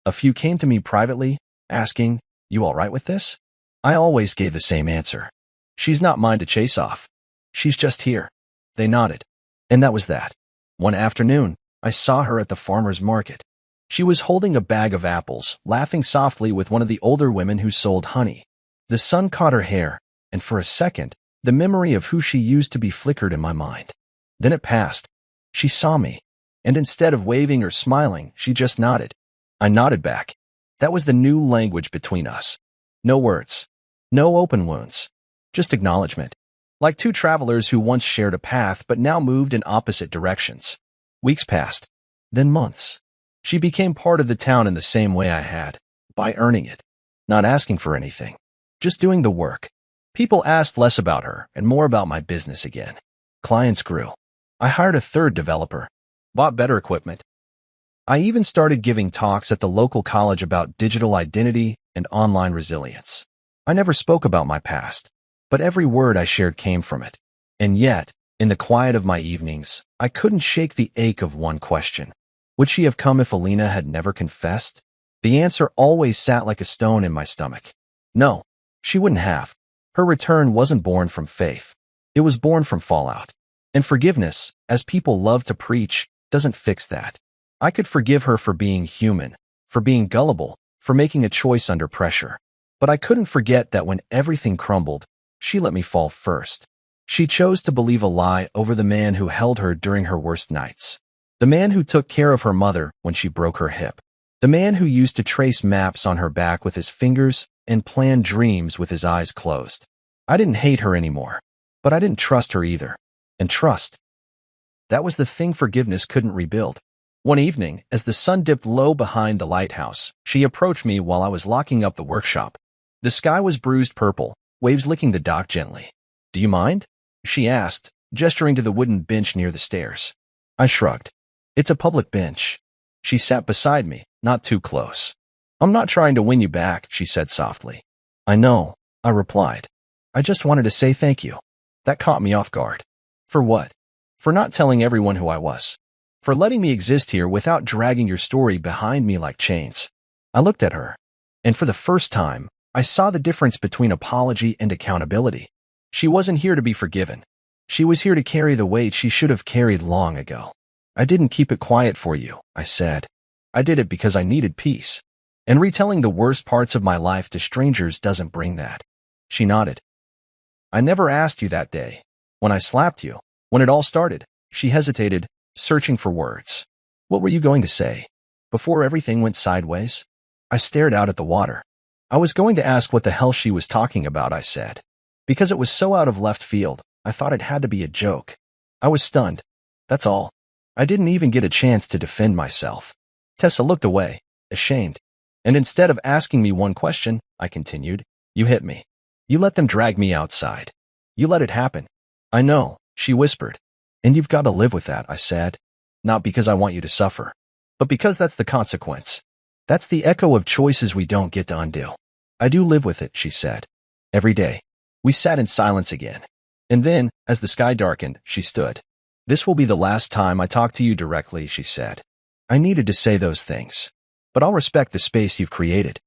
A few came to me privately, asking, "You all right with this?" I always gave the same answer. "She's not mine to chase off. She's just here." They nodded. And that was that. One afternoon, I saw her at the farmer's market. She was holding a bag of apples, laughing softly with one of the older women who sold honey. The sun caught her hair, and for a second, the memory of who she used to be flickered in my mind. Then it passed. She saw me, and instead of waving or smiling, she just nodded. I nodded back. That was the new language between us. No words. No open wounds. Just acknowledgement. Like two travelers who once shared a path but now moved in opposite directions. Weeks passed. Then months. She became part of the town in the same way I had, by earning it. Not asking for anything. Just doing the work. People asked less about her and more about my business again. Clients grew. I hired a third developer. Bought better equipment. I even started giving talks at the local college about digital identity and online resilience. I never spoke about my past, but every word I shared came from it. And yet, in the quiet of my evenings, I couldn't shake the ache of one question. Would she have come if Alina had never confessed? The answer always sat like a stone in my stomach. No, she wouldn't have. Her return wasn't born from faith. It was born from fallout. And forgiveness, as people love to preach, doesn't fix that. I could forgive her for being human, for being gullible, for making a choice under pressure. But I couldn't forget that when everything crumbled, she let me fall first. She chose to believe a lie over the man who held her during her worst nights. The man who took care of her mother when she broke her hip. The man who used to trace maps on her back with his fingers and plan dreams with his eyes closed. I didn't hate her anymore, but I didn't trust her either. And trust. That was the thing forgiveness couldn't rebuild. One evening, as the sun dipped low behind the lighthouse, she approached me while I was locking up the workshop. The sky was bruised purple, waves licking the dock gently. "Do you mind?" she asked, gesturing to the wooden bench near the stairs. I shrugged. "It's a public bench." She sat beside me, not too close. "I'm not trying to win you back," she said softly. "I know," I replied. "I just wanted to say thank you." That caught me off guard. For what? For not telling everyone who I was. For letting me exist here without dragging your story behind me like chains. I looked at her, and for the first time, I saw the difference between apology and accountability. She wasn't here to be forgiven. She was here to carry the weight she should have carried long ago. "I didn't keep it quiet for you," I said. "I did it because I needed peace. And retelling the worst parts of my life to strangers doesn't bring that." She nodded. "I never asked you that day. When I slapped you. When it all started." She hesitated, searching for words. "What were you going to say? Before everything went sideways?" I stared out at the water. "I was going to ask what the hell she was talking about," I said. Because it was so out of left field, I thought it had to be a joke. I was stunned. That's all. I didn't even get a chance to defend myself. Tessa looked away, ashamed. And instead of asking me one question, I continued, "You hit me. You let them drag me outside. You let it happen." "I know," she whispered. "And you've got to live with that," I said. "Not because I want you to suffer, but because that's the consequence. That's the echo of choices we don't get to undo." "I do live with it," she said. "Every day." We sat in silence again. And then, as the sky darkened, she stood. "This will be the last time I talk to you directly," she said. "I needed to say those things. But I'll respect the space you've created.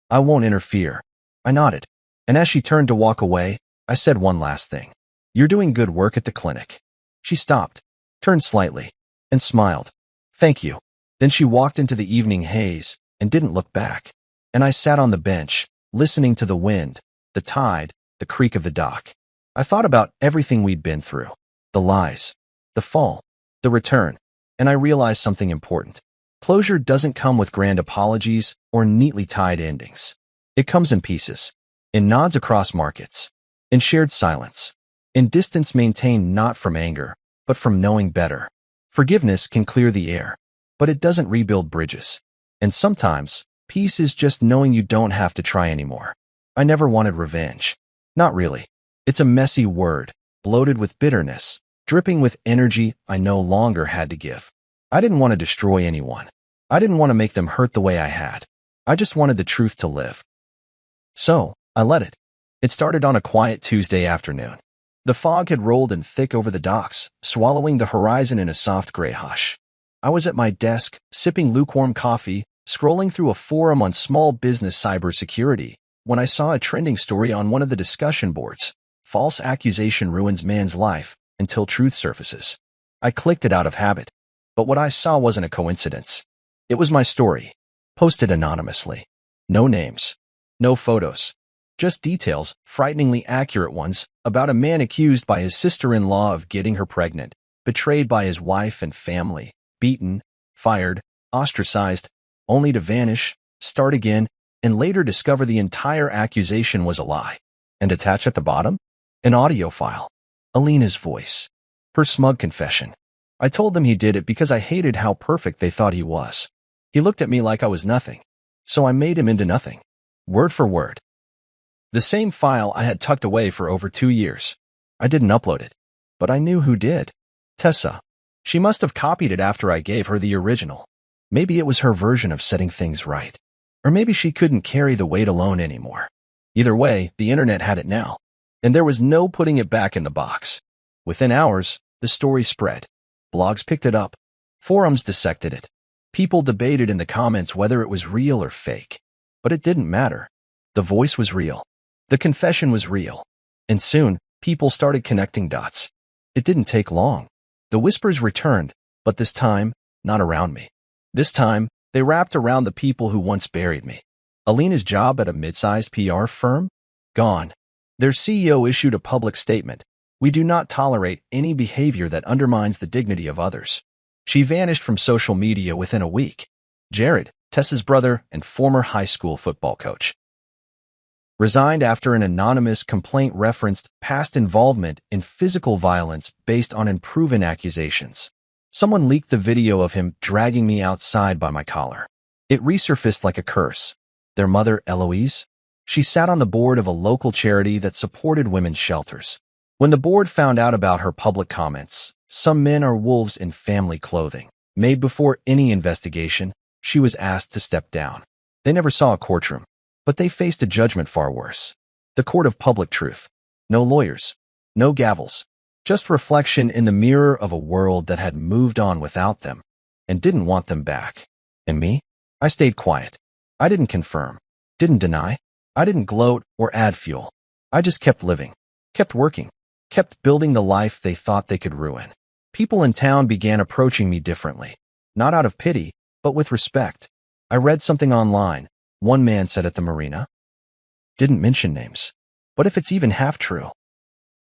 I won't interfere." I nodded. And as she turned to walk away, I said one last thing. "You're doing good work at the clinic." She stopped, turned slightly, and smiled. "Thank you." Then she walked into the evening haze and didn't look back. And I sat on the bench, listening to the wind, the tide, the creak of the dock. I thought about everything we'd been through. The lies, the fall, the return. And I realized something important. Closure doesn't come with grand apologies or neatly tied endings. It comes in pieces, in nods across markets, in shared silence, in distance maintained not from anger, but from knowing better. Forgiveness can clear the air, but it doesn't rebuild bridges. And sometimes, peace is just knowing you don't have to try anymore. I never wanted revenge. Not really. It's a messy word, bloated with bitterness, dripping with energy I no longer had to give. I didn't want to destroy anyone. I didn't want to make them hurt the way I had. I just wanted the truth to live. So, I let it. It started on a quiet Tuesday afternoon. The fog had rolled in thick over the docks, swallowing the horizon in a soft gray hush. I was at my desk, sipping lukewarm coffee, scrolling through a forum on small business cybersecurity, when I saw a trending story on one of the discussion boards. "False accusation ruins man's life until truth surfaces." I clicked it out of habit. But what I saw wasn't a coincidence. It was my story, posted anonymously. No names, no photos, just details, frighteningly accurate ones, about a man accused by his sister-in-law of getting her pregnant, betrayed by his wife and family, beaten, fired, ostracized, only to vanish, start again, and later discover the entire accusation was a lie. And attached at the bottom? An audio file. Alina's voice. Her smug confession. I told them he did it because I hated how perfect they thought he was. He looked at me like I was nothing. So I made him into nothing. Word for word. The same file I had tucked away for over 2 years. I didn't upload it. But I knew who did. Tessa. She must have copied it after I gave her the original. Maybe it was her version of setting things right. Or maybe she couldn't carry the weight alone anymore. Either way, the internet had it now. And there was no putting it back in the box. Within hours, the story spread. Blogs picked it up. Forums dissected it. People debated in the comments whether it was real or fake. But it didn't matter. The voice was real. The confession was real. And soon, people started connecting dots. It didn't take long. The whispers returned, but this time, not around me. This time, they wrapped around the people who once buried me. Alina's job at a mid-sized PR firm? Gone. Their CEO issued a public statement. "We do not tolerate any behavior that undermines the dignity of others." She vanished from social media within a week. Jared, Tessa's brother and former high school football coach, resigned after an anonymous complaint referenced past involvement in physical violence based on unproven accusations. Someone leaked the video of him dragging me outside by my collar. It resurfaced like a curse. Their mother, Eloise? She sat on the board of a local charity that supported women's shelters. When the board found out about her public comments, "Some men are wolves in family clothing," made before any investigation, she was asked to step down. They never saw a courtroom, but they faced a judgment far worse. The court of public truth. No lawyers, no gavels, just reflection in the mirror of a world that had moved on without them and didn't want them back. And me? I stayed quiet. I didn't confirm, didn't deny. I didn't gloat or add fuel. I just kept living, kept working, kept building the life they thought they could ruin. People in town began approaching me differently, not out of pity, but with respect. I read something online. One man said at the marina, didn't mention names, but if it's even half true,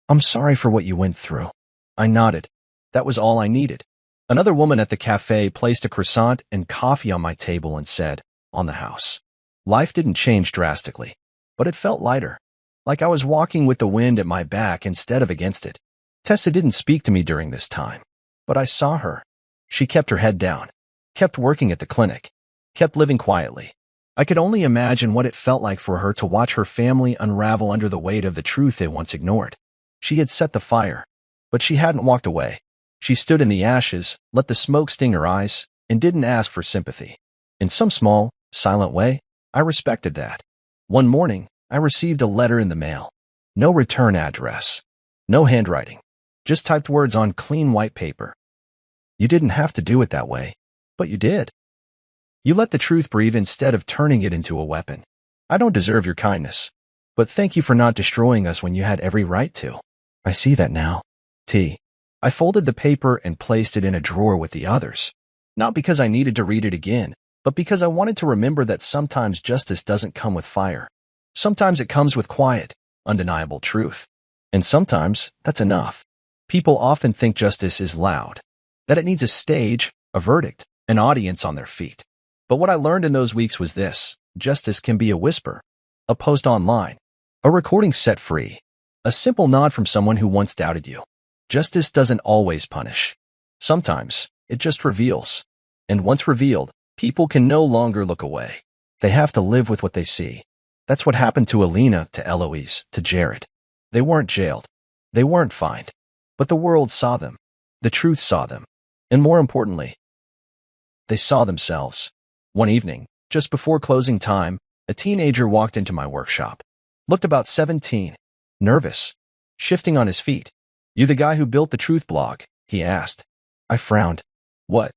"I'm sorry for what you went through." I nodded. That was all I needed. Another woman at the cafe placed a croissant and coffee on my table and said, "On the house." Life didn't change drastically, but it felt lighter, like I was walking with the wind at my back instead of against it. Tessa didn't speak to me during this time, but I saw her. She kept her head down, kept working at the clinic, kept living quietly. I could only imagine what it felt like for her to watch her family unravel under the weight of the truth they once ignored. She had set the fire, but she hadn't walked away. She stood in the ashes, let the smoke sting her eyes, and didn't ask for sympathy. In some small, silent way, I respected that. One morning, I received a letter in the mail. No return address. No handwriting. Just typed words on clean white paper. "You didn't have to do it that way, but you did. You let the truth breathe instead of turning it into a weapon. I don't deserve your kindness, but thank you for not destroying us when you had every right to." I see that now. I folded the paper and placed it in a drawer with the others. Not because I needed to read it again, but because I wanted to remember that sometimes justice doesn't come with fire. Sometimes it comes with quiet, undeniable truth. And sometimes that's enough. People often think justice is loud, that it needs a stage, a verdict, an audience on their feet. But what I learned in those weeks was this: justice can be a whisper, a post online, a recording set free, a simple nod from someone who once doubted you. Justice doesn't always punish. Sometimes it just reveals. And once revealed, people can no longer look away. They have to live with what they see. That's what happened to Alina, to Eloise, to Jared. They weren't jailed. They weren't fined. But the world saw them. The truth saw them. And more importantly, they saw themselves. One evening, just before closing time, a teenager walked into my workshop. Looked about 17. Nervous. Shifting on his feet. "You the guy who built the Truth blog?" he asked. I frowned. "What?"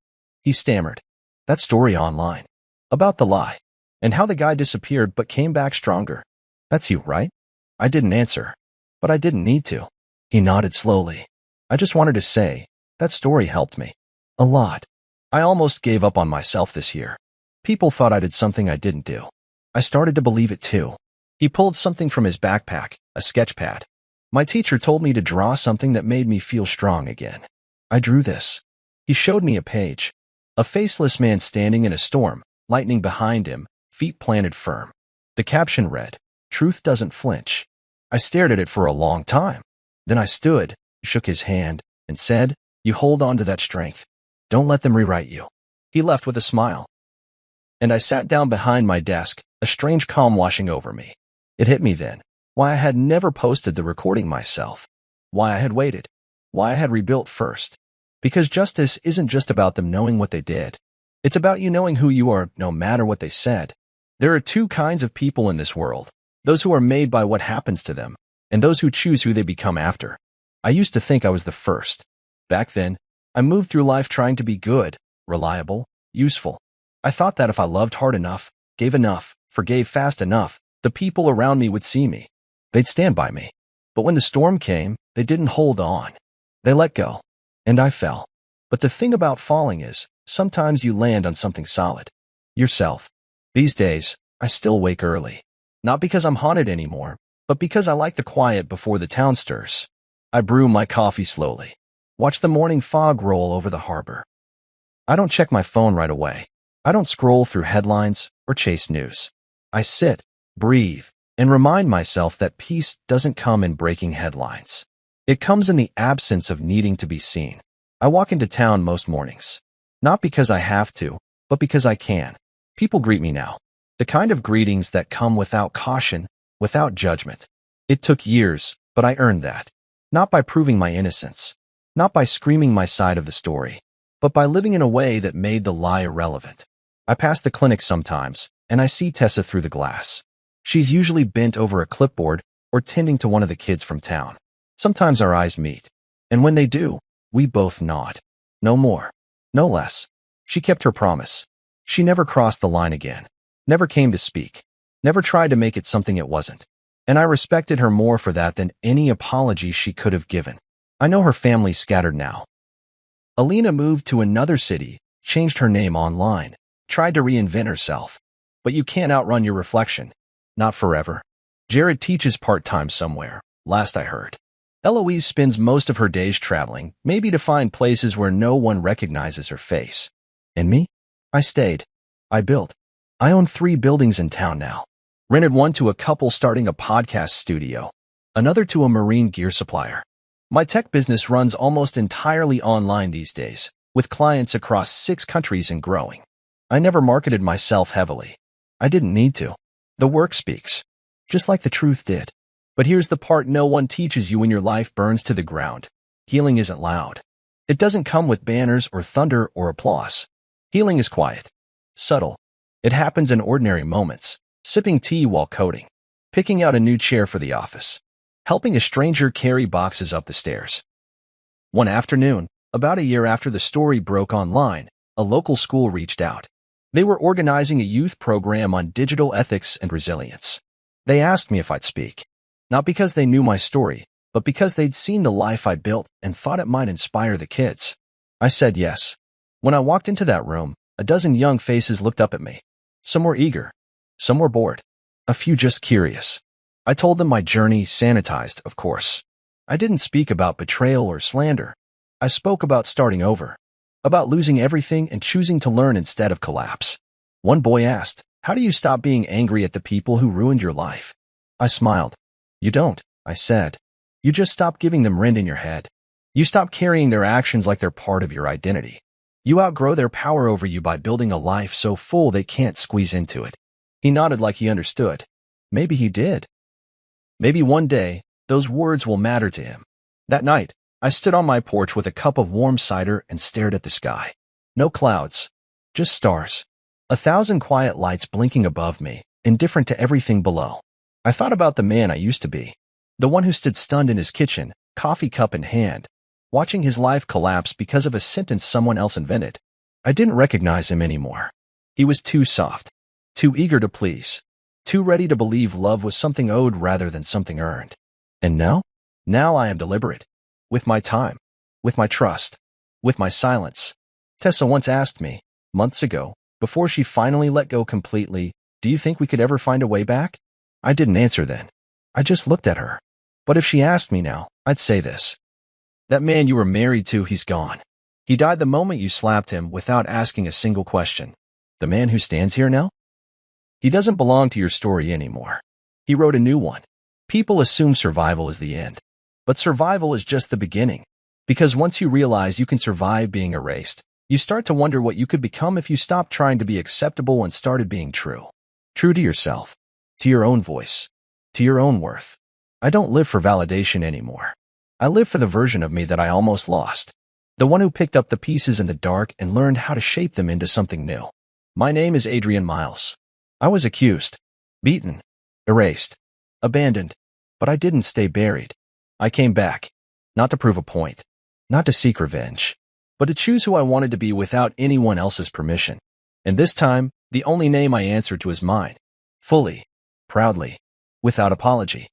He stammered. "That story online. About the lie. And how the guy disappeared but came back stronger. That's you, right?" I didn't answer. But I didn't need to. He nodded slowly. "I just wanted to say, that story helped me. A lot. I almost gave up on myself this year. People thought I did something I didn't do. I started to believe it too." He pulled something from his backpack, a sketch pad. "My teacher told me to draw something that made me feel strong again. I drew this." He showed me a page. A faceless man standing in a storm, lightning behind him, feet planted firm. The caption read, "Truth doesn't flinch." I stared at it for a long time. Then I stood, shook his hand, and said, "You hold on to that strength. Don't let them rewrite you." He left with a smile. And I sat down behind my desk, a strange calm washing over me. It hit me then. Why I had never posted the recording myself. Why I had waited. Why I had rebuilt first. Because justice isn't just about them knowing what they did. It's about you knowing who you are, no matter what they said. There are two kinds of people in this world. Those who are made by what happens to them, and those who choose who they become after. I used to think I was the first. Back then, I moved through life trying to be good, reliable, useful. I thought that if I loved hard enough, gave enough, forgave fast enough, the people around me would see me. They'd stand by me. But when the storm came, they didn't hold on. They let go. And I fell. But the thing about falling is, sometimes you land on something solid. Yourself. These days, I still wake early. Not because I'm haunted anymore, but because I like the quiet before the town stirs. I brew my coffee slowly. Watch the morning fog roll over the harbor. I don't check my phone right away. I don't scroll through headlines or chase news. I sit, breathe, and remind myself that peace doesn't come in breaking headlines. It comes in the absence of needing to be seen. I walk into town most mornings. Not because I have to, but because I can. People greet me now. The kind of greetings that come without caution, without judgment. It took years, but I earned that. Not by proving my innocence. Not by screaming my side of the story, but by living in a way that made the lie irrelevant. I pass the clinic sometimes, and I see Tessa through the glass. She's usually bent over a clipboard or tending to one of the kids from town. Sometimes our eyes meet, and when they do, we both nod. No more, no less. She kept her promise. She never crossed the line again, never came to speak, never tried to make it something it wasn't. And I respected her more for that than any apology she could have given. I know her family's scattered now. Alina moved to another city, changed her name online, tried to reinvent herself. But you can't outrun your reflection. Not forever. Jared teaches part-time somewhere, last I heard. Eloise spends most of her days traveling, maybe to find places where no one recognizes her face. And me? I stayed. I built. I own 3 buildings in town now. Rented one to a couple starting a podcast studio, another to a marine gear supplier. My tech business runs almost entirely online these days, with clients across 6 countries and growing. I never marketed myself heavily. I didn't need to. The work speaks, just like the truth did. But here's the part no one teaches you when your life burns to the ground. Healing isn't loud. It doesn't come with banners or thunder or applause. Healing is quiet, subtle. It happens in ordinary moments. Sipping tea while coding, picking out a new chair for the office, helping a stranger carry boxes up the stairs. One afternoon, about a year after the story broke online, a local school reached out. They were organizing a youth program on digital ethics and resilience. They asked me if I'd speak, not because they knew my story, but because they'd seen the life I built and thought it might inspire the kids. I said yes. When I walked into that room, a dozen young faces looked up at me. Some were eager. Some were bored. A few just curious. I told them my journey, sanitized, of course. I didn't speak about betrayal or slander. I spoke about starting over. About losing everything and choosing to learn instead of collapse. One boy asked, "How do you stop being angry at the people who ruined your life?" I smiled. "You don't," I said. "You just stop giving them rent in your head. You stop carrying their actions like they're part of your identity. You outgrow their power over you by building a life so full they can't squeeze into it." He nodded like he understood. Maybe he did. Maybe one day, those words will matter to him. That night, I stood on my porch with a cup of warm cider and stared at the sky. No clouds, just stars. 1,000 quiet lights blinking above me, indifferent to everything below. I thought about the man I used to be. The one who stood stunned in his kitchen, coffee cup in hand, watching his life collapse because of a sentence someone else invented. I didn't recognize him anymore. He was too soft. Too eager to please, too ready to believe love was something owed rather than something earned. And now? Now I am deliberate. With my time, with my trust, with my silence. Tessa once asked me, months ago, before she finally let go completely, "Do you think we could ever find a way back?" I didn't answer then. I just looked at her. But if she asked me now, I'd say this. That man you were married to, he's gone. He died the moment you slapped him without asking a single question. The man who stands here now? He doesn't belong to your story anymore. He wrote a new one. People assume survival is the end. But survival is just the beginning. Because once you realize you can survive being erased, you start to wonder what you could become if you stopped trying to be acceptable and started being true. True to yourself. To your own voice. To your own worth. I don't live for validation anymore. I live for the version of me that I almost lost. The one who picked up the pieces in the dark and learned how to shape them into something new. My name is Adrian Miles. I was accused, beaten, erased, abandoned, but I didn't stay buried. I came back, not to prove a point, not to seek revenge, but to choose who I wanted to be without anyone else's permission. And this time, the only name I answered to is mine, fully, proudly, without apology.